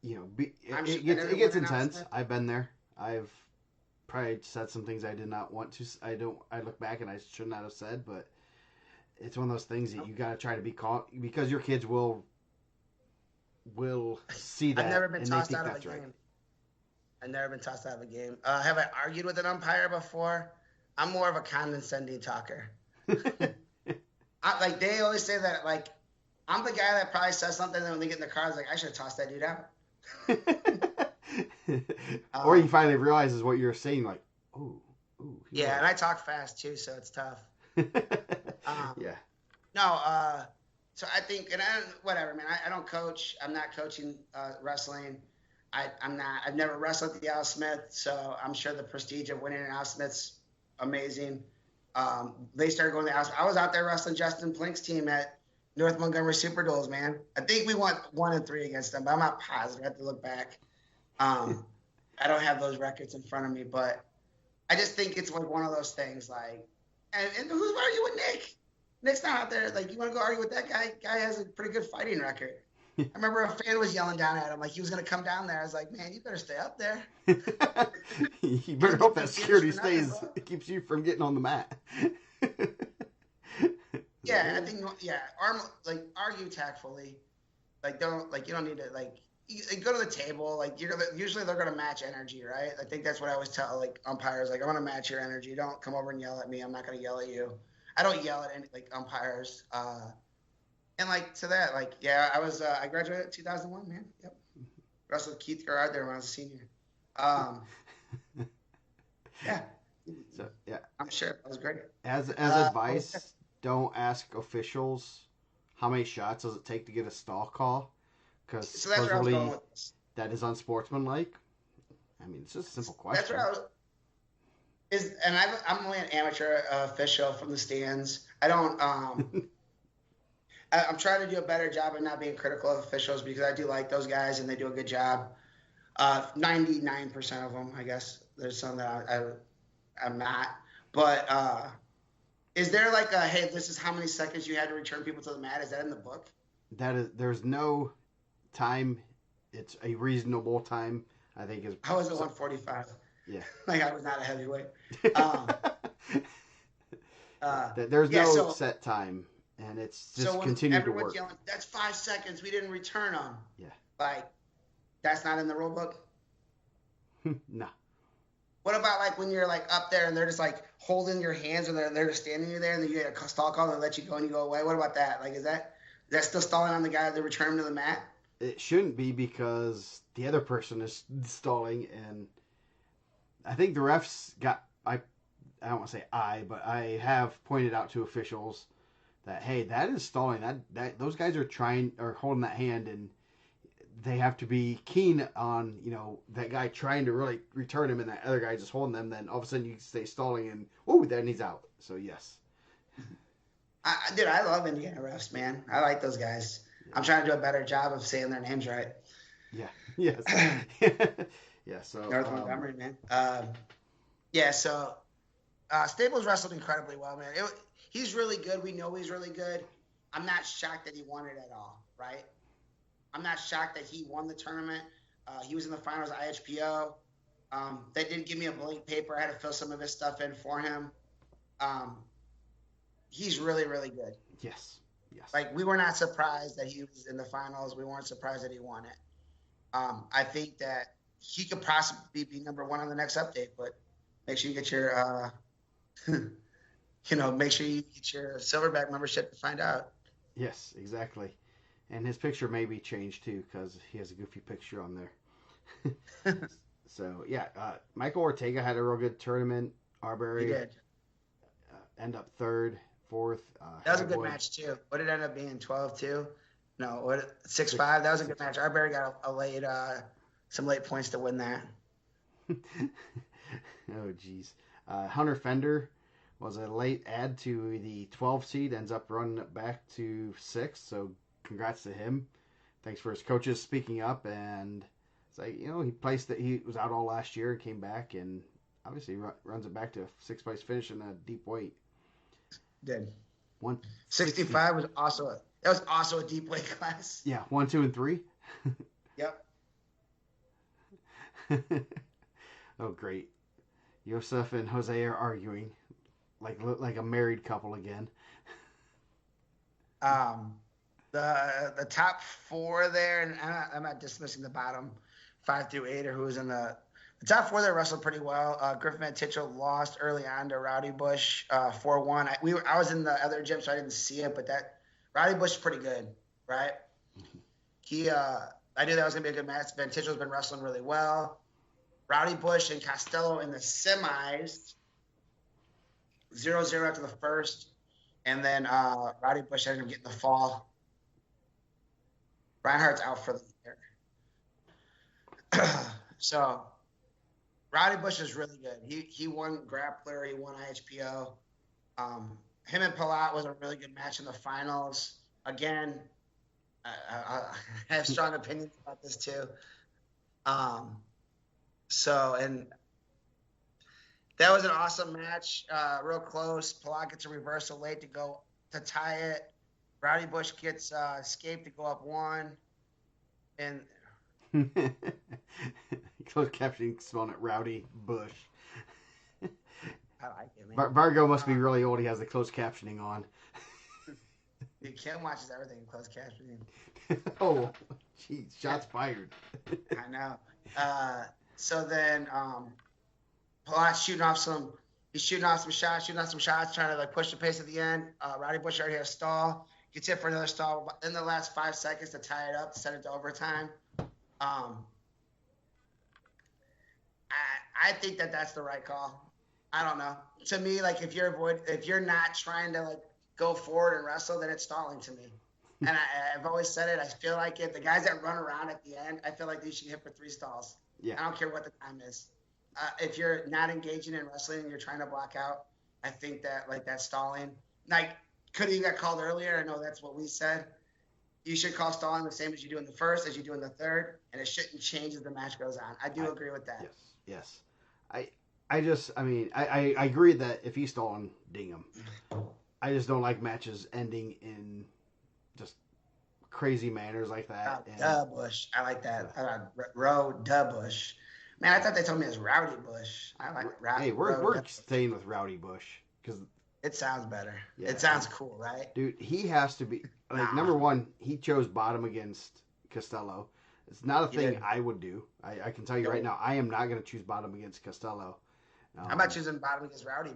it gets intense. I've been there. I've probably said some things I did not want to. I look back and I should not have said, but it's one of those things that you got to try to be calm because your kids will see that. I've never been and tossed they think out of a that's right. game. I've never been tossed out of a game. Have I argued with an umpire before? I'm more of a condescending talker. Like they always say that, like I'm the guy that probably says something, and when they get in the car, it's like I should have tossed that dude out. Or he finally realizes what you're saying, like, ooh. Yeah, and I talk fast too, so it's tough. Yeah. No, so I think, and whatever, man. I don't coach. I'm not coaching wrestling. I'm not. I've never wrestled at the Al Smith, so I'm sure the prestige of winning an Al Smith's amazing. They started going to the Al Smith. I was out there wrestling Justin Plink's team at North Montgomery Super Duels, man. I think we won 1-3 against them, but I'm not positive. I have to look back. I don't have those records in front of me, but I just think it's like one of those things. Like, and who's arguing with Nick? Nick's not out there. Like, you want to go argue with that guy? Guy has a pretty good fighting record. I remember a fan was yelling down at him like he was going to come down there. I was like, man, you better stay up there. You better hope that security keeps you from getting on the mat. Yeah, I think argue tactfully. Like you don't need to go to the table. Like usually they're gonna match energy, right? I think that's what I always tell like umpires. Like I want to match your energy. Don't come over and yell at me. I'm not gonna yell at you. I don't yell at any umpires. And to that, I graduated in 2001, man. Yep. Wrestled Keith Garrard there when I was a senior. Yeah. So yeah, I'm sure it was great. As advice, don't ask officials how many shots does it take to get a stall call, because supposedly that is unsportsmanlike. I mean, it's just a simple question. That's where I'm only an amateur official from the stands. I don't. I'm trying to do a better job of not being critical of officials because I do like those guys and they do a good job. 99% of them, I guess. There's some that I'm not. But is there hey, this is how many seconds you had to return people to the mat? Is that in the book? There's no time. It's a reasonable time, I think. I was at 145. Yeah. I was not a heavyweight. There's no set time. And it's just continued to work. Yelling, that's 5 seconds. We didn't return them. Yeah. That's not in the rule book? No. What about when you're up there and they're just holding your hands and they're just standing you there and then you get a stall call and they let you go and you go away? What about that? Is that still stalling on the guy that return him to the mat? It shouldn't be because the other person is stalling, and I think the refs I don't want to say but I have pointed out to officials that, hey, that is stalling. That those guys are holding that hand, and they have to be keen on that guy trying to really return him, and that other guy just holding them. Then all of a sudden you stay stalling, and then he's out. So yes. I love Indiana refs, man. I like those guys. Yeah. I'm trying to do a better job of saying their names right. Yeah. Yes. Yeah. So North Montgomery, man. Yeah. So Staples wrestled incredibly well, man. He's really good. We know he's really good. I'm not shocked that he won it at all, right? I'm not shocked that he won the tournament. He was in the finals of IHPO. They did give me a blank paper. I had to fill some of his stuff in for him. He's really, really good. Yes. We were not surprised that he was in the finals. We weren't surprised that he won it. I think that he could possibly be number one on the next update, but make sure you get your make sure you get your Silverback membership to find out. Yes, exactly. And his picture may be changed too because he has a goofy picture on there. So yeah, Michael Ortega had a real good tournament. Arbery he did. End up third, fourth. That was a good match too. What did it end up being? 12-2? No, 6-5. That was a good match. Arbery got some late points to win that. Oh geez. Hunter Fender was a late add to the 12 seed, ends up running it back to 6. So congrats to him. Thanks for his coaches speaking up, and it's he was out all last year and came back, and obviously runs it back to a 6th place finish in a deep weight. Did 165 was also a deep weight class. Yeah, 1, 2, and 3. Yep. Oh, great. Yosef and Jose are arguing like a married couple again. Um, the top four there, and I'm not dismissing the bottom 5 through 8 or who's in the top four there wrestled pretty well. Griffin Van Tichel lost early on to Rowdy Bush 4-1. I was in the other gym, so I didn't see it, but that Rowdy Bush is pretty good, right? I knew that was gonna be a good match. Van Tichel's been wrestling really well. Rowdy Bush and Costello in the semis, 0-0 after the first. And then Rowdy Bush ended up getting the fall. Reinhardt's out for the year. So Rowdy Bush is really good. He won Grappler. He won IHPO. Him and Palat was a really good match in the finals. Again, I have strong opinions about this too. And that was an awesome match, real close. Palat gets a reversal late to tie it. Rowdy Bush gets escaped to go up 1. And closed captioning spelling it Rowdy Bush. I like it, man. Vargo must be really old. He has the closed captioning on. Kim watches everything in closed captioning. Oh, geez, shots fired. I know. So then Palat's shooting off some shots, trying to like push the pace at the end. Rowdy Bush already has a stall, gets hit for another stall in the last 5 seconds to tie it up, to send it to overtime. I think that's the right call. I don't know. To me, like if you're not trying to like go forward and wrestle, then it's stalling to me. And I've always said it. I feel like the guys that run around at the end, I feel like they should hit for 3 stalls. Yeah. I don't care what the time is. If you're not engaging in wrestling and you're trying to block out, I think that that's stalling. Like, could have got called earlier. I know that's what we said. You should call stalling the same as you do in the first, as you do in the third, and it shouldn't change as the match goes on. I do agree with that. Yes. I agree that if he's stalling, ding him. I just don't like matches ending in just crazy manners like that. Bush. I like that. Bush. Man, I thought they told me it was Rowdy Bush. I like Rowdy. Hey, we're staying with Rowdy Bush because it sounds better. Yeah, it sounds cool, right? Dude, he has to be number one. He chose bottom against Costello. It's not a thing I would do. I can tell you right now, I am not going to choose bottom against Costello. I'm not choosing bottom against Rowdy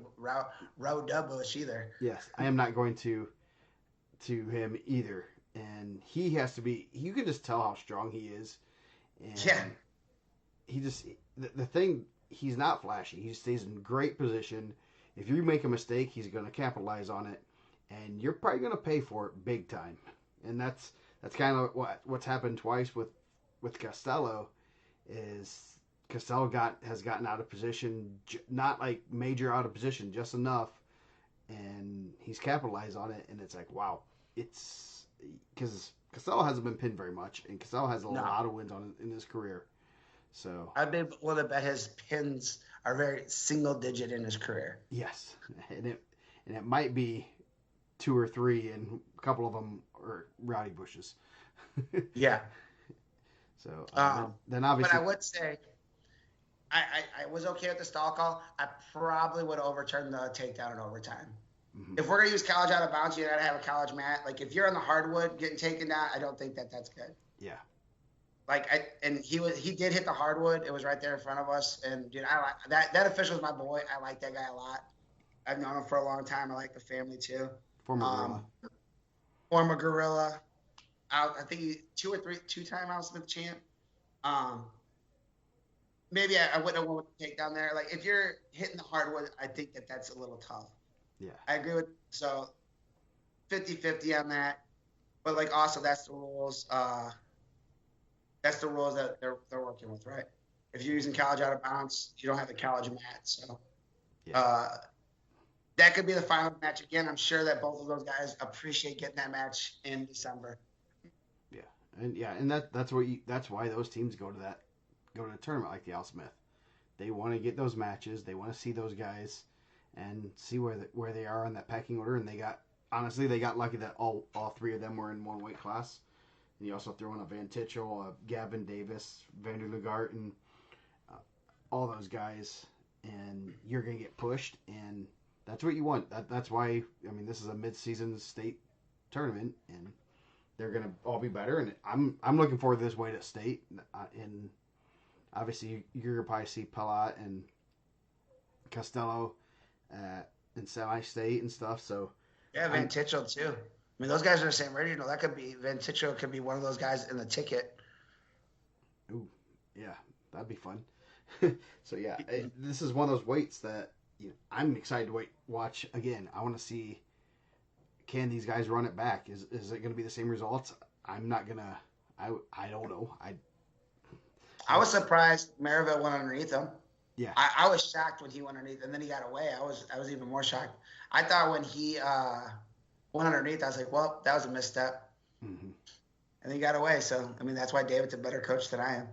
Bush either. Yes, I am not going to him either. And he has to be. You can just tell how strong he is. And he just the thing. He's not flashy. He stays in great position. If you make a mistake, he's going to capitalize on it, and you're probably going to pay for it big time. And that's kind of what's happened twice with Costello. Is Costello has gotten out of position, not like major out of position, just enough, and he's capitalized on it. And it's like, wow, it's because Costello hasn't been pinned very much, and Costello has a lot of wins in his career. So I'd be willing to bet his pins are very single digit in his career. Yes, and it might be 2 or 3, and a couple of them are Rowdy Bushes. Yeah. So then obviously, but I would say I was okay with the stall call. I probably would have overturned the takedown in overtime. Mm-hmm. If we're gonna use college out of bounds, you gotta have a college mat. Like if you're on the hardwood getting taken down, I don't think that's good. Yeah. He did hit the hardwood. It was right there in front of us. And dude, I like that official's my boy. I like that guy a lot. I've known him for a long time. I like the family too. Former Gorilla. I think he 2-time Al Smith champ. Maybe I wouldn't have wanted to take down there. Like if you're hitting the hardwood, I think that's a little tough. Yeah. I agree with 50-50 on that. But like also that's the rules. That's the rules that they're working with, right? If you're using college out of bounds, you don't have the college mat. So that could be the final match again. I'm sure that both of those guys appreciate getting that match in December. Yeah, and that's why those teams go to a tournament like the Al Smith. They want to get those matches. They want to see those guys and see where they are on that pecking order. And they got lucky that all 3 of them were in one weight class. And you also throw in a Van Tichel, a Gavin Davis, Vander Lugart, and all those guys, and you're going to get pushed, and that's what you want. That's why, I mean, this is a mid-season state tournament, and they're going to all be better, and I'm looking forward to this Wayne at State, and obviously you're going to probably see Pellat and Costello in semi-state and stuff, so. Yeah, Van Tichel too. I mean, those guys are the same regional. That could be Van Tichel could be one of those guys in the ticket. Ooh, yeah, that'd be fun. So yeah, this is one of those weights that I'm excited to watch again. I want to see, can these guys run it back? Is it going to be the same results? I'm not gonna. I don't know. I was surprised Maryville went underneath him. Yeah, I was shocked when he went underneath, and then he got away. I was even more shocked. I thought when he went underneath, I was like, well, that was a misstep. Mm-hmm. And he got away. So, I mean, that's why David's a better coach than I am.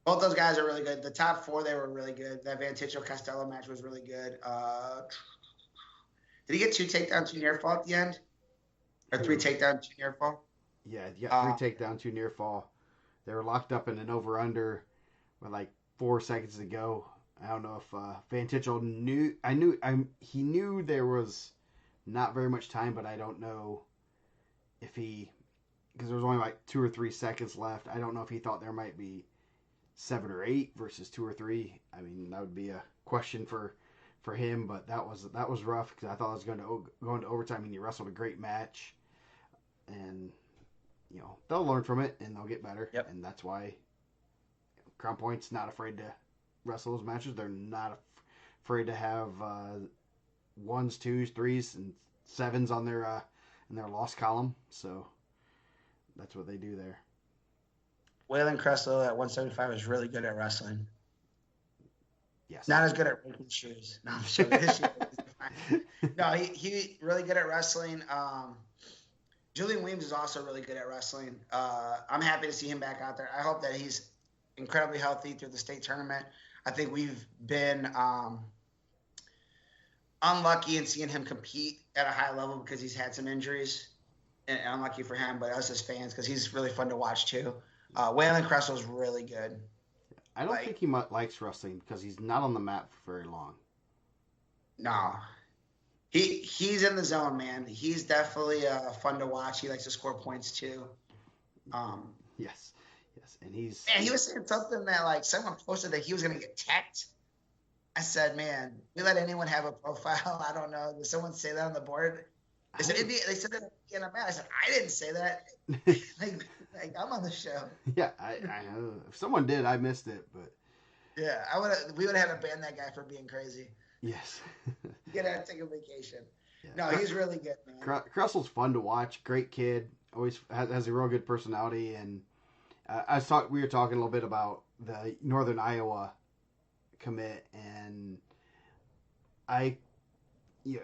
Both those guys are really good. The top four, they were really good. That Van Tichel-Costello match was really good. Did he get 2 takedown, 2 near fall at the end? Or 3 takedown, 2 near fall? Yeah, 3 takedown, 2 near fall. They were locked up in an over-under with like 4 seconds to go. I don't know if Van Tichel knew. He knew there was not very much time, but I don't know if because there was only like 2 or 3 seconds left. I don't know if he thought there might be 7 or 8 versus 2 or 3. I mean, that would be a question for him, but that was rough because I thought it was going to go into overtime, and he wrestled a great match, and they'll learn from it and they'll get better. Yep. And that's why Crown Point's not afraid to wrestle those matches. They're not afraid to have 1s, 2s, 3s, and 7s on their in their loss column. So that's what they do there. Waylon Cresswell at 175 is really good at wrestling. Yes. Not as good at breaking shoes. No, I'm sure his shoes. No, he really good at wrestling. Julian Weems is also really good at wrestling. I'm happy to see him back out there. I hope that he's incredibly healthy through the state tournament. I think we've been unlucky in seeing him compete at a high level because he's had some injuries. And unlucky for him, but us as fans, because he's really fun to watch too. Waylon Cresswell's really good. I don't think he likes wrestling because he's not on the mat for very long. No. He's in the zone, man. He's definitely fun to watch. He likes to score points too. Yes, and he was saying something that like someone posted that he was gonna get teched. I said, man, we let anyone have a profile. I don't know. Did someone say that on the board? They said that IndianaMat. I said I didn't say that. like I'm on the show. Yeah, I know. If someone did, I missed it, but yeah, we would have had to ban that guy for being crazy. Yes. Get out, take a vacation. Yeah. No, he's really good, man. Cresswell's fun to watch. Great kid. Always has a real good personality. And we were talking a little bit about the Northern Iowa commit, and you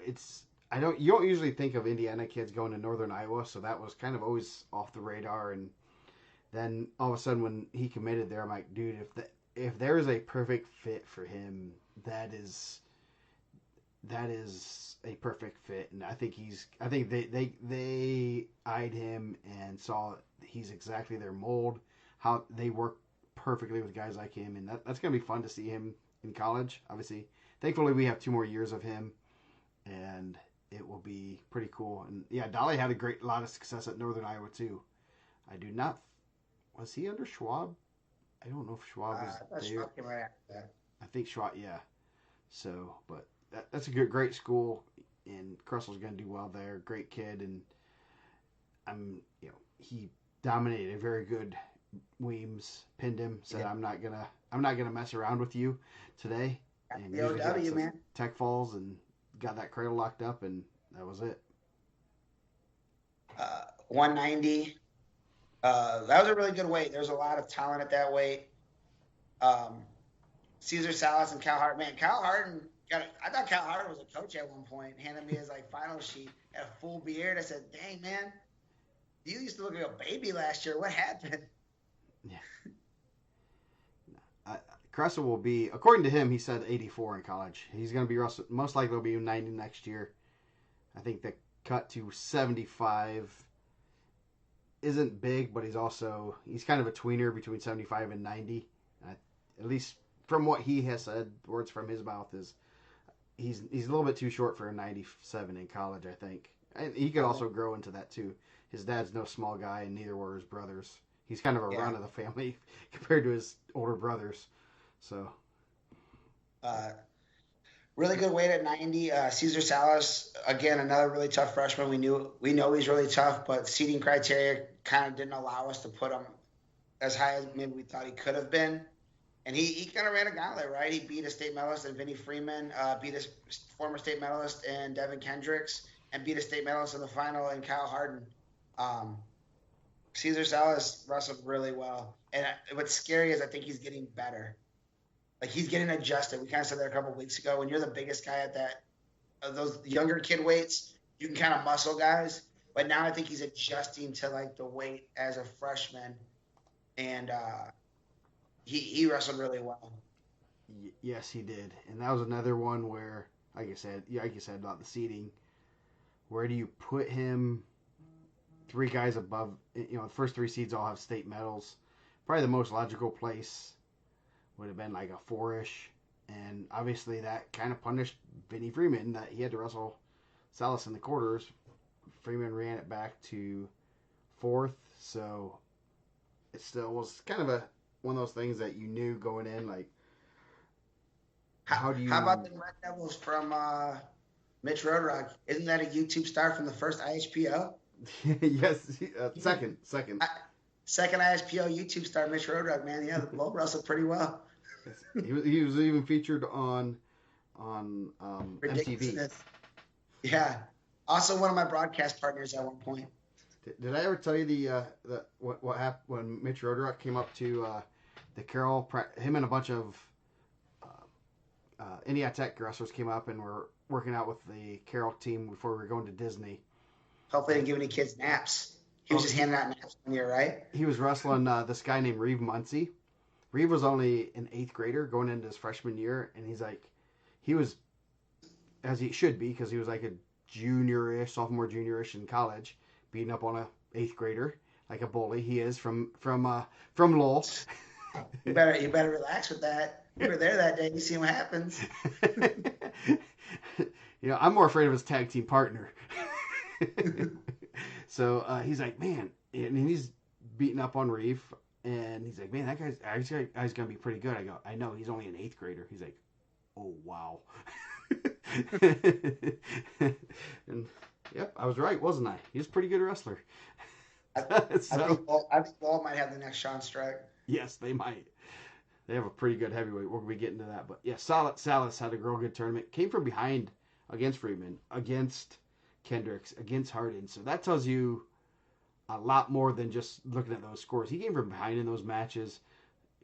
don't usually think of Indiana kids going to Northern Iowa, so that was kind of always off the radar. And then all of a sudden, when he committed there, I'm like, dude, if there is a perfect fit for him, that is a perfect fit. And I think they eyed him and saw he's exactly their mold, how they work perfectly with guys like him, and that's gonna be fun to see him in college. Obviously, thankfully we have 2 more years of him, and it will be pretty cool. And yeah, Dolly had a lot of success at Northern Iowa too. Was he under Schwab? I don't know if Schwab was there. Schwab came right after that. I think Schwab, yeah. So, but that's a great school, and Cresswell's going to do well there. Great kid, and he dominated a very good Weems, pinned him, said, yeah. I'm not gonna mess around with you today. And the OW, man. Tech falls and got that cradle locked up, and that was it. 190. That was a really good weight. There's a lot of talent at that weight. Cesar Salas and Cal Hart. Man, Cal Harden I thought Cal Harden was a coach at one point. Handed me his final sheet. Had a full beard. I said, "Dang, man, you used to look like a baby last year. What happened?" Yeah. Cresswell will be, according to him, he said 84 in college. He's going to be most likely will be 90 next year. I think the cut to 75 isn't big, but he's kind of a tweener between 75 and 90. At least from what he has said, words from his mouth is he's a little bit too short for a 97 in college, I think. And he could also grow into that too. His dad's no small guy, and neither were his brothers. He's kind of a run of the family compared to his older brothers. So, really good weight at 90. Cesar Salas, again, another really tough freshman. We know he's really tough, but seeding criteria kind of didn't allow us to put him as high as maybe we thought he could have been. And he kind of ran a gauntlet, right? He beat a state medalist in Vinnie Freeman, beat a former state medalist in Devin Kendricks, and beat a state medalist in the final in Kyle Harden. Cesar Salas wrestled really well. And what's scary is I think he's getting better. Like, he's getting adjusted. We kind of said that a couple of weeks ago. When you're the biggest guy at those younger kid weights, you can kind of muscle guys. But now I think he's adjusting to, like, the weight as a freshman. And he wrestled really well. Yes, he did. And that was another one where, like you said about the seeding, where do you put him? 3 guys above, the first 3 seeds all have state medals. Probably the most logical place would have been like a 4-ish. And obviously that kind of punished Vinnie Freeman that he had to wrestle Salas in the quarters. Freeman ran it back to 4th. So it still was kind of one of those things that you knew going in, like, how about the Red Devils from Mitch Roadrock? Isn't that a YouTube star from the first ISPO? Yes, second. Second ISPO YouTube star, Mitch Roadrock, man. Yeah, the low wrestled pretty well. He was even featured on MTV. Yeah. Also one of my broadcast partners at one point. Did I ever tell you what happened when Mitch Roderock came up to the Carroll? Him and a bunch of Indiana Tech wrestlers came up and were working out with the Carroll team before we were going to Disney. Hopefully they didn't give any kids naps. He was just handing out naps one year, right? He was wrestling this guy named Reeve Muncie. Reeve was only an 8th grader going into his freshman year, and he was, as he should be, because he was like a sophomore junior-ish in college, beating up on a 8th grader like a bully. He is from Lowell. You better relax with that. You were there that day. You see what happens. I'm more afraid of his tag team partner. So he's like, man, and he's beating up on Reeve, and he's like, man, that guy's gonna be pretty good. I go, I know, he's only an 8th grader. He's like, oh wow. And yep, I was right, wasn't I? He's a pretty good wrestler. I think Walt might have the next Sean Strike. Yes, they might. They have a pretty good heavyweight. We're gonna be getting to that, but yeah, Salas had a real good tournament. Came from behind against Freeman, against Kendricks, against Harden. So that tells you a lot more than just looking at those scores. He came from behind in those matches,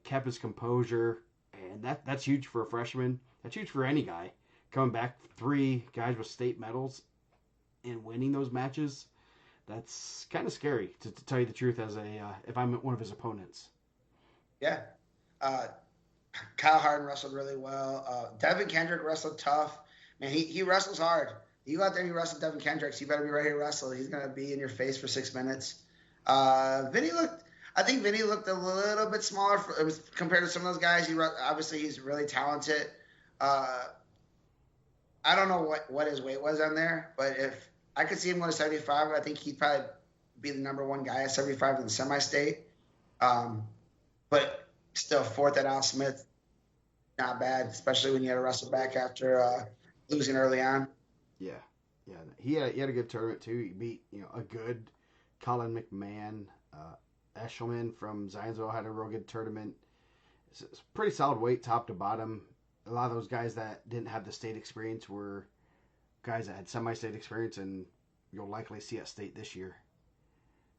kept his composure, and that's huge for a freshman. That's huge for any guy. Coming back, 3 guys with state medals and winning those matches, that's kind of scary, to tell you the truth, as if I'm one of his opponents. Yeah. Kyle Harden wrestled really well. Devin Kendrick wrestled tough. Man, he wrestles hard. You go out there and you wrestle Devin Kendricks, you better be ready to wrestle. He's going to be in your face for 6 minutes. I think Vinny looked a little bit smaller compared to some of those guys. Obviously, he's really talented. I don't know what his weight was on there, but if I could see him going to 75, I think he'd probably be the number 1 guy at 75 in the semi-state. But still, 4th at Al Smith, not bad, especially when you had to wrestle back after losing early on. Yeah. He had a good tournament too. He beat a good Colin McMahon. Eshelman from Zionsville had a real good tournament. It's a pretty solid weight, top to bottom. A lot of those guys that didn't have the state experience were guys that had semi-state experience, and you'll likely see at state this year.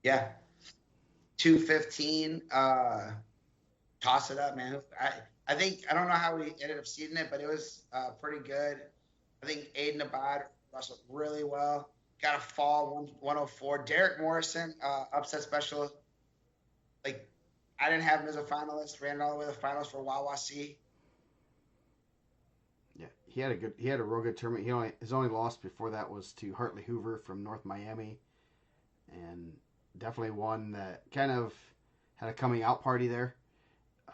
Yeah. 215. Toss it up, man. I think, I don't know how we ended up seeding it, but it was pretty good. I think Aiden Abad wrestled really well. Got a fall 104. Derek Morrison, upset special. Like, I didn't have him as a finalist. Ran all the way to the finals for Wawasi. Yeah, he had a real good tournament. His only loss before that was to Hartley Hoover from North Miami, and definitely one that kind of had a coming out party there.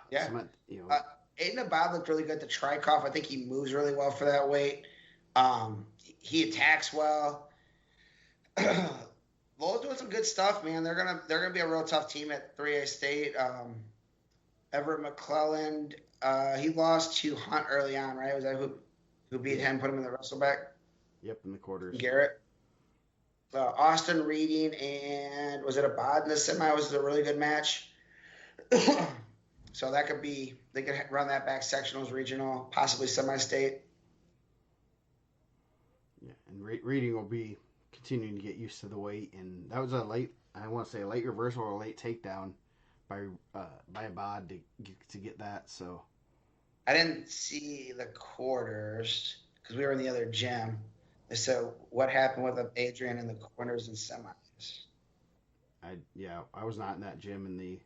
Yeah. You know, Aiden Abad looked really good. The Trikoff, I think he moves really well for that weight. He attacks well. Lowell's doing some good stuff, man. They're gonna be a real tough team at 3A State. Everett McClelland, he lost to Hunt early on, right? Was that who beat him, put him in the wrestleback? Yep, in the quarters. Garrett. Austin Reading and was it Abad in the semi? Was a really good match. So that could be, they could run that back sectionals, regional, possibly semi-state. Yeah, and Reading will be continuing to get used to the weight, and that was I want to say a late reversal or a late takedown by Abad to get that. So I didn't see the quarters because we were in the other gym. So what happened with Adrian in the corners and semis? I was not in that gym in the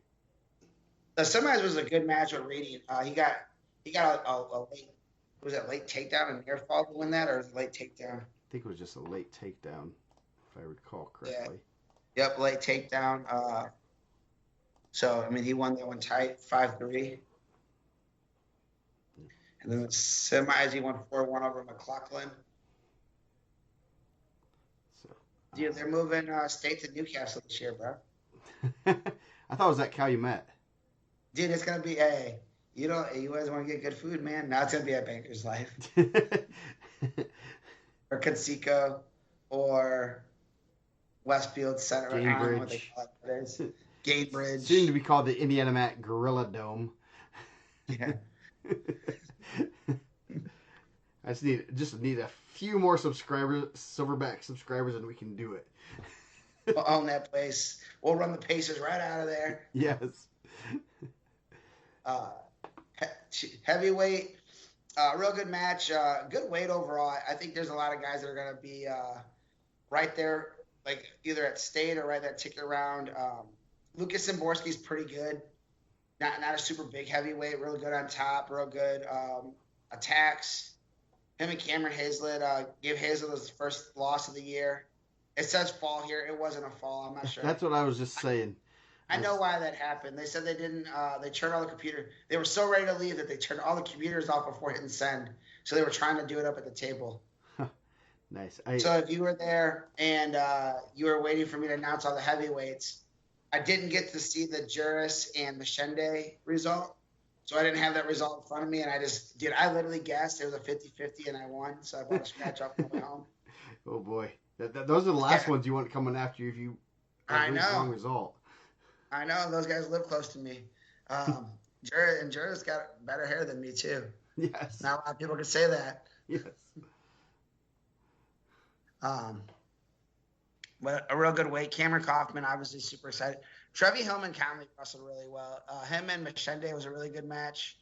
semis was a good match with Reading. He got a late, was that late takedown and near fall to win that, or was it late takedown? I think it was just a late takedown, if I recall correctly. Yeah. Yep, late takedown. So I mean, he won that one tight, 5-3. And then the semis, he won 4-1 over McLaughlin. So, dude, they're moving state to Newcastle this year, bro. I thought it was at Calumet. Dude, it's gonna be you guys want to get good food, man. Now it's gonna be at Banker's Life or Conseco or Westfield Center. Gainbridge. I don't know what they call it. Gainbridge. Soon to be called the IndianaMat Gorilla Dome. Yeah. I just need a few more silverback subscribers, and we can do it. We'll own that place. We'll run the Pacers right out of there. Yes. Heavyweight, real good match. Good weight overall. I think there's a lot of guys that are going to be right there, like either at state or right that ticket around. Lucas Zimborski's pretty good. Not a super big heavyweight. Real good on top. Real good attacks. Him and Cameron Hazlett gave Hazlett his first loss of the year. It says fall here. It wasn't a fall. I'm not sure. That's what I was just saying. I know why that happened. They said they didn't. They turned all the computer. They were so ready to leave that they turned all the computers off before hitting send. So they were trying to do it up at the table. Nice. So if you were there and you were waiting for me to announce all the heavyweights, I didn't get to see the Juris and Machende result. So I didn't have that result in front of me, and I literally guessed it was a 50-50, and I won. So I bought a scratch off my way home. Oh boy, those are the last ones you want coming after you if you have a wrong result. I know those guys live close to me. Juris got better hair than me too. Yes. Not a lot of people can say that. Yes. But a real good weight. Cameron Kaufman, obviously super excited. Trevi Hillman Conley wrestled really well. Him and Machende was a really good match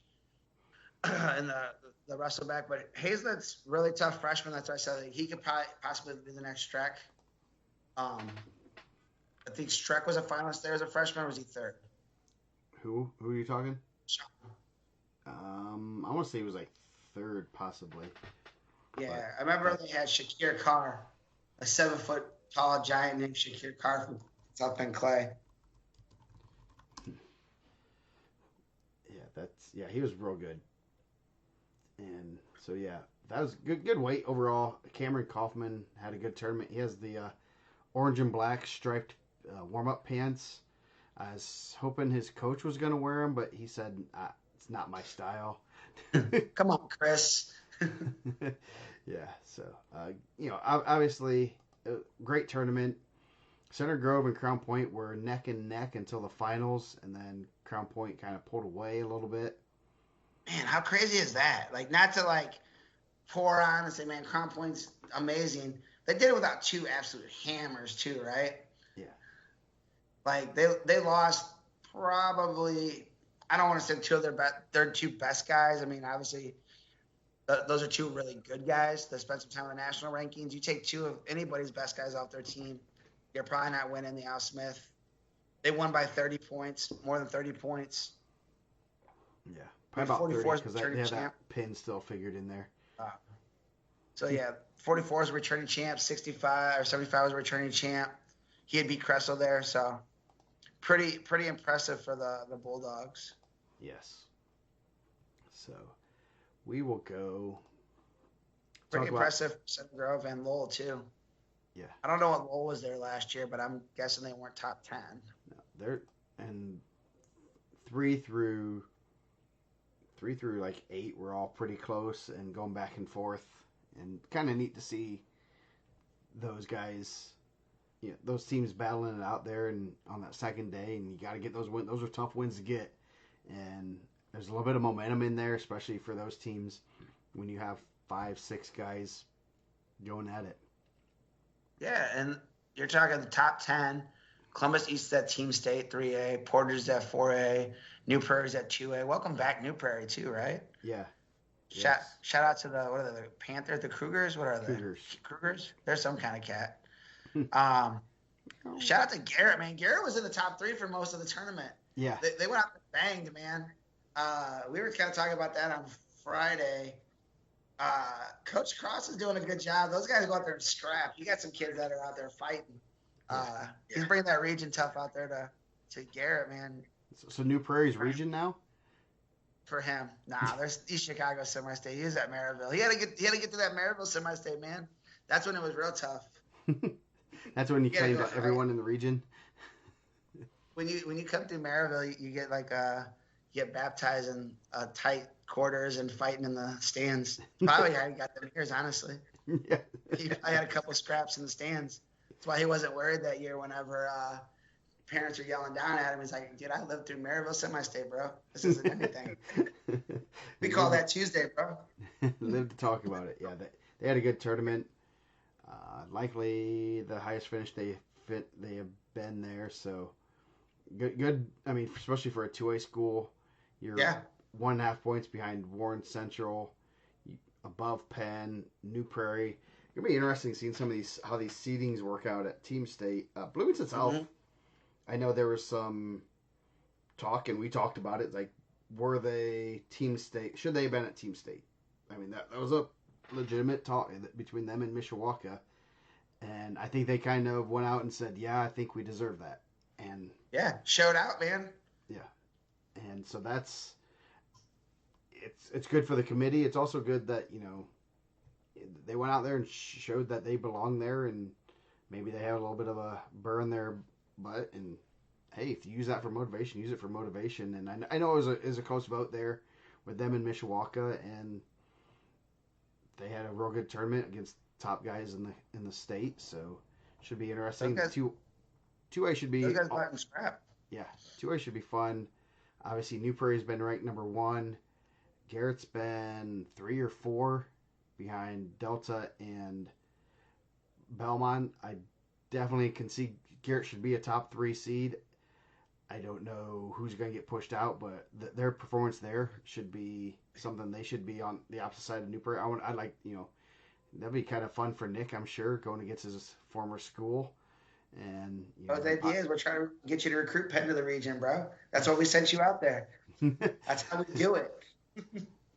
in the wrestle back. But Hazlett's really tough freshman. That's why I said he could possibly be the next Streck. I think Streck was a finalist there as a freshman, or was he third? Who are you talking? Sean. I want to say he was like third, possibly. Yeah, I remember they had Shakir Carr, a 7-foot tall giant named Shakir Carr from South Bend Clay. Yeah, he was real good. And so yeah, that was good weight overall. Cameron Kaufman had a good tournament. He has the orange and black striped warm-up pants. I was hoping his coach was going to wear them, but he said it's not my style. Come on, Chris. Yeah, so obviously great tournament. Center Grove and Crown Point were neck and neck until the finals, and then Crown Point kind of pulled away a little bit. Man, how crazy is that? Like, not to pour on and say, man, Crown Point's amazing. They did it without two absolute hammers too, right? Yeah. Like they lost probably, I don't want to say two of their two best guys. I mean, obviously those are two really good guys that spent some time in the national rankings. You take two of anybody's best guys off their team, you're probably not winning the Al Smith. They won by 30 points, more than 30 points. Yeah, probably about 30 because they have that pin still figured in there. So yeah, 44 is a returning champ, 65 or 75 was a returning champ. He had beat Kressel there, so pretty impressive for the Bulldogs. Yes. So we will go. Pretty impressive for Center Grove and Lowell too. Yeah. I don't know what Lowell was there last year, but I'm guessing they weren't top 10. No, they're and three through like 8 were all pretty close and going back and forth, and kind of neat to see those guys, those teams battling it out there and on that second day, and you got to get those wins. Those are tough wins to get, and there's a little bit of momentum in there, especially for those teams when you have 5-6 guys going at it. Yeah, and you're talking the top 10. Columbus East is at Team State 3A, Porter's at 4A, New Prairie's at 2A. Welcome back, New Prairie too, right? Yeah. Shout out to the Panthers, the Cougars. What are they? Cougars. They're some kind of cat. Shout out to Garrett, man. Garrett was in the top 3 for most of the tournament. Yeah. They went out banged, man. We were kind of talking about that on Friday. Coach Cross is doing a good job. Those guys go out there and scrap. You got some kids that are out there fighting. He's bringing that region tough out there to Garrett, man. So New Prairie's region now? For him, there's East Chicago semi-state. He was at Maryville. He had to get to that Maryville semi-state, man. That's when it was real tough. That's when you claimed everyone in the region. When you come through Maryville, you get get baptized in tight quarters and fighting in the stands. Probably how he got them ears, honestly. Yeah. I had a couple scraps in the stands. That's why he wasn't worried that year whenever parents were yelling down at him. He's like, dude, I lived through Maryville semi-state, bro. This isn't anything. We call that Tuesday, bro. Live to talk about it. Yeah, they had a good tournament. Likely the highest finish they have been there. So good. I mean, especially for a 2A school, you're 1.5 points behind Warren Central, above Penn, New Prairie. It's gonna be interesting seeing some of how these seedings work out at Team State. Bloomington South. Mm-hmm. I know there was some talk, and we talked about it. Like, were they Team State? Should they have been at Team State? I mean, that was a legitimate talk between them and Mishawaka, and I think they kind of went out and said, "Yeah, I think we deserve that." And showed out, man. Yeah, and so it's good for the committee. It's also good that they went out there and showed that they belong there, and maybe they have a little bit of a burr in their butt. And hey, if you use that for motivation, use it for motivation. And I know it was a close vote there with them in Mishawaka, and they had a real good tournament against top guys in the state. So should be interesting. 2A should be. Those guys let them scrap. Yeah, 2A should be fun. Obviously, New Prairie's been ranked number 1. Garrett's been 3 or 4 behind Delta and Belmont. I definitely can see Garrett should be a top 3 seed. I don't know who's going to get pushed out, but their performance there should be something they should be on the opposite side of New Prairie. I'd like, that'd be kind of fun for Nick, I'm sure, going against his former school. And the idea is we're trying to get you to recruit Penn to the region, bro. That's why we sent you out there. That's how we do it.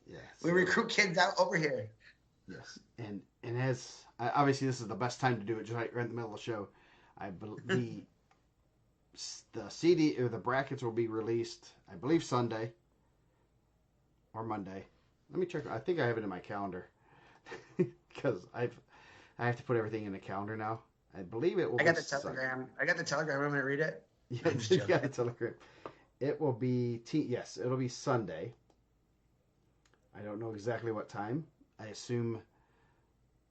Yes. We recruit kids out over here. Yes, and as obviously this is the best time to do it, just right in the middle of the show. I believe the CD or the brackets will be released, I believe Sunday or Monday. Let me check. I think I have it in my calendar because I have to put everything in the calendar now. I believe it will. I got the telegram. Sunday. I got the telegram. I'm going to read it. Yeah, you got the telegram. It will be yes, it'll be Sunday. I don't know exactly what time. I assume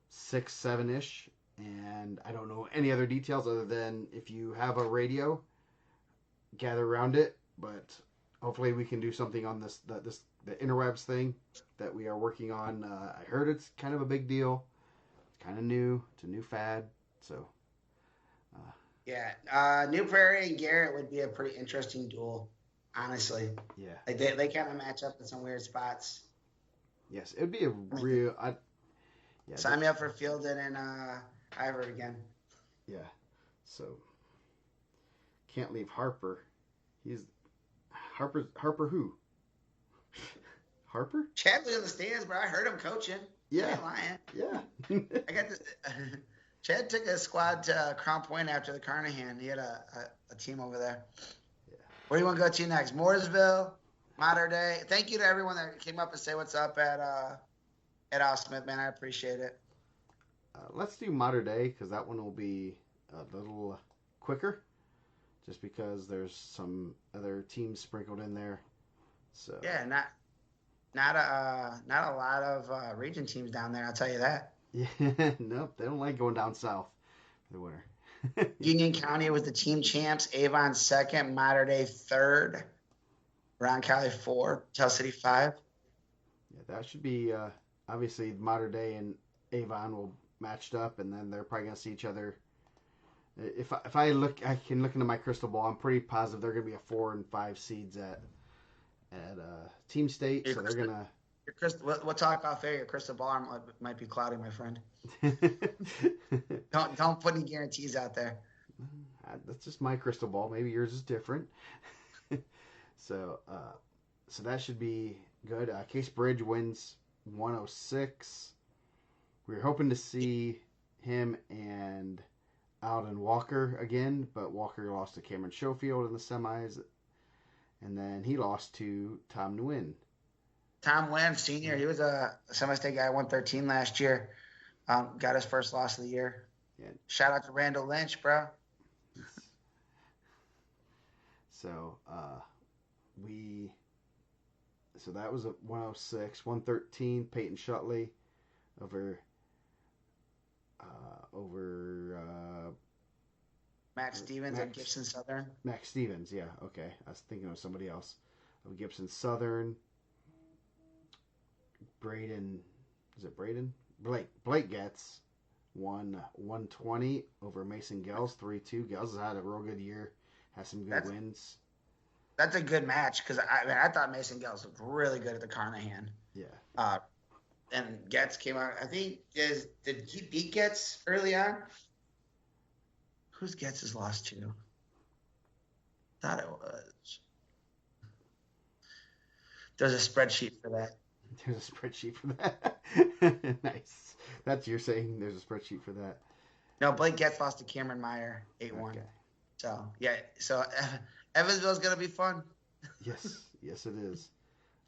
6, 7-ish, and I don't know any other details other than if you have a radio, gather around it. But hopefully we can do something on the interwebs thing that we are working on. I heard it's kind of a big deal. It's kind of new. It's a new fad. So. New Prairie and Garrett would be a pretty interesting duel, honestly. Yeah. Like they kind of match up in some weird spots. Yes, it would be a real. Sign me up for Fielden and Ivor again. Yeah, so can't leave Harper. He's Harper who? Harper? Chad was in the stands, bro. I heard him coaching. Yeah, I ain't lying. Yeah. I got this. Chad took a squad to Crown Point after the Carnahan. He had a team over there. Where do you want to go to next? Mooresville, Mater Day. Thank you to everyone that came up and say what's up at Al Smith, man. I appreciate it. Let's do Mater Day because that one will be a little quicker, just because there's some other teams sprinkled in there. So Yeah, not a lot of region teams down there. I'll tell you that. yeah, nope, they don't like going down south for the winter. Union County was the team champs. Avon second. Mater Day third. Brown County 4. Tell City 5. Yeah, that should be obviously Mater Day and Avon will matched up, and then they're probably gonna see each other. If I look, I can look into my crystal ball. I'm pretty positive they're gonna be a 4 and 5 seeds at Team State, so they're gonna. We'll talk off air. Your crystal ball might be cloudy, my friend. Don't put any guarantees out there. That's just my crystal ball. Maybe yours is different. So that should be good. Case Bridge wins 106. We were hoping to see him and Alden Walker again, but Walker lost to Cameron Schofield in the semis, and then he lost to Tom Nguyen. Tom Nguyen, senior, he was a semi-state guy, 113 last year. Got his first loss of the year. Yeah. Shout out to Randall Lynch, bro. So so that was a 106, 113. Peyton Shutley over Max Stevens at Gibson Southern. Max Stevens, yeah, okay. I was thinking of somebody else. Of Gibson Southern. Braden, is it Braden? Blake Getz won 120 over Mason Gels 3-2. Gels has had a real good year, has some good wins. That's a good match because I thought Mason Gels looked really good at the Carnahan. Yeah. And Getz came out. I think did he beat Getz early on? Who's Getz's lost to? Thought it was. There's a spreadsheet for that. There's a spreadsheet for that. Nice. That's you're saying there's a spreadsheet for that. No, Blake Getz lost to Cameron Meyer 8-1. Okay. So yeah, so Evansville's gonna be fun. Yes, it is.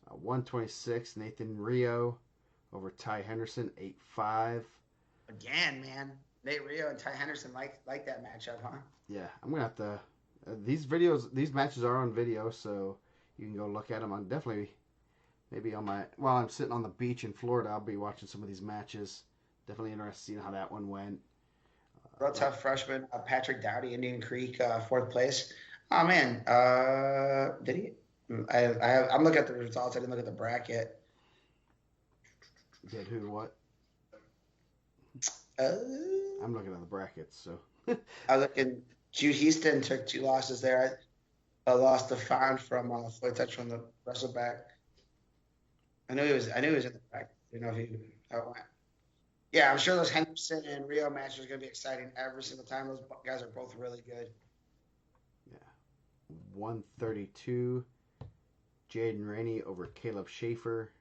126 Nathan Rio over Ty Henderson 8-5. Again, man, Nate Rio and Ty Henderson like that matchup, huh? Yeah, I'm gonna have to. These matches are on video, so you can go look at them. I'm definitely. Maybe while I'm sitting on the beach in Florida, I'll be watching some of these matches. Definitely interested in seeing how that one went. Real tough freshman, Patrick Dowdy, Indian Creek, 4th place. Oh man, did he? I'm looking at the results. I didn't look at the bracket. Did who what? I'm looking at the brackets. So I was looking. Jude Houston took 2 losses there. I lost the Fond from Floyd Touch from the wrestleback. I knew he was in the back. I didn't know how it went. Yeah, I'm sure those Henderson and Rio matches are going to be exciting every single time. Those guys are both really good. Yeah. 132. Jaden Rainey over Caleb Schaefer.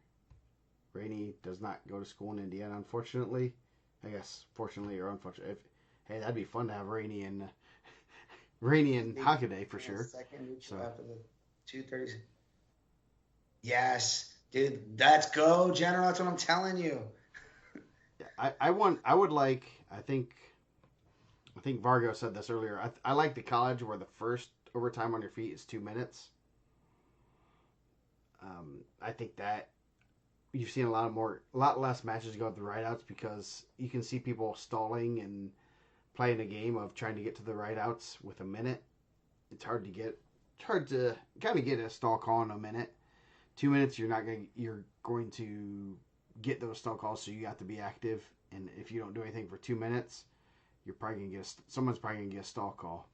Rainey does not go to school in Indiana, unfortunately. I guess fortunately or unfortunately. Hey, that'd be fun to have Rainey and Hockaday for sure. Second after the 2:30. Yes. Dude, let's go, General. That's what I'm telling you. I think Vargo said this earlier. I like the college where the first overtime on your feet is 2 minutes. I think that you've seen a lot less matches go with the rideouts because you can see people stalling and playing a game of trying to get to the rideouts with a minute. It's hard to kind of get a stall call in a minute. 2 minutes, you're going to get those stall calls, so you have to be active. And if you don't do anything for 2 minutes, someone's probably gonna get a stall call.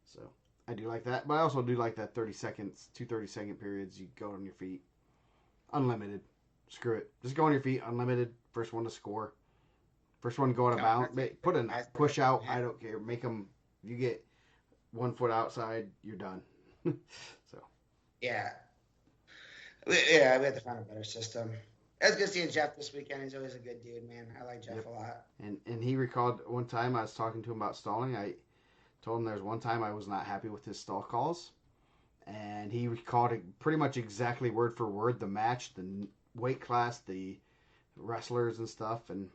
So I do like that, but I also do like that 30 seconds, 2 30-second periods. You go on your feet, unlimited. Screw it, just go on your feet, unlimited. First one to score, first one to go out of bounds. Put a push out. I don't care. Make them. If you get 1 foot outside, you're done. So yeah. Yeah, we have to find a better system. It was good seeing Jeff this weekend. He's always a good dude, man. I like Jeff a lot. And he recalled one time I was talking to him about stalling. I told him there's one time I was not happy with his stall calls. and he called it pretty much exactly word for word the match, the weight class, the wrestlers and stuff, and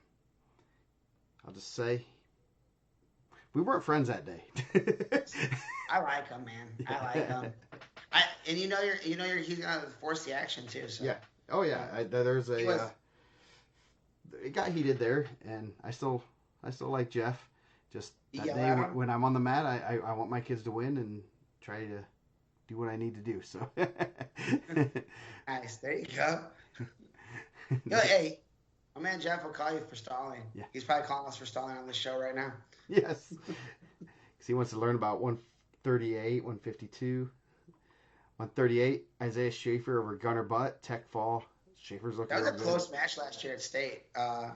I'll just say we weren't friends that day. I like him, man. I like him. And he's gonna force the action too. So yeah. Oh yeah. There's He was- it got heated there, and I still like Jeff. Just You that yell day at him? when I'm on the mat, I want my kids to win and try to do what I need to do. So Nice. There you go. Hey, my man Jeff will call you for stalling. Yeah. He's probably calling us for stalling on the show right now. yes, because he wants to learn about 138, 152, 138. Isaiah Schaefer over Gunnar Butt, Tech Fall. Schaefer's looking. That was a real close match last year at State. I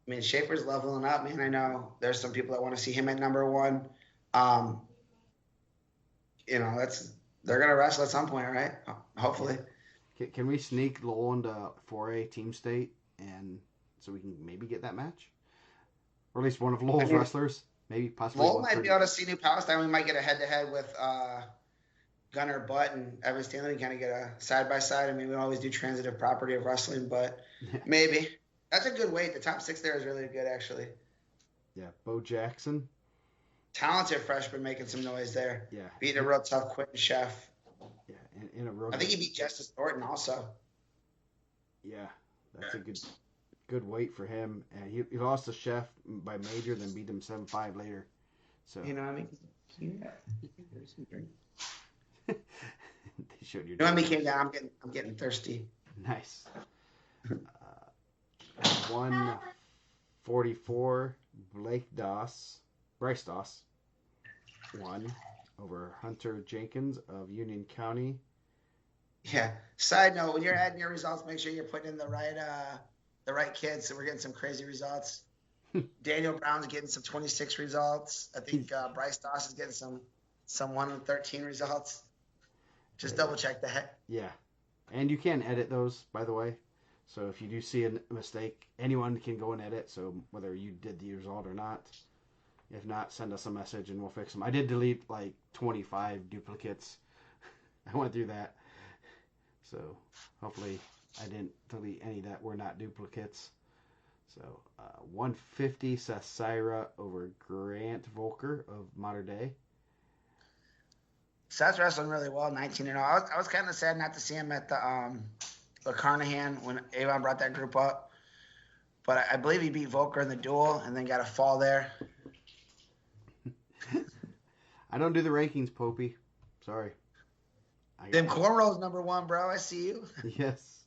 mean, Schaefer's leveling up, man. I know there's some people that want to see him at number one. They're gonna wrestle at some point, right? Hopefully. Can we sneak Lowell into 4A Team State, and so we can maybe get that match, or at least one of Lowell's wrestlers, maybe possibly. Lowell might be able to see New Palestine. We might get a head-to-head with Gunnar Butt and Evan Stanley. Kind of get a side-by-side. I mean, we always do transitive property of wrestling, but maybe that's a good weight. The top 6 there is really good, actually. Yeah, Bo Jackson. Talented freshman making some noise there. Yeah, Beating a real tough Quentin Chef. Yeah, in a real. I think he beat Justice Thornton also. Yeah, that's a good weight for him, and he lost to Chef by major, then beat him 7-5 later. So You know what I mean? they showed you. You know when we came down, I'm getting thirsty. Nice. 144 Bryce Doss won over Hunter Jenkins of Union County. Yeah. Side note: when you're adding your results, make sure you're putting in the right kids. So we're getting some crazy results. Daniel Brown's getting some 26 results. I think Bryce Doss is getting some 1 and 13 results. Just double check that. Yeah, and you can edit those, by the way. So if you do see a mistake, anyone can go and edit. So whether you did the result or not, if not, send us a message and we'll fix them. I did delete like 25 duplicates. I went through that. So hopefully I didn't delete any that were not duplicates. So 150 Seth Syra over Grant Volker of Modern Day. Seth's wrestling really well, 19-0. I was kind of sad not to see him at the Carnahan when Avon brought that group up. But I believe he beat Volker in the duel and then got a fall there. I don't do the rankings, Popey. Sorry. Them cornrows number 1, bro. I see you. Yes.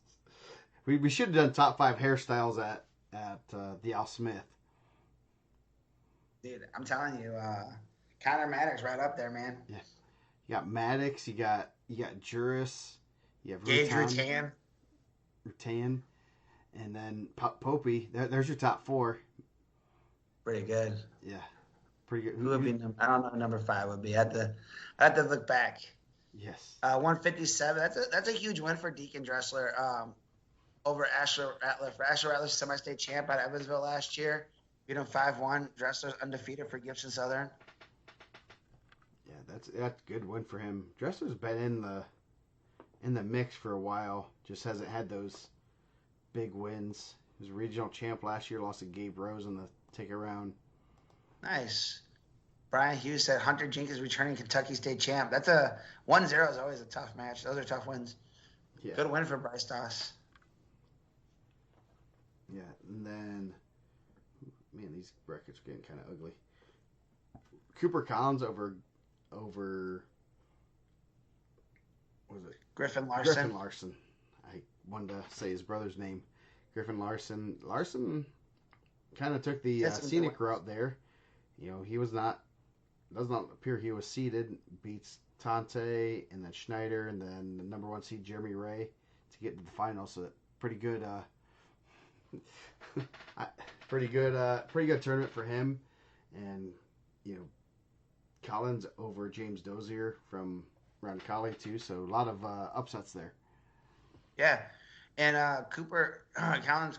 We should have done top 5 hairstyles at the Al Smith. Dude, I'm telling you, Connor Maddox right up there, man. Yeah. You got Maddox, you got Juris, you have Gage Rutan, and then Popey. There's your top 4. Pretty good. Yeah, pretty good. Who would be? I don't know who number 5 would be. I have to look back. Yes. 157. That's a huge win for Deacon Dressler over Asher Ratliff. Asher Ratliff, semi-state champ at Evansville last year. Beat him 5-1. Dressler's undefeated for Gibson Southern. Yeah, that's a good win for him. Dressler's been in the mix for a while. Just hasn't had those big wins. He was regional champ last year. Lost to Gabe Rose in the ticket round. Nice. Brian Hughes said Hunter Jenkins returning Kentucky State champ. That's a 1-0 is always a tough match. Those are tough wins. Yeah. Good win for Bryce Doss. Yeah, and then, man, these brackets are getting kind of ugly. Cooper Collins over what was it? Griffin Larson. Griffin Larson. I wanted to say his brother's name. Griffin Larson. Larson kind of took the scenic route there. You know, he does not appear he was seeded. Beats Tante and then Schneider and then the number 1 seed Jeremy Ray to get to the final. So pretty good, pretty good tournament for him. And you know, Collins over James Dozier from Roncalli too. So a lot of upsets there. Yeah. And Cooper Collins,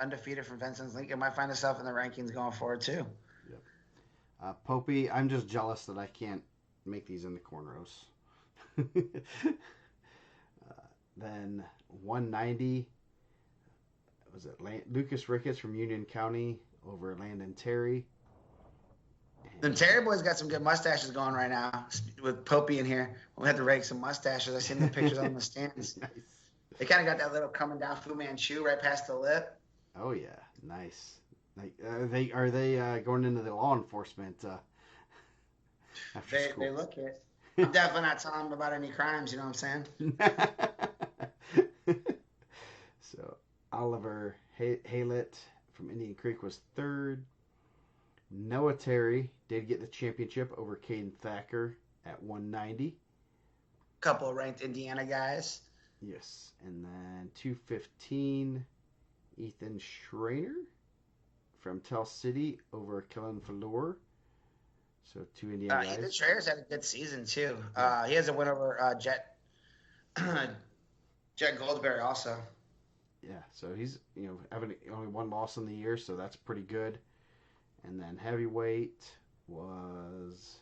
undefeated from Vincent's Lincoln, might find himself in the rankings going forward too. Yep. Popey, I'm just jealous that I can't make these in the cornrows. Then 190 was it Lucas Ricketts from Union County over Landon Terry. The Terry boys got some good mustaches going right now. With Popey in here, we had to rake some mustaches. I seen the pictures on the stands. Nice. They kind of got that little coming down Fu Manchu right past the lip. Oh yeah, nice. Like, are they going into the law enforcement after school? They look it. I'm definitely not telling them about any crimes. You know what I'm saying? So Oliver Haylett from Indian Creek was third. Noah Terry did get the championship over Caden Thacker at 190. Couple of ranked Indiana guys. Yes, and then 215, Ethan Schreiner from Tell City over Kellen Fleur. So 2 Indiana guys. Ethan Schreiner's had a good season too. He has a win over Jet Goldberry also. Yeah, so he's having only one loss in the year, so that's pretty good. And then heavyweight was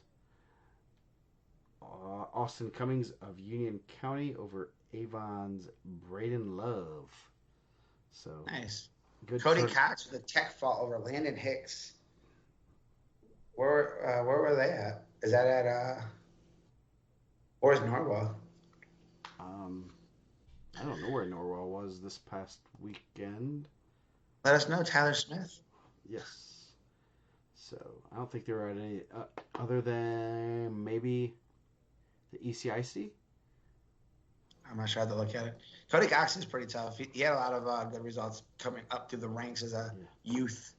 Austin Cummings of Union County over Avon's Braden Love. So nice. Good. Cody Cox with a tech fall over Landon Hicks. Where were they at? Is that at where's Norwell? I don't know where Norwell was this past weekend. Let us know, Tyler Smith. Yes. So I don't think they were at any other than maybe the ECIC. I'm not sure how to look at it. Cody Cox is pretty tough. He had a lot of good results coming up through the ranks as a youth.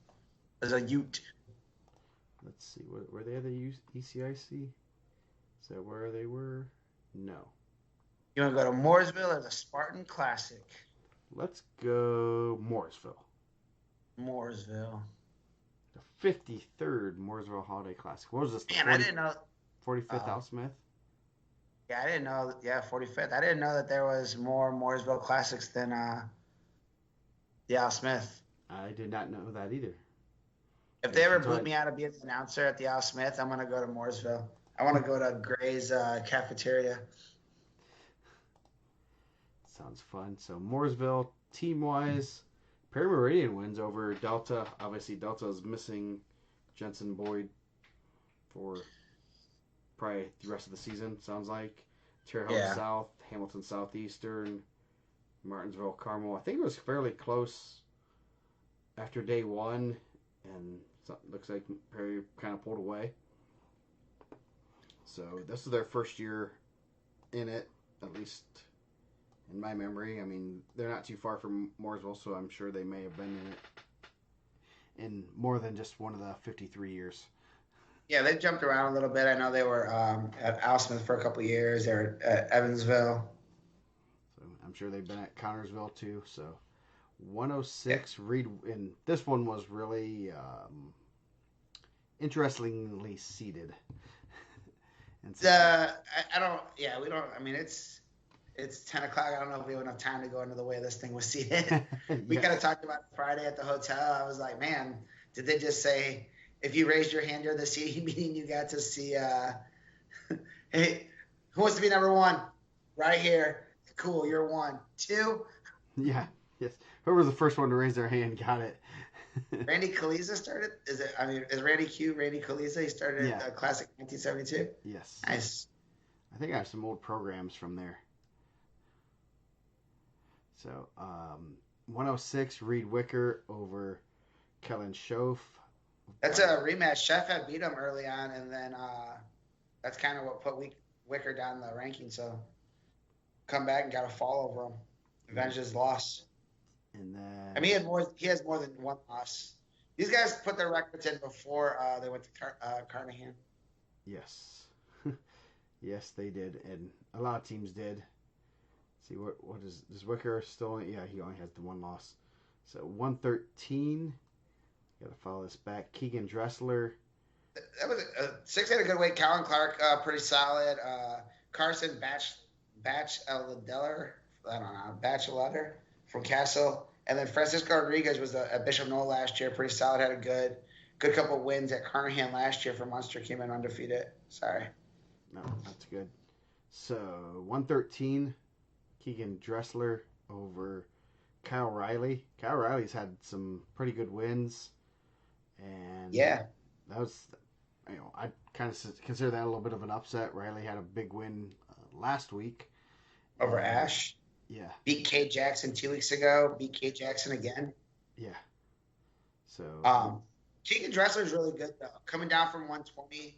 As a ute. Let's see. Were they at the ECIC? Is that where they were? No. You want to go to Mooresville or the Spartan Classic? Let's go Mooresville. Mooresville. The 53rd Mooresville Holiday Classic. What was this? Man, I didn't know. 45th Al Smith? Yeah, I didn't know. Yeah, 45th. I didn't know that there was more Mooresville Classics than the Al Smith. I did not know that either. If they ever boot me out of being an announcer at the Al Smith, I'm going to go to Mooresville. I want to go to Gray's cafeteria. Sounds fun. So Mooresville, team-wise, Perry Meridian wins over Delta. Obviously, Delta is missing Jensen Boyd for probably the rest of the season, sounds like. Terre Haute South, Hamilton Southeastern, Martinsville Carmel. I think it was fairly close after day one, and looks like Perry kind of pulled away. So this is their first year in it, at least in my memory. I mean, they're not too far from Mooresville, so I'm sure they may have been in it in more than just one of the 53 years. Yeah, they jumped around a little bit. I know they were at Al Smith for a couple of years. They were at Evansville. So I'm sure they've been at Connorsville too. So 106 Reed, and this one was really interestingly seated. And I don't. Yeah, we don't. I mean, it's 10 o'clock. I don't know if we have enough time to go into the way this thing was seated. We kind of talked about it Friday at the hotel. I was like, man, did they just say, if you raised your hand during the seating meeting, you got to see, hey, who wants to be number one? Right here. Cool, you're one. Two? Yeah, yes. Whoever was the first one to raise their hand got it. Randy Kaliza started? Is Randy Kaliza? He started at Classic 1972? Yes. Nice. I think I have some old programs from there. So, 106, Reed Wicker over Kellen Schoaf. That's a rematch. Chef had beat him early on, and then that's kind of what put Wicker down the ranking. So, come back and got a fall over him. Avenge his loss. And then, I mean, he has more than one loss. These guys put their records in before they went to Carnahan. Yes. Yes, they did. And a lot of teams did. See, what does Wicker still, yeah, he only has the one loss. So 113, got to follow this back. Keegan Dressler. That was six had a good weight. Colin Clark, pretty solid. Carson Batchelder from Castle. And then Francisco Rodriguez was at Bishop Knoll last year. Pretty solid. Had a good couple wins at Carnahan last year for Munster. Came in undefeated. Sorry. No, that's good. So 113, Keegan Dressler over Kyle Riley. Kyle Riley's had some pretty good wins, and Yeah. that was, I kind of consider that a little bit of an upset. Riley had a big win last week Over and Ash. yeah, Beat Kate Jackson 2 weeks ago. Beat Kate Jackson again. yeah. So Keegan Dressler's really good though. Coming down from 120.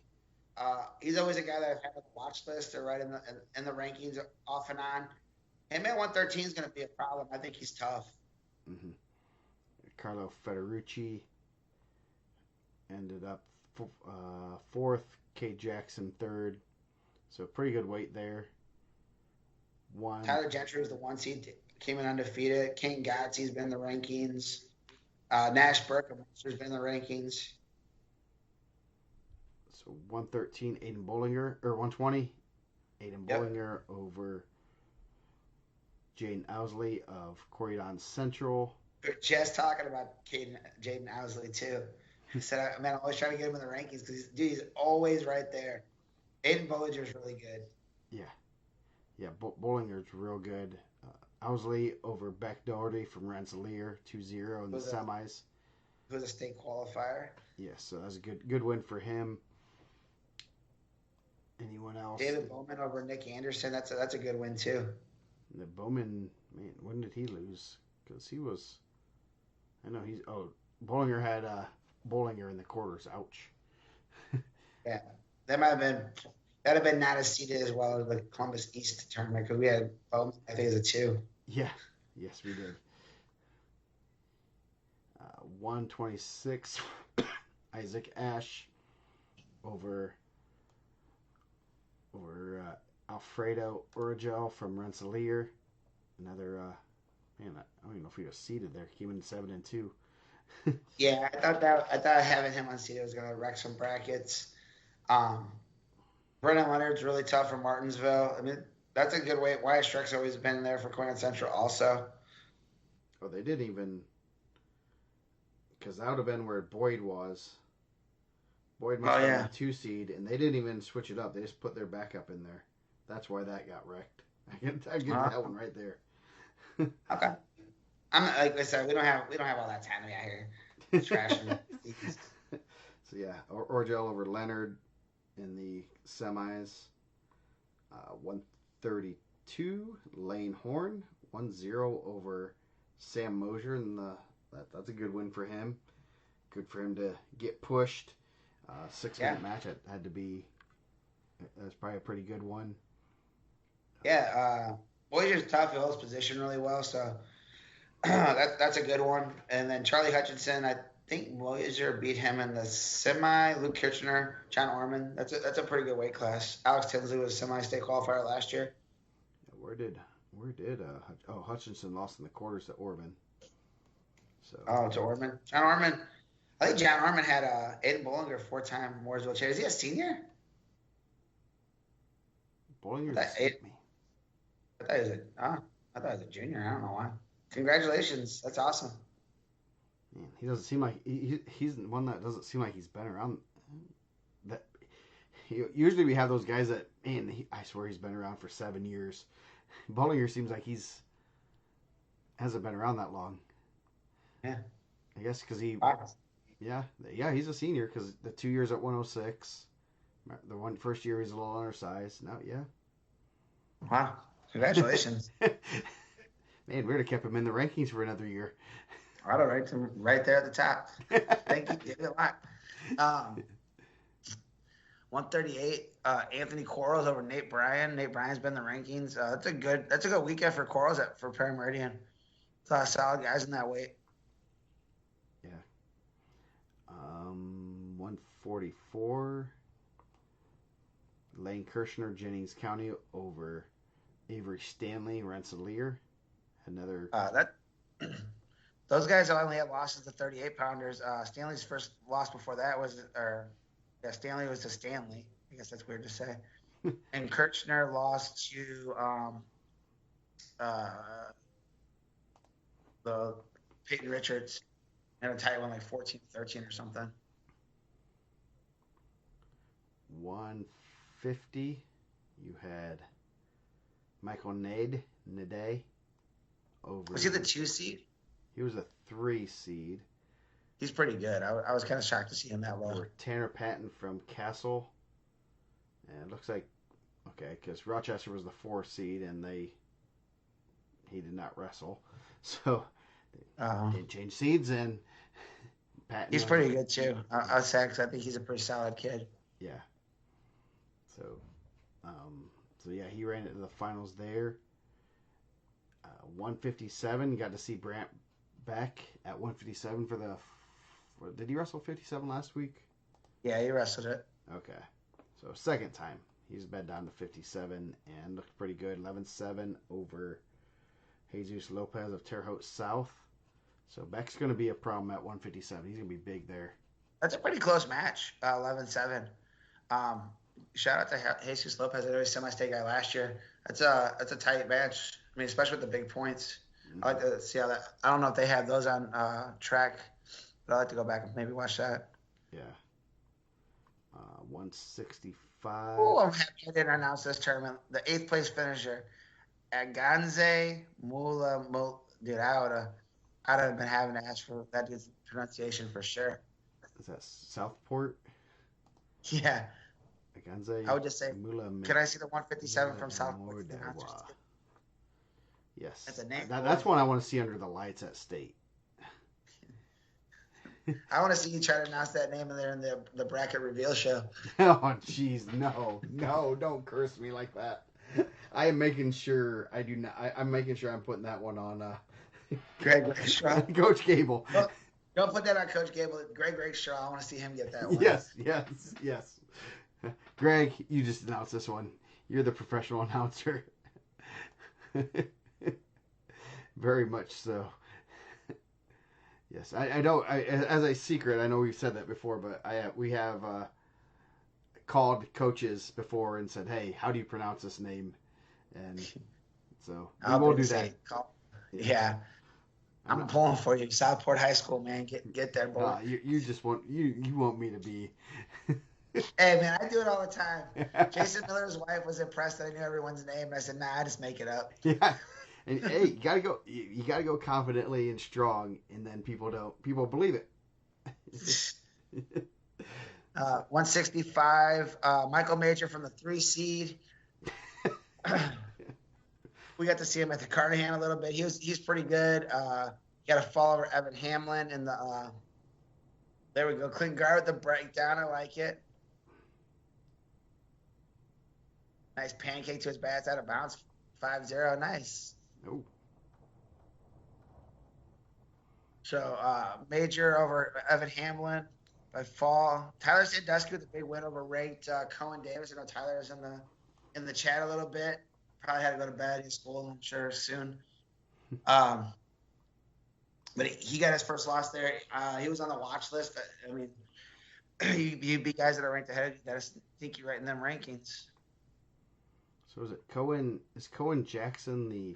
He's always a guy that I've had on the watch list or right in the rankings off and on. Him at 113 is going to be a problem. I think he's tough. mm-hmm. Carlo Federucci ended up fourth. Kate Jackson third. So pretty good weight there. Tyler Gentry was the 1 seed. Came in undefeated. Kane Gottes's been in the rankings. Nash Burkhamster's been in the rankings. So 113, Aiden Bollinger, or 120, Aiden Bollinger over Jaden Owsley of Corydon Central. We were just talking about Jaden Owsley too. I said, man, I'm always trying to get him in the rankings because he's always right there. Aiden Bollinger's really good. Yeah, Bollinger's real good. Owsley over Beck Doherty from Rensselaer, 2-0 in the semis. Who was a state qualifier. Yeah, so that's a good win for him. Anyone else? David Bowman over Nick Anderson. That's a good win too. The Bowman, man, when did he lose? Because he was, Bollinger had Bollinger in the quarters. Ouch. Yeah, that'd have been not as seeded as well as the Columbus East tournament because we had Bowman, I think, as a 2. Yeah, yes, we did. 126, Isaac Ash over Alfredo Urgel from Rensselaer. Another, I don't even know if he was seeded there. He came in 7-2. Yeah, I thought having him unseeded was going to wreck some brackets. Brennan Leonard's really tough for Martinsville. I mean, that's a good way. Wyatt Streck's always been there for Corydon Central also. Oh, they didn't even, because that would have been where Boyd was. Boyd must have been 2 seed, and they didn't even switch it up. They just put their backup in there. That's why that got wrecked. I get that one right there. Okay. Like I said, we don't have all that time out here. Trashing. So yeah, Orgel over Leonard in the semis. 132, Lane Horn 1-0 over Sam Mosier, and that's a good win for him. Good for him to get pushed. 6-minute match had to be. That's probably a pretty good one. Yeah, Boyer's tough. He holds position really well, so that's a good one. And then Charlie Hutchinson, I think Boyer beat him in the semi. Luke Kirchner, John Orman. That's a pretty good weight class. Alex Tinsley was a semi-state qualifier last year. Where did Hutchinson lost in the quarters to Orman. So to Orman. John Orman. I think John Orman had Aiden Bollinger 4-time Mooresville chair. Is he a senior? Bollinger me. I thought he was a junior. I don't know why. Congratulations. That's awesome. Man, he doesn't seem like he's one that doesn't seem like he's been around. That usually we have those guys that I swear he's been around for 7 years. Bollinger seems like hasn't been around that long. Yeah, I guess because wow. yeah, he's a senior because the 2 years at 106. The first year he's a little undersized. Now, yeah. Wow. Congratulations. Man, we'd have kept him in the rankings for another year. I'd have ranked him right there at the top. Thank you. Did a lot. 138, Anthony Quarles over Nate Bryan. Nate Bryan's been in the rankings. That's a good weekend for Quarles for Perry Meridian. A lot of solid guys in that weight. Yeah. 144, Lane Kirshner, Jennings County over Avery Stanley, Rensselaer. Another. Those guys only had losses to 38-pounders. Stanley's first loss before that Stanley was to Stanley. I guess that's weird to say. And Kirchner lost to the Peyton Richards in a tight one, like 14-13 or something. 150, you had Michael Nade over. Was he the 2 seed? He was a 3 seed. He's pretty good. I was kind of shocked to see him that low. Over Tanner Patton from Castle. And it looks like, okay, because Rochester was the 4 seed and he did not wrestle. So they didn't change seeds, and Patton. He's pretty good too. I was sad because I think he's a pretty solid kid. Yeah. So, yeah, he ran into the finals there. 157, you got to see Brant back at 157 did he wrestle 57 last week? Yeah, he wrestled it. Okay. So, second time. He's bed down to 57 and looked pretty good. 11-7 over Jesus Lopez of Terre Haute South. So, Beck's going to be a problem at 157. He's going to be big there. That's a pretty close match, 11-7. Shout out to Jesus Lopez. I know he's a semi-state guy last year. That's a tight match. I mean, especially with the big points. I like to see how that. I don't know if they have those on track, but I'd like to go back and maybe watch that. Yeah. 165. Oh, I'm happy I didn't announce this tournament. The 8th place finisher, Aganze Mula. Dude, I'd have been having to ask for that dude's pronunciation for sure. Is that Southport? Yeah. Aganze. I would just say, can I see the 157 from Southport? Yes. That's a name. That's one I want to see under the lights at State. I want to see you try to announce that name in there in the bracket reveal show. Oh, jeez, no, don't curse me like that. I am making sure I do not. I'm making sure I'm putting that one on. Greg Rakestraw. Coach Gable. Don't put that on Coach Gable. Greg Rakestraw. I want to see him get that one. Yes. Greg, you just announced this one. You're the professional announcer. Very much so. Yes, I know. As a secret, I know we've said that before, but we have called coaches before and said, "Hey, how do you pronounce this name?" And so we will do that. Yeah, I'm pulling for you, Southport High School, man. Get there, boy. You just want you want me to be. Hey, man, I do it all the time. Jason Miller's wife was impressed that I knew everyone's name, and I said, "Nah, I just make it up." Yeah. And hey, you gotta go. You gotta go confidently and strong, and then people believe it. 165. Michael Major from the 3 seed. We got to see him at the Carnahan a little bit. He's pretty good. Got a fall over Evan Hamlin in the. There we go. Clean guard with the breakdown. I like it. Nice pancake to his bats out of bounds. 5-0. Nice. Oh. So Major over Evan Hamlin by fall. Tyler Sandusky with a big win over ranked Cohen Davis. I know Tyler is in the chat a little bit. Probably had to go to bed. He's school, I'm sure, soon. But he got his first loss there. He was on the watch list. I mean, you beat guys that are ranked ahead. You got to think you're right in them rankings. So is it Cohen? Is Cohen Jackson the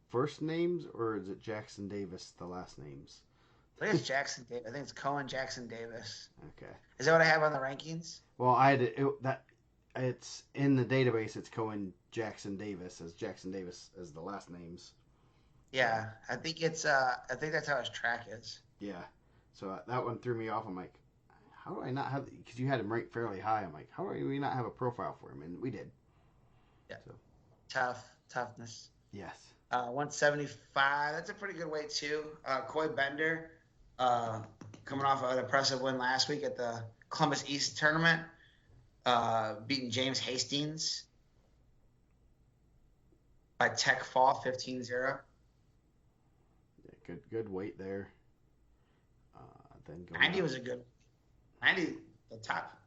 first names, or is it Jackson Davis the last names? I think it's Jackson Davis. I think it's Cohen Jackson Davis. Okay. Is that what I have on the rankings? Well, it's in the database. It's Cohen Jackson Davis as Jackson Davis as the last names. Yeah, I think it's. I think that's how his track is. Yeah. So that one threw me off. I'm like, how do I not have? Because you had him ranked fairly high. I'm like, how do we not have a profile for him? And we did. Yeah. So. Toughness. Yes. 175. That's a pretty good weight too. Coy Bender, coming off an impressive win last week at the Columbus East tournament, beating James Hastings by Tech Fall 15-0. Yeah, good weight there. Then 90 was a good. 90, the top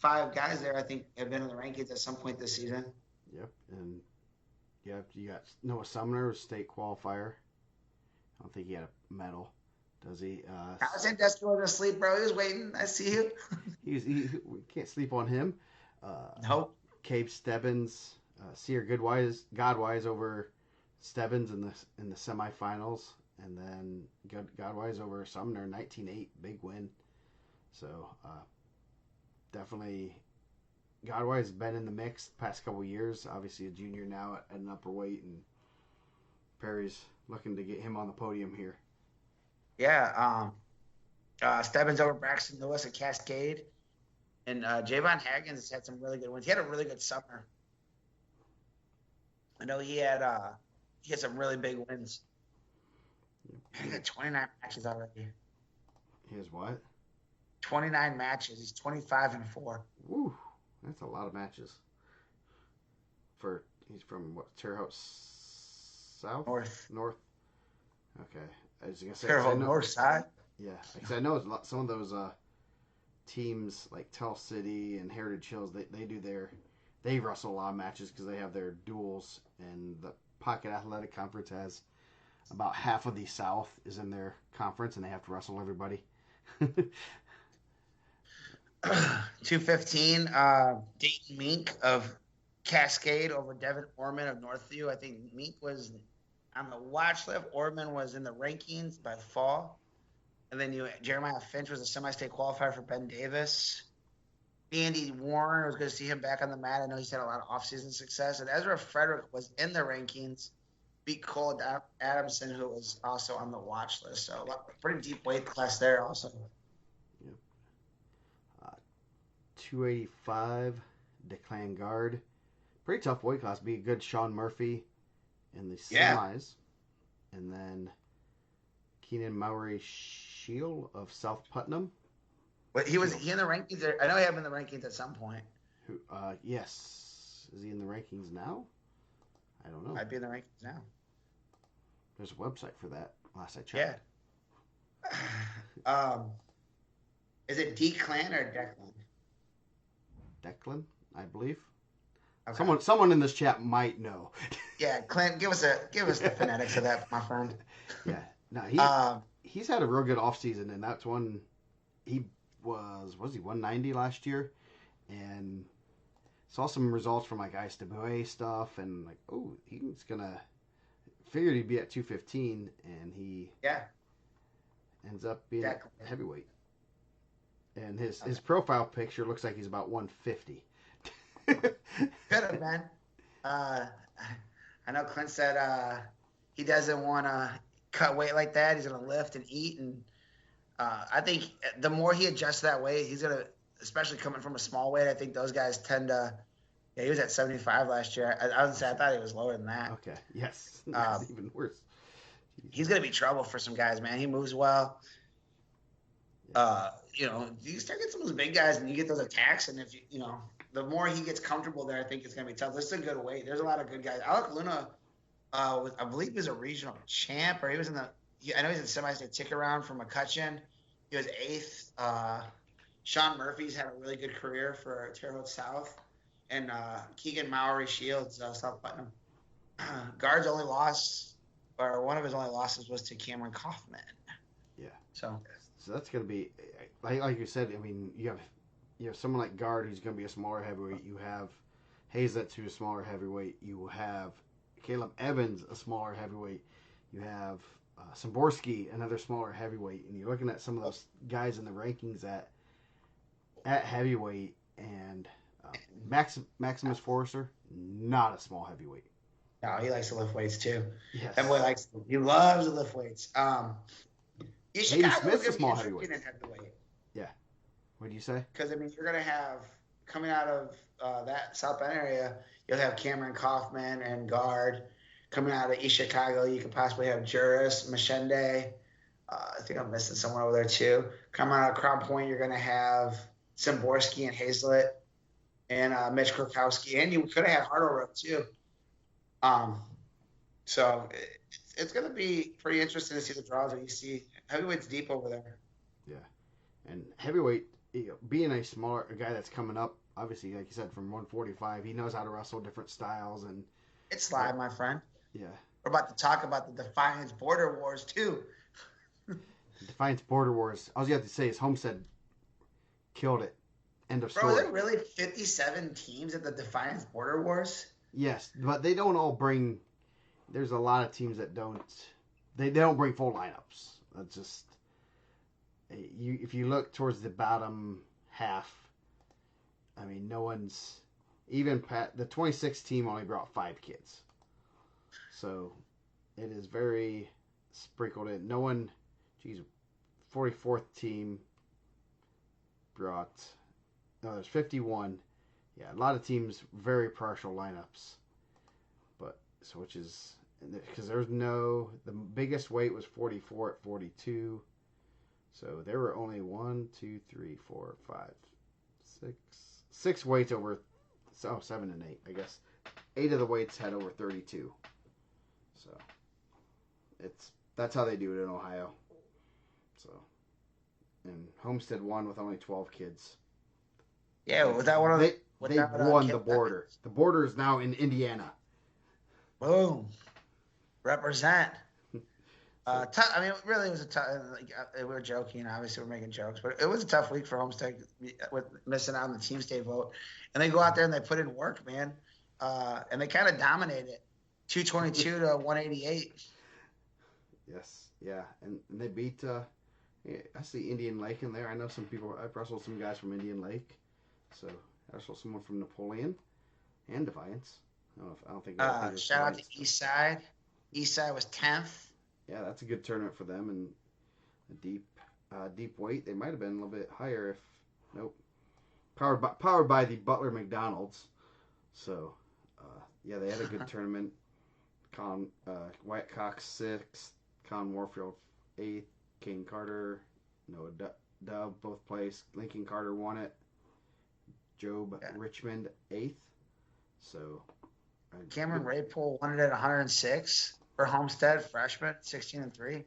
5 guys there, I think, have been in the rankings at some point this season. Yep, and you got Noah Sumner, state qualifier. I don't think he had a medal, does he? Sandusky wasn't asleep, bro. He was waiting. I see you. We can't sleep on him. Nope. Cave Stebbins, Sear Godwise over Stebbins in the semifinals, and then Godwise over Sumner, 19-8, big win. So definitely Godwise has been in the mix the past couple years. Obviously a junior now at an upper weight, and Perry's looking to get him on the podium here. Yeah. Stebbins over Braxton Lewis at Cascade. And Javon Haggins has had some really good wins. He had a really good summer. I know he had some really big wins. He got 29 matches already. He has what? 29 matches. He's 25-4. Woo, that's a lot of matches. He's from what? Terre Haute South? North. Okay, I was gonna say Terre Haute North side. Yeah, because I know some of those teams like Tell City and Heritage Hills. They wrestle a lot of matches because they have their duels, and the Pocket Athletic Conference has about half of the South is in their conference, and they have to wrestle everybody. 215. Dayton Mink of Cascade over Devin Orman of Northview. I think Mink was on the watch list. Orman was in the rankings by fall. And then Jeremiah Finch was a semi-state qualifier for Ben Davis. Andy Warren, was good to see him back on the mat. I know he's had a lot of offseason success. And Ezra Frederick was in the rankings, beat Cole Adamson, who was also on the watch list. So pretty deep weight class there also. Yep. 285, Declan Guard. Pretty tough weight class. Be a good Sean Murphy in the semis. And then Keenan Mowry Shield of South Putnam. But he in the rankings there? I know he had him in the rankings at some point. Yes. Is he in the rankings now? I don't know. Might be in the rankings now. There's a website for that. Last I checked. Yeah. Is it Declan or Declan? Declan, I believe. Okay. Someone in this chat might know. Yeah, Clint, give us the phonetics of that, my friend. Yeah. No, he's had a real good offseason, and that's one he was he 190 last year, and saw some results from like Ice Debue stuff, and like, oh, he's gonna figured he'd be at 215, and he ends up being a heavyweight. And his profile picture looks like he's about 150. Good have been. I know Clint said he doesn't want to cut weight like that. He's going to lift and eat. And I think the more he adjusts that weight, he's going to, especially coming from a small weight, I think those guys tend to. Yeah, he was at 75 last year. I thought he was lower than that. Okay, yes. That's even worse. He's going to be trouble for some guys, man. He moves well. You start getting some of those big guys and you get those attacks, and if the more he gets comfortable there, I think it's going to be tough. This is a good weight. There's a lot of good guys. Alec Luna, I believe he was a regional champ, or he was I know he's in semi-state tick around for McCutcheon. He was 8th. Sean Murphy's had a really good career for Terre Haute South. And Keegan Mowry Shields, South Putnam. Guard's only loss, or one of his only losses, was to Cameron Kaufman. Yeah. So that's going to be, like you said, I mean, you have someone like Guard who's going to be a smaller heavyweight. You have Hazlett, who's a smaller heavyweight. You have Caleb Evans, a smaller heavyweight. You have Samborski, another smaller heavyweight. And you're looking at some of those guys in the rankings at heavyweight, and Maximus Forrester, not a small heavyweight. No, he likes to lift weights too. Yes. That boy he loves to lift weights. Hayden Smith's a small heavyweight. Yeah. What do you say? Because, I mean, you're going to have, coming out of that South Bend area, you'll have Cameron Kaufman and Guard. Coming out of East Chicago, you could possibly have Juris, Machende. I think I'm missing someone over there too. Coming out of Crown Point, you're going to have Simborski and Hazlett and Mitch Krokowski. And you could have had Hartle too. So it's going to be pretty interesting to see the draws that you see. Heavyweight's deep over there. Yeah. And heavyweight, being a guy that's coming up, obviously, like you said, from 145, he knows how to wrestle different styles. And it's live, my friend. Yeah. We're about to talk about the Defiance Border Wars, too. Defiance Border Wars. All you have to say is Homestead killed it. End of story. Bro, are there really 57 teams at the Defiance Border Wars? Yes, but they don't all bring. There's a lot of teams that don't. They don't bring full lineups. That's just. If you look towards the bottom half, I mean, no one's even the 26th team only brought 5 kids, so it is very sprinkled in. No one, geez, 44th team brought. No, there's 51. Yeah, a lot of teams very partial lineups, but so which is because there's no the biggest weight was 44 at 42. So there were only 1, 2, 3, 4, 5, 6 weights over. Oh, 7 and 8. I guess 8 of the weights had over 32. So that's how they do it in Ohio. So and Homestead won with only 12 kids. Yeah, was that one of they won kid the border. records? The border is now in Indiana. Boom, represent. So- I mean, really, it was a tough. Like, we were joking, obviously, we're making jokes, but it was a tough week for Homestead with missing out on the team state vote. And they go out there and they put in work, man, and they kind of dominated, 222 to 188. Yes, yeah, and they beat. I see Indian Lake in there. I know some people. I've wrestled some guys from Indian Lake, so I wrestled someone from Napoleon and Defiance. I don't think. it was Shout out to Defiance, though. East Side. East Side was 10th. Yeah, that's a good tournament for them, and a deep weight. They might have been a little bit higher if nope. Powered by the Butler McDonald's. So, yeah, they had a good tournament. Wyatt Cox 6th, Con Warfield 8th, Kane Carter, Noah Dove both placed. Lincoln Carter won it. Job Richmond 8th. So, Cameron Raypole won it at 106 for Homestead, freshman, 16 and 3.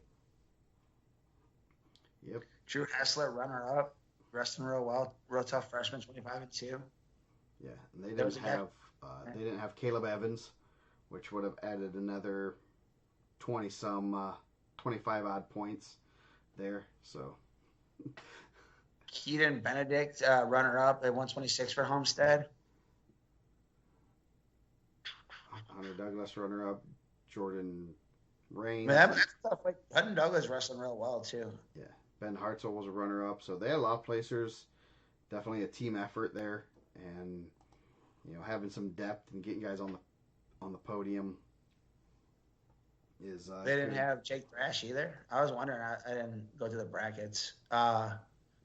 Yep. Drew Hessler, runner up, wrestling real well, real tough freshman, 25 and 2. Yeah, and they There was didn't a guy- have they didn't have Caleb Evans, which would have added another 25 odd points there. So Keaton Benedict, runner up at 126 for Homestead. Hunter Douglas runner up, Jordan Rain. Man, that's tough. Like Hutton Douglas wrestling real well too. Yeah, Ben Hartzell was a runner up. So they had a lot of placers. Definitely a team effort there, and having some depth and getting guys on the podium is. They didn't have Jake Thrash either. I was wondering. I didn't go to the brackets.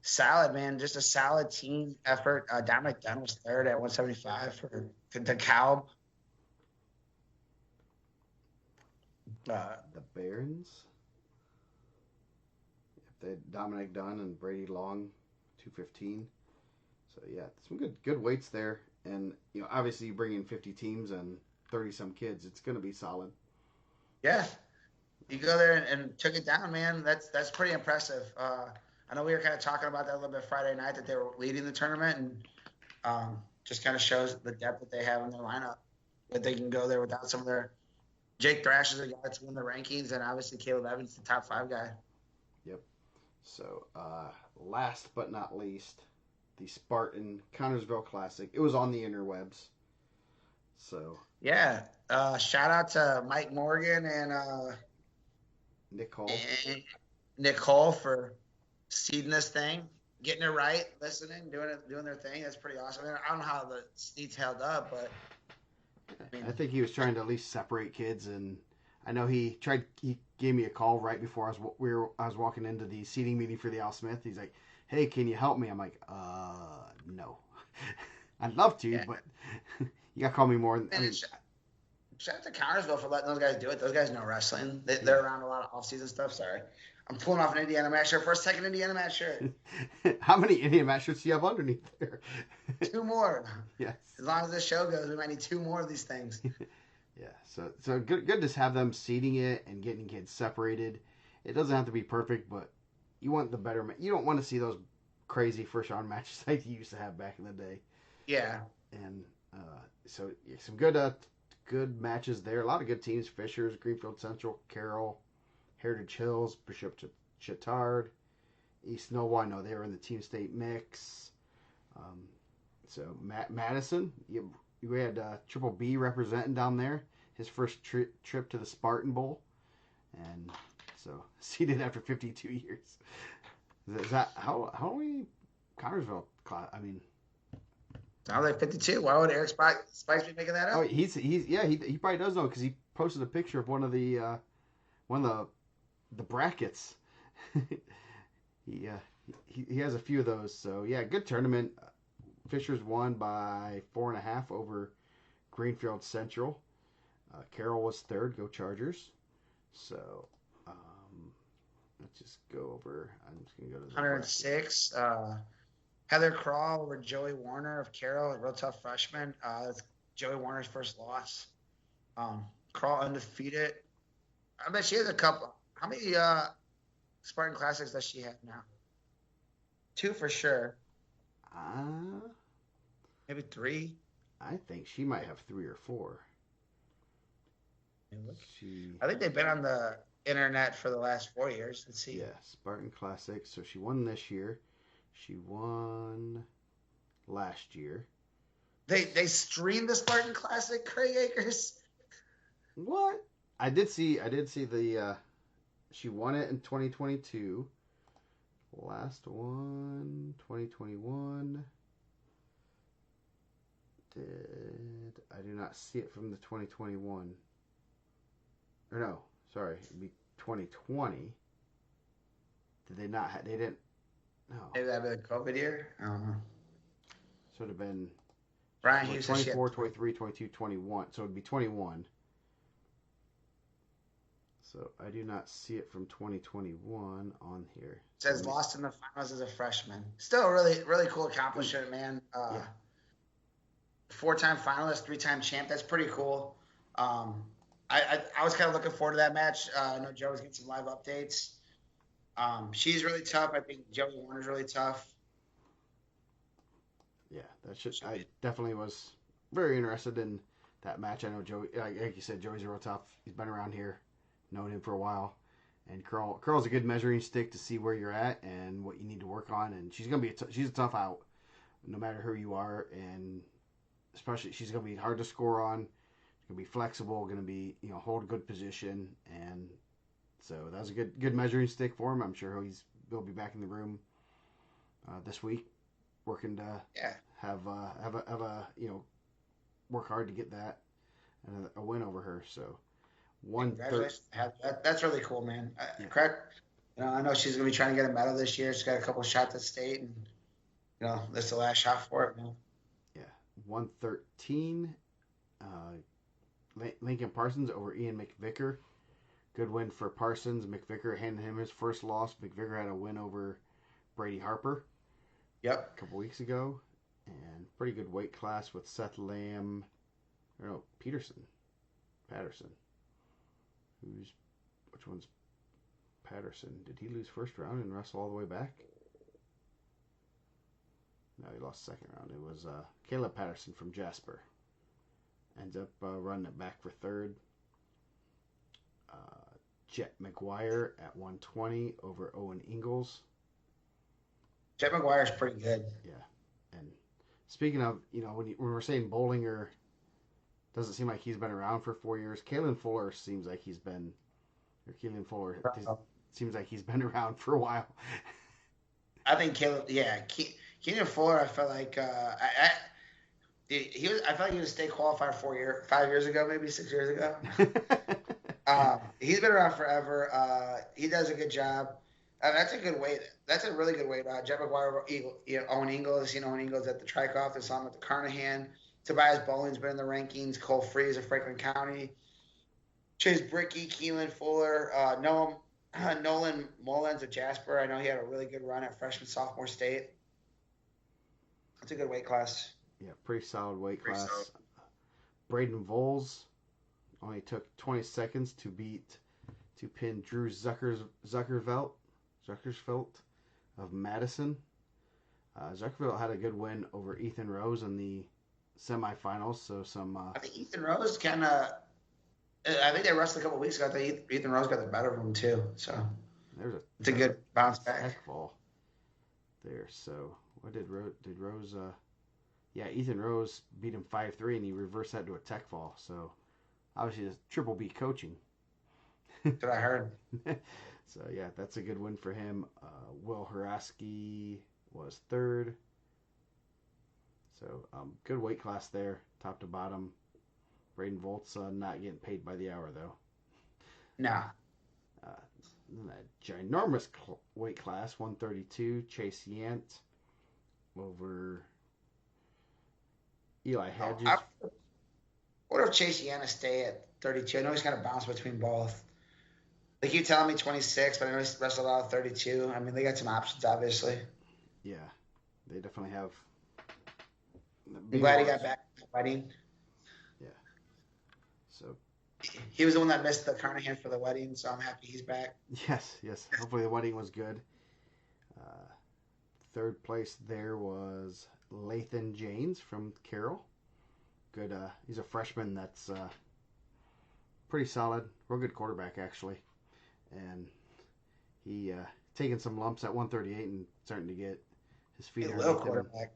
Solid, man. Just a solid team effort. Dominic Dunn was third at 175 for the Cow. The Barons. If they had Dominic Dunn and Brady Long, 215. So yeah, some good weights there, and obviously you bring in 50 teams and 30 some kids, it's going to be solid. Yeah, you go there and took it down, man. That's pretty impressive. I know we were kind of talking about that a little bit Friday night that they were leading the tournament, and just kind of shows the depth that they have in their lineup, that they can go there without some of their. Jake Thrash is a guy to win the rankings, and obviously Caleb Evans, the top 5 guy. Yep. So last but not least, the Spartan Connorsville Classic. It was on the interwebs. So yeah, shout out to Mike Morgan and Nicole for seeding this thing, getting it right, listening, doing their thing. That's pretty awesome. I don't know how the seats held up, but I think he was trying to at least separate kids, and I know he gave me a call right before I was walking into the seating meeting for the Al Smith. He's like, "Hey, can you help me?" I'm like, no. I'd love to, but you got to call me more. Shout out to Connorsville for letting those guys do it. Those guys know wrestling. They're around a lot of off-season stuff. Sorry. I'm pulling off an IndianaMat shirt for a second IndianaMat shirt. How many IndianaMat shirts do you have underneath there? 2 more. Yes. As long as this show goes, we might need 2 more of these things. Yeah. So good to have them seating it and getting kids separated. It doesn't have to be perfect, but you want the better. You don't want to see those crazy first round matches like you used to have back in the day. Yeah. And so some good matches there. A lot of good teams: Fishers, Greenfield Central, Carroll, Heritage Hills, Bishop Chittard, East Noble. I know they were in the team state mix. So Madison, we had Triple B representing down there. His first trip to the Spartan Bowl, and so seated after 52 years. Is that how we Connorsville? I mean, Sounds like 52. Why would Eric Spikes be making that Oh, up? he probably does know because he posted a picture of one of the brackets. he, uh, he has a few of those. So yeah, good tournament. Fishers won by 4.5 over Greenfield Central. Carroll was third. Go Chargers. So let's just go over. I'm just gonna go to the bracket. 106. Heather Crawl over Joey Warner of Carroll, a real tough freshman. That's Joey Warner's first loss. Crawl undefeated. I bet she has a couple. How many Spartan Classics does she have now? 2 for sure. Uh, Maybe 3. I think she might have 3 or 4. She I think they've been on the internet for the last 4 years. Let's see. Yeah, Spartan Classic. So she won this year. She won last year. They streamed the Spartan Classic, Craig Akers. What? I did see the she won it in 2022. Last one 2021. I do not see it from the 2021. Or no, sorry, it'd be 2020. Did they not they didn't no. Maybe that'd be the COVID year. I don't know. So it'd have been Brian Hughes 24, 23, 22, 21. So it'd be 21. So I do not see it from 2021 on here. It says lost in the finals as a freshman. Still a really, really cool accomplishment, man. Yeah. 4-time finalist, 3-time champ. That's pretty cool. I was kind of looking forward to that match. I know Joe was getting some live updates. She's really tough. I think Joey Warner's really tough. Yeah, I definitely was very interested in that match. I know Joey, like you said, Joey's real tough. He's been around here, known him for a while. And Curl's a good measuring stick to see where you're at and what you need to work on. And she's gonna be she's a tough out, no matter who you are. And especially she's gonna be hard to score on. She's gonna be flexible. Gonna be hold a good position. And so that was a good measuring stick for him. I'm sure he'll be back in the room this week, working to have a work hard to get that and a win over her. So that's really cool, man. Correct. I know she's gonna be trying to get a medal this year. She's got a couple of shots at state, and this is the last shot for it, man. Yeah, 113. Lincoln Parsons over Ian McVicker. Good win for Parsons. McVicker handed him his first loss. McVicker had a win over Brady Harper. Yep. A couple weeks ago. And pretty good weight class with Seth Lamb. Patterson. Which one's Patterson? Did he lose first round and wrestle all the way back? No, he lost second round. It was Caleb Patterson from Jasper. Ends up running it back for third. Jet McGuire at 120 over Owen Ingalls. Jet McGuire's pretty good. Yeah. And speaking of, when we're saying Bollinger doesn't seem like he's been around for 4 years, Keelan Fuller seems like he's been around for a while. I think Keelan Fuller, I felt like I felt like he was a state qualifier 5 years ago, maybe 6 years ago. He's been around forever. He does a good job. That's a good weight. That's a really good weight. Jet McGuire, Owen Ingalls. Owen Ingalls at the Trikoff. They saw him at the Carnahan. Tobias Bowling's been in the rankings. Cole Freeze of Franklin County. Chase Brickey, Keelan Fuller, Nolan Mullins of Jasper. I know he had a really good run at freshman sophomore state. That's a good weight class. Yeah, pretty solid weight class. Solid. Braden Voles only took 20 seconds to pin Drew Zuckervelt of Madison. Zuckervelt had a good win over Ethan Rose in the semifinals. So I think Ethan Rose I think they wrestled a couple weeks ago. I think Ethan Rose got the better of him too. So it's a good bounce back. Tech fall there. So what did Rose? Yeah, Ethan Rose beat him 5-3, and he reversed that to a tech fall. So obviously, it's triple B coaching. That's what I heard. So yeah, that's a good win for him. Will Haraski was third. So good weight class there, top to bottom. Braden Volt's not getting paid by the hour though. No. A ginormous weight class, 132. Chase Yant over Eli Hedges. I wonder if Chase Yannis stay at 32. I know he's kind of bounced between both. They keep telling me 26, but I know he's wrestled a lot of 32. I mean, they got some options, obviously. Yeah, they definitely have. I'm glad he got back to the wedding. Yeah. So. He was the one that missed the Carnahan for the wedding, so I'm happy he's back. Yes. Hopefully the wedding was good. Third place there was Lathan James from Carroll. Good. He's a freshman that's pretty solid. Real good quarterback, actually. And he taking some lumps at 138 and starting to get his feet underneath him. Little quarterback.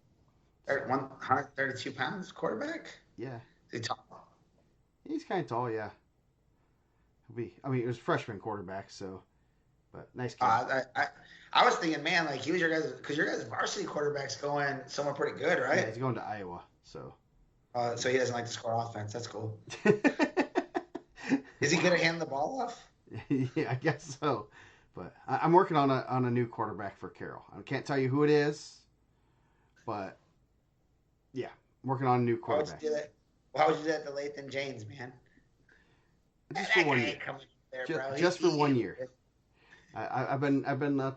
132 pounds quarterback? Yeah. Is he tall? He's kind of tall, yeah. He was a freshman quarterback, so, but nice kid. I was thinking, man, like he was your guys, because your guys' varsity quarterback's going somewhere pretty good, right? Yeah, he's going to Iowa, so. So he doesn't like to score offense. That's cool. Is he good at handing the ball off? Yeah, I guess so. But I'm working on a new quarterback for Carroll. I can't tell you who it is, but yeah, I'm working on a new quarterback. Why would you do that to Lathan James, man? Just for 1 year. Just for 1 year. I've been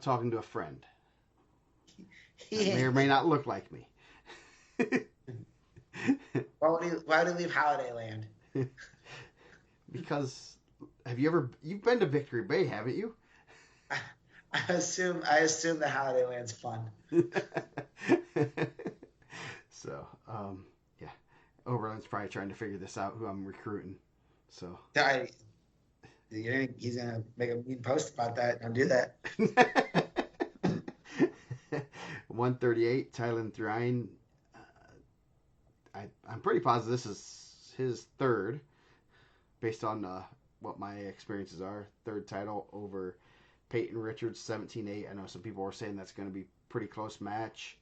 talking to a friend. He may or may not look like me. Why would he leave Holiday Land? Because you've been to Victory Bay, haven't you? I assume the Holiday Land's fun. So, yeah. Oberlin's probably trying to figure this out, who I'm recruiting. So. He's going to make a mean post about that. Don't do that. 138, Tylen Threin. I'm pretty positive this is his third, based on what my experiences are. Third title over Peyton Richards, 17-8. I know some people were saying that's going to be pretty close match.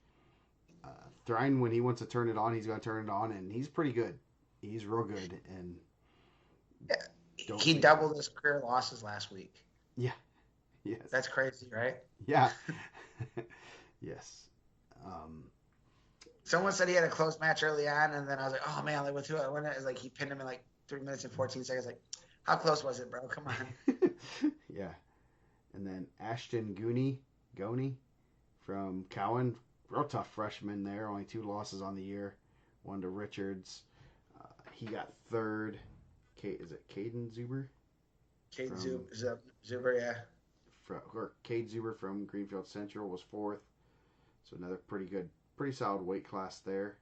Threin, when he wants to turn it on, he's going to turn it on, and he's pretty good. He's real good, and he doubled his career losses last week. Yeah. Yes. That's crazy, right? Yeah. Yes. Someone said he had a close match early on, and then I was like, oh, man, like, with who I won it? It's like he pinned him in like 3 minutes and 14 seconds. Like, how close was it, bro? Come on. Yeah. And then Ashton Goney from Cowan. Real tough freshman there. Only 2 losses on the year. One to Richards. He got third. Is it Caden Zuber? Zuber, yeah. Cade Zuber from Greenfield Central was fourth. So another pretty solid weight class there.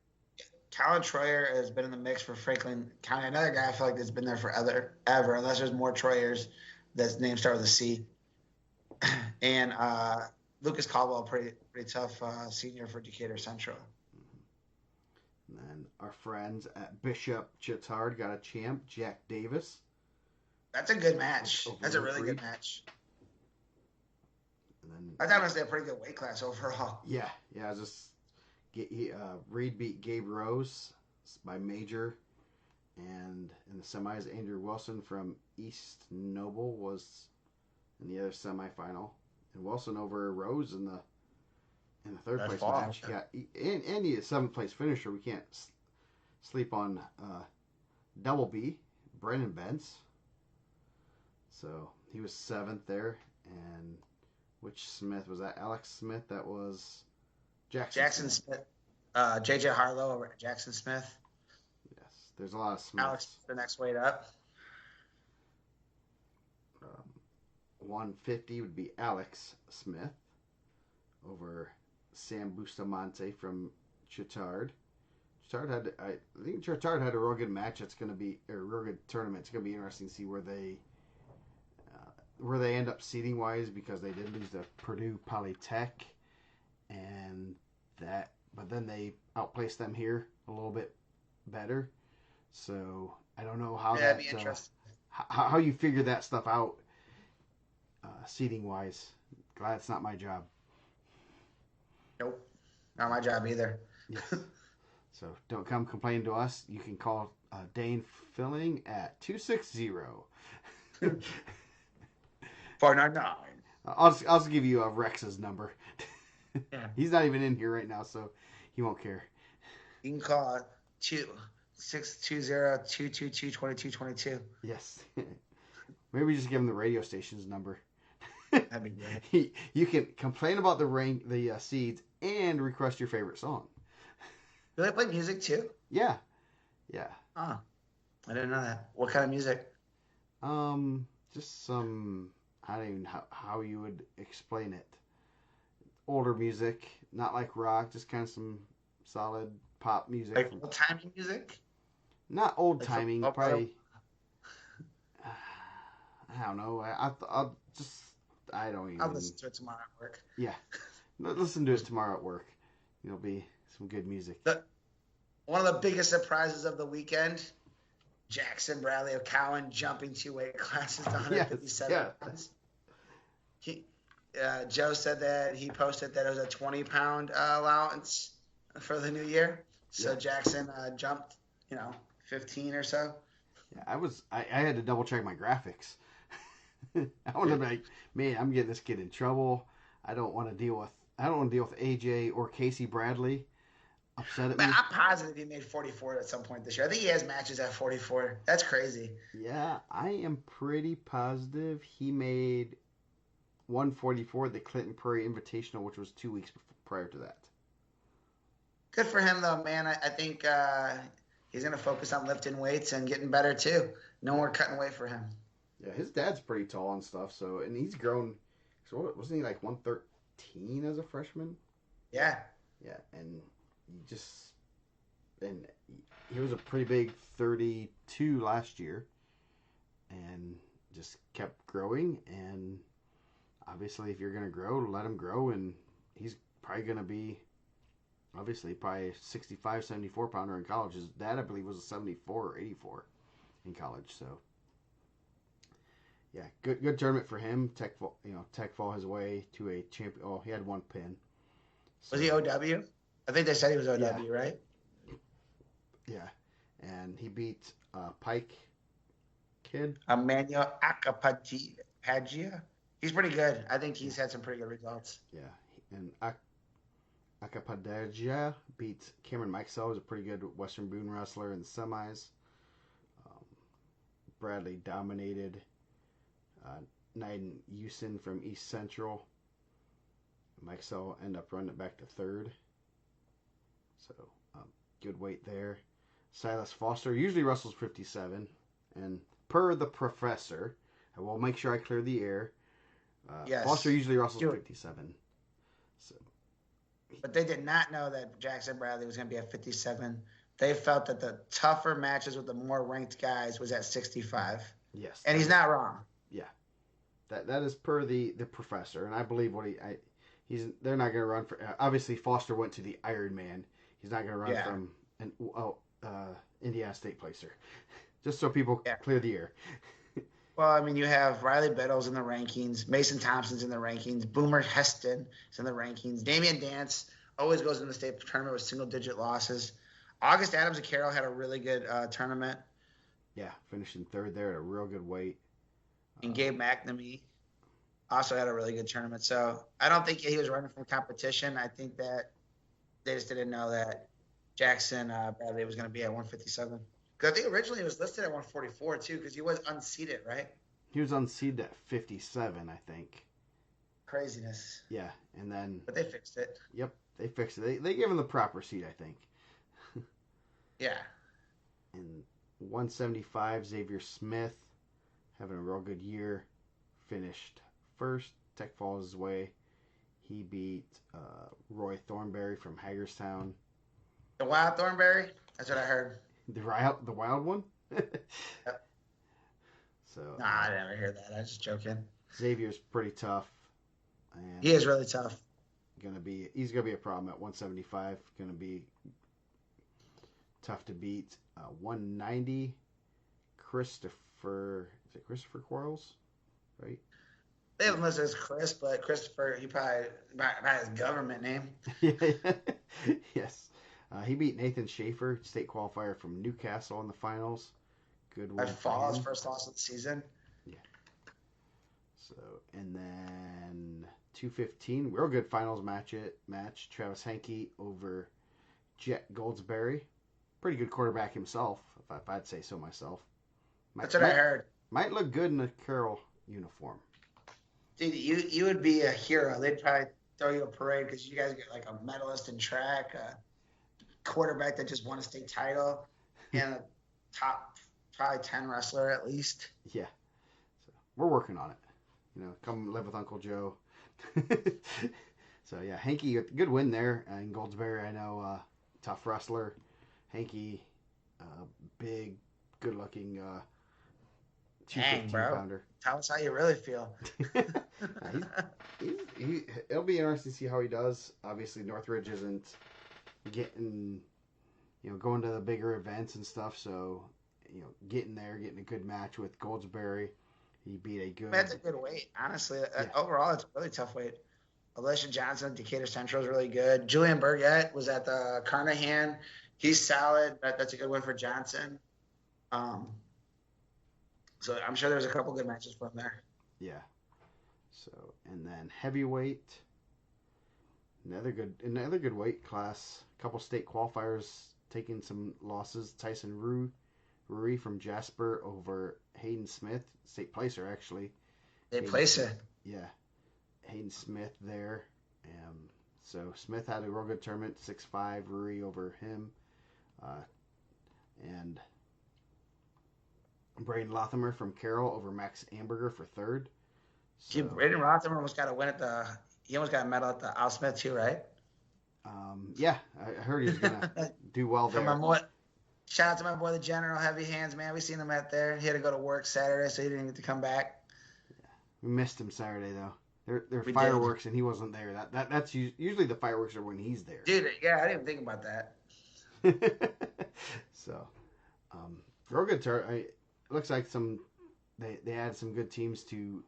Colin Troyer has been in the mix for Franklin County. Another guy I feel like that's been there forever, unless there's more Troyers that's name start with a C. And Lucas Caldwell, pretty tough senior for Decatur Central. And then our friends at Bishop Chittard got a champ, Jack Davis. That's a good match. That's a really good match. And then, I thought it was a pretty good weight class overall. Yeah. Reed beat Gabe Rose by major, and in the semis, Andrew Wilson from East Noble was in the other semifinal, and Wilson over Rose in the third place match. Yeah, and he is 7th place finisher. We can't sleep on Double B, Brennan Bentz. So he was 7th there, and which Smith was that? Alex Smith. That was Jackson Smith. JJ Harlow over Jackson Smith. Yes, there's a lot of Smiths. Alex, the next weight up. 150 would be Alex Smith over Sam Bustamante from Chittard. I think Chittard had a real good match. It's going to be a real good tournament. It's going to be interesting to see where they end up seeding wise, because they did lose to Purdue Polytech, but then they outplaced them here a little bit better. So I don't know how that'd be interesting. How you figure that stuff out seeding wise. Glad it's not my job. Nope, not my job either. Yes. So don't come complaining to us. You can call Dane Filling at 260. 499. I'll just give you Rex's number. Yeah. He's not even in here right now, so he won't care. You can call 620-222-2222. Yes. Maybe we just give him the radio station's number. That'd be great. You can complain about the seeds and request your favorite song. Do they play music too? Yeah. Oh, I didn't know that. What kind of music? Just some. I don't even know how you would explain it. Older music, not like rock, just kind of some solid pop music. Like old timey music? Not old Like timing, probably. I don't know. I'll don't even. I'll listen to it tomorrow at work. Yeah, listen to it tomorrow at work. It'll be some good music. One of the biggest surprises of the weekend: Jackson Bradley of Cowan jumping 2 weight classes to 157 pounds. Joe said that he posted that it was a 20-pound allowance for the new year. So Jackson jumped, 15 or so. Yeah, I had to double check my graphics. I want to be like, man, I'm getting this kid in trouble. I don't want to deal with AJ or Casey Bradley upset at me. I'm positive he made 44 at some point this year. I think he has matches at 44. That's crazy. Yeah, I am pretty positive he made 144 at the Clinton Prairie Invitational, which was 2 weeks prior to that. Good for him, though, man. I think he's going to focus on lifting weights and getting better, too. No more cutting weight for him. Yeah, his dad's pretty tall and stuff, and he's grown. So wasn't he like 113 as a freshman? Yeah. Yeah, and he was a pretty big 32 last year, and just kept growing. And obviously, if you're going to grow, let him grow, and he's probably going to be probably a 65, 74 pounder in college. His dad, I believe, was a 74 or 84 in college. So, yeah, good tournament for him. Tech fall his way to a champion. Oh, he had one pin. So, was he OW? I think they said he was OW, right? Yeah, and he beat Pike kid. Emmanuel Akapagia. He's pretty good. I think he's had some pretty good results. Yeah, and Akapagia beat Cameron Mikesell, who's a pretty good Western Boone wrestler in the semis. Bradley dominated Naden Houston from East Central. Mikesell ended up running it back to third. So, good weight there. Silas Foster usually wrestles 57. And per the professor, I will make sure I clear the air. Yes. Foster usually wrestles 57. So, but they did not know that Jackson Bradley was going to be at 57. They felt that the tougher matches with the more ranked guys was at 65. Yes. And he's not wrong. Yeah. That is per the professor, and I believe they're not going to run for. Obviously, Foster went to the Iron Man. He's not going to run from an Indiana State placer. Just so people clear the air. Well, I mean, you have Riley Biddle's in the rankings. Mason Thompson's in the rankings. Boomer Heston is in the rankings. Damian Dance always goes in the state tournament with single-digit losses. August Adams and Carroll had a really good tournament. Yeah, finishing third there at a real good weight. And Gabe McNamee also had a really good tournament. So I don't think he was running from competition. I think that they just didn't know that Jackson Bradley was going to be at 157. Because I think originally he was listed at 144 too, because he was unseeded, right? He was unseeded at 57, I think. Craziness. Yeah, and then. But they fixed it. Yep, they fixed it. They gave him the proper seed, I think. Yeah. And 175, Xavier Smith, having a real good year, finished first. Tech falls his way. He beat Roy Thornberry from Hagerstown. The Wild Thornberry? That's what I heard. The wild one? Yep. So. Nah, I never hear that. I was just joking. Xavier's pretty tough. And he is really tough. He's gonna be a problem at 175. Gonna be tough to beat. 190, Christopher Quarles, right? They have him listed as Chris, but Christopher, he probably by his government name. Yes. He beat Nathan Schaefer, state qualifier from Newcastle in the finals. Good By win for fall, his him. first loss of the season. Yeah. So, and then 215, real good finals match. Travis Henke over Jet Goldsberry. Pretty good quarterback himself, if I'd say so myself. That's what I heard. Might look good in a Carroll uniform. Dude, you would be a hero. They'd probably throw you a parade because you guys get like a medalist in track, a quarterback that just won a state title, and a top probably 10 wrestler at least. Yeah. So we're working on it. Come live with Uncle Joe. So yeah, Henke, good win there in Goldsberry. I know, tough wrestler. Henke, big, good-looking 215 pounder. Tell us how you really feel. It'll be interesting to see how he does. Obviously, Northridge isn't getting, going to the bigger events and stuff. So, getting a good match with Goldsberry. He beat a good. That's a good weight, honestly. Yeah. Overall, it's a really tough weight. Alicia Johnson, Decatur Central is really good. Julian Burgett was at the Carnahan. He's solid. That's a good win for Johnson. So I'm sure there's a couple good matches from there. Yeah. So, and then heavyweight, another good weight class. A couple state qualifiers taking some losses. Tyson Rui from Jasper over Hayden Smith, state placer actually. Placer. Yeah. Hayden Smith there. So Smith had a real good tournament, 6'5", Rui over him. And Braden Lothamer from Carroll over Max Amberger for third. So, Braden Lothamer almost got a win he almost got a medal at the Al Smith too, right? Yeah, I heard he was gonna do well there. Shout out to my boy, the General Heavy Hands, man. We seen him out there. He had to go to work Saturday, so he didn't get to come back. Yeah. We missed him Saturday though. There were fireworks and he wasn't there. That's usually the fireworks are when he's there. Dude, yeah, I didn't even think about that. So, real good turn. It looks like they add some good teams to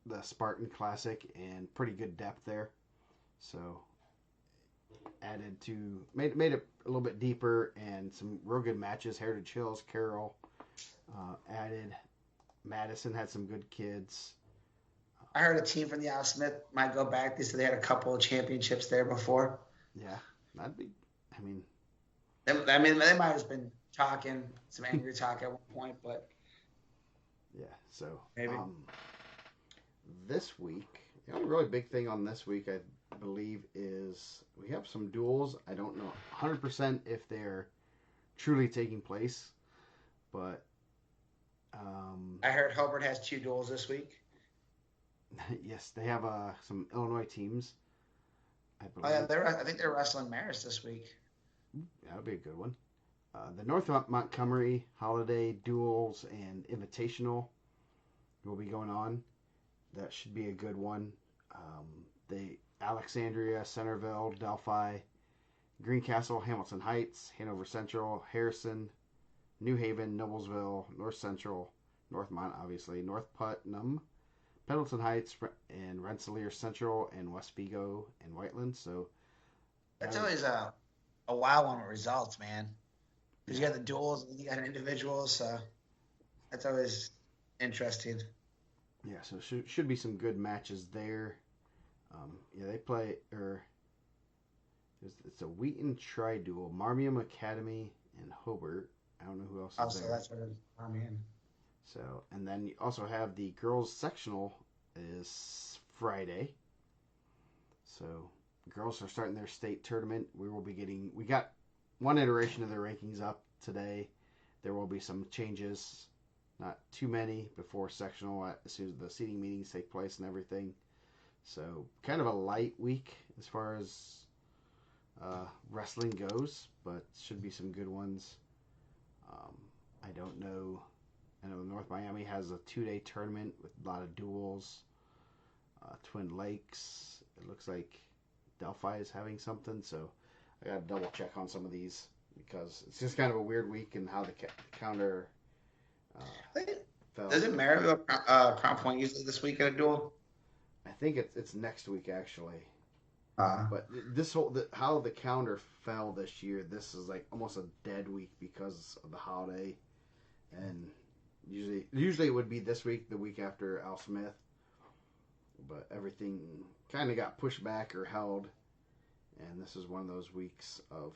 the Spartan Classic and pretty good depth there. So, made it a little bit deeper and some real good matches. Heritage Hills, Carroll added. Madison had some good kids. I heard a team from the Al Smith might go back. They said they had a couple of championships there before. Yeah, that'd be. They might have been talking some angry talk at one point, but yeah. So maybe this week, the only really big thing on this week, I believe, is we have some duels. I don't know 100% if they're truly taking place, but I heard Hobart has 2 duels this week. Yes, they have some Illinois teams. I believe. Oh yeah, I think they're wrestling Marist this week. That'll be a good one. The North Montgomery Holiday Duels and Invitational will be going on. That should be a good one. The Alexandria, Centerville, Delphi, Greencastle, Hamilton Heights, Hanover Central, Harrison, New Haven, Noblesville, North Central, Northmont, obviously, North Putnam, Pendleton Heights, and Rensselaer Central, and West Vigo and Whiteland. So that's always a wild one with results, man. Because you got the duels and you got individuals, so that's always interesting. Yeah, so should be some good matches there. They play, it's a Wheaton Tri-Duel, Marmium Academy and Hobart. I don't know who else is there. So that's what it's Marmium. So, and then you also have the girls sectional is Friday. So, girls are starting their state tournament. We got one iteration of the rankings up today. There will be some changes, not too many, before sectional as soon as the seating meetings take place and everything. So, kind of a light week as far as wrestling goes, but should be some good ones. I don't know. I know North Miami has a 2-day tournament with a lot of duels. Twin Lakes, it looks like Delphi is having something, so I got to double check on some of these because it's just kind of a weird week and how the counter fell. Doesn't Maryville Crown Point usually this week at a duel? I think it's next week actually. But how the calendar fell this year, this is like almost a dead week because of the holiday, and usually it would be this week, the week after Al Smith, but everything kind of got pushed back or held, and this is one of those weeks of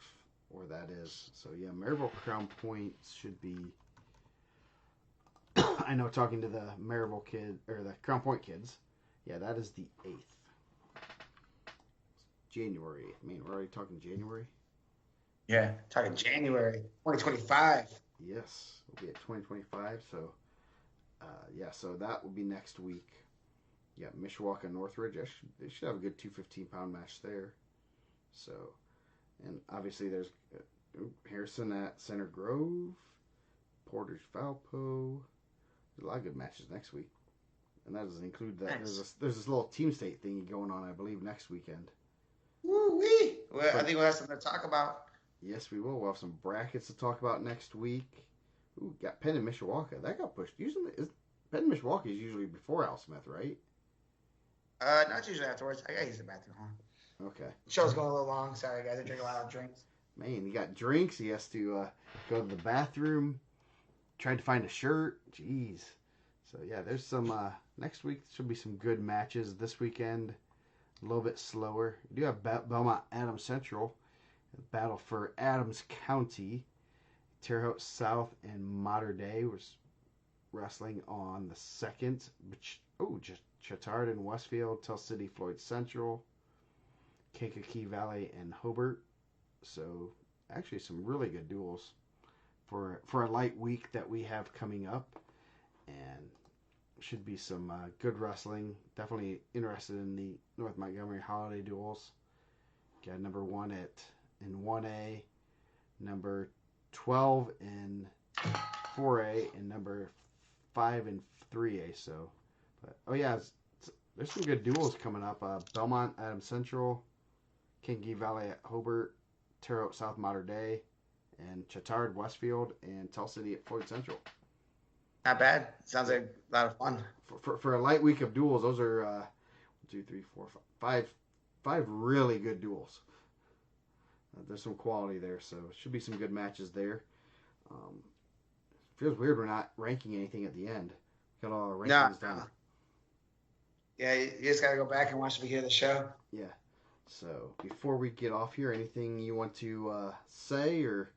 where that is. So yeah, Maryville Crown Point should be. I know, talking to the Maryville kid or the Crown Point kids, yeah, that is the 8th. January 8th. I mean, we're already talking January. Yeah, talking January 2025. Yes, we'll be at 2025. So, yeah, so that will be next week. Yeah, Mishawaka Northridge. They should have a good 215-pound match there. So, and obviously there's Harrison at Center Grove, Portage Valpo. There's a lot of good matches next week, and that doesn't include that. Nice. There's this little team state thing going on, I believe, next weekend. Woo-wee. Well, I think we'll have something to talk about. Yes, we will. We'll have some brackets to talk about next week. Ooh, got Penn and Mishawaka. That got pushed. Usually, Penn and Mishawaka is usually before Al Smith, right? Not usually afterwards. I gotta use the bathroom, huh? Okay. The show's going a little long. Sorry, guys. I drink a lot of drinks. Man, he got drinks. He has to go to the bathroom. Tried to find a shirt. Jeez. So, yeah, there's some... next week should be some good matches. This weekend, a little bit slower. We do have Belmont Adams Central. Battle for Adams County. Terre Haute South and Mater Dei was wrestling on the 2nd. Chatard and Westfield. Tell City Floyd Central. Kankakee Valley and Hobart. So, actually some really good duels for a light week that we have coming up, and should be some good wrestling. Definitely interested in the North Montgomery holiday duels. Got number 1 in 1A, number 12 in 4A, and number 5 in 3A. So, but oh yeah, there's some good duels coming up. Belmont Adams Central, Kankakee Valley at Hobart, Terre Haute South Mater Dei, and Chatard Westfield, and Tell City at Floyd Central. Not bad. Sounds like a lot of fun. For a light week of duels, those are 1, 2, 3, 4, 5 really good duels. There's some quality there, so it should be some good matches there. Feels weird we're not ranking anything at the end. Got all our rankings down. Yeah, you just gotta go back and watch the beginning of the show. Yeah. So before we get off here, anything you want to say or?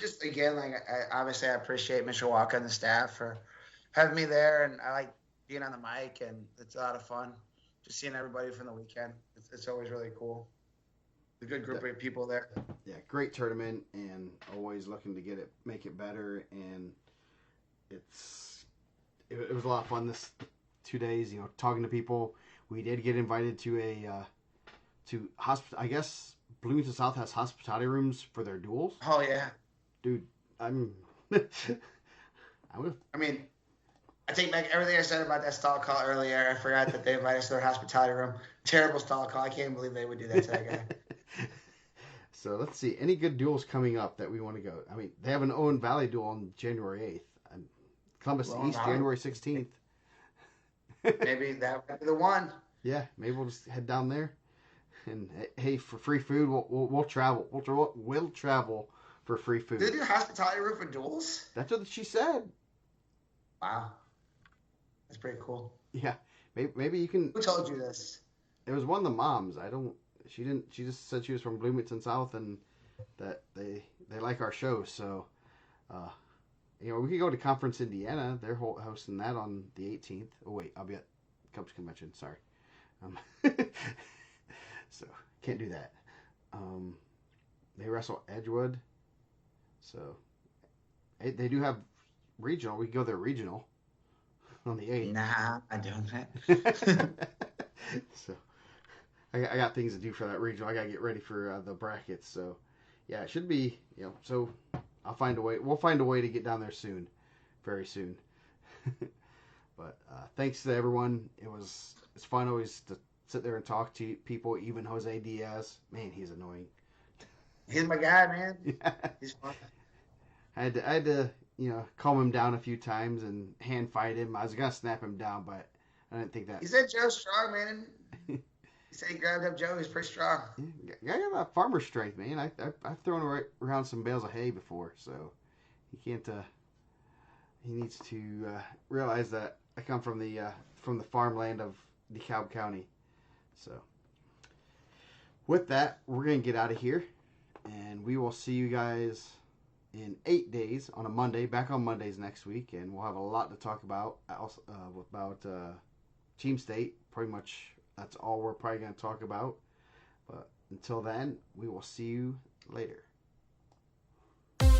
Just again, like obviously I appreciate Mishawaka and the staff for having me there, and I like being on the mic, and it's a lot of fun just seeing everybody from the weekend. It's always really cool. A good group of people there. Yeah, great tournament, and always looking to make it better, and it was a lot of fun this 2 days. Talking to people. We did get invited to I guess Bloomington South has hospitality rooms for their duels. Oh yeah, dude, I take back everything I said about that stall call earlier. I forgot that they invited us to their hospitality room. Terrible stall call. I can't believe they would do that to that guy. So let's see. Any good duels coming up that we want to go? I mean, they have an Owen Valley duel on January 8th. And Columbus East, January 16th. Maybe that would be the one. Yeah, maybe we'll just head down there. And hey, for free food, we'll travel. We'll travel for free food. Did they do hospitality room for duels? That's what she said. Wow, that's pretty cool. Yeah, maybe you can. Who told you this? It was one of the moms. She didn't. She just said she was from Bloomington South and that they like our show. So, we could go to Conference Indiana. They're hosting that on the 18th. Oh wait, I'll be at Cubs Convention. Sorry. So can't do that. They wrestle Edgewood. So they do have regional. We can go there regional on the 8th. Nah, I don't. So I got things to do for that regional. I got to get ready for the brackets. So yeah, it should be, so I'll find a way. We'll find a way to get down there soon, very soon. But thanks to everyone. It's fun always to sit there and talk to people, even Jose Diaz. Man, he's annoying. He's my guy, man. Yeah. He's fun. I had to calm him down a few times and hand fight him. I was gonna snap him down, but I didn't think that. He said Joe Strong, man. He said he grabbed up Joe. He's pretty strong. Yeah, I got that farmer strength, man. I've thrown right around some bales of hay before, so he can't. He needs to realize that I come from the farmland of DeKalb County. So, with that, we're gonna get out of here, and we will see you guys in 8 days on a Monday. Back on Mondays next week, and we'll have a lot to talk about. About Team State. Pretty much, that's all we're probably gonna talk about. But until then, we will see you later.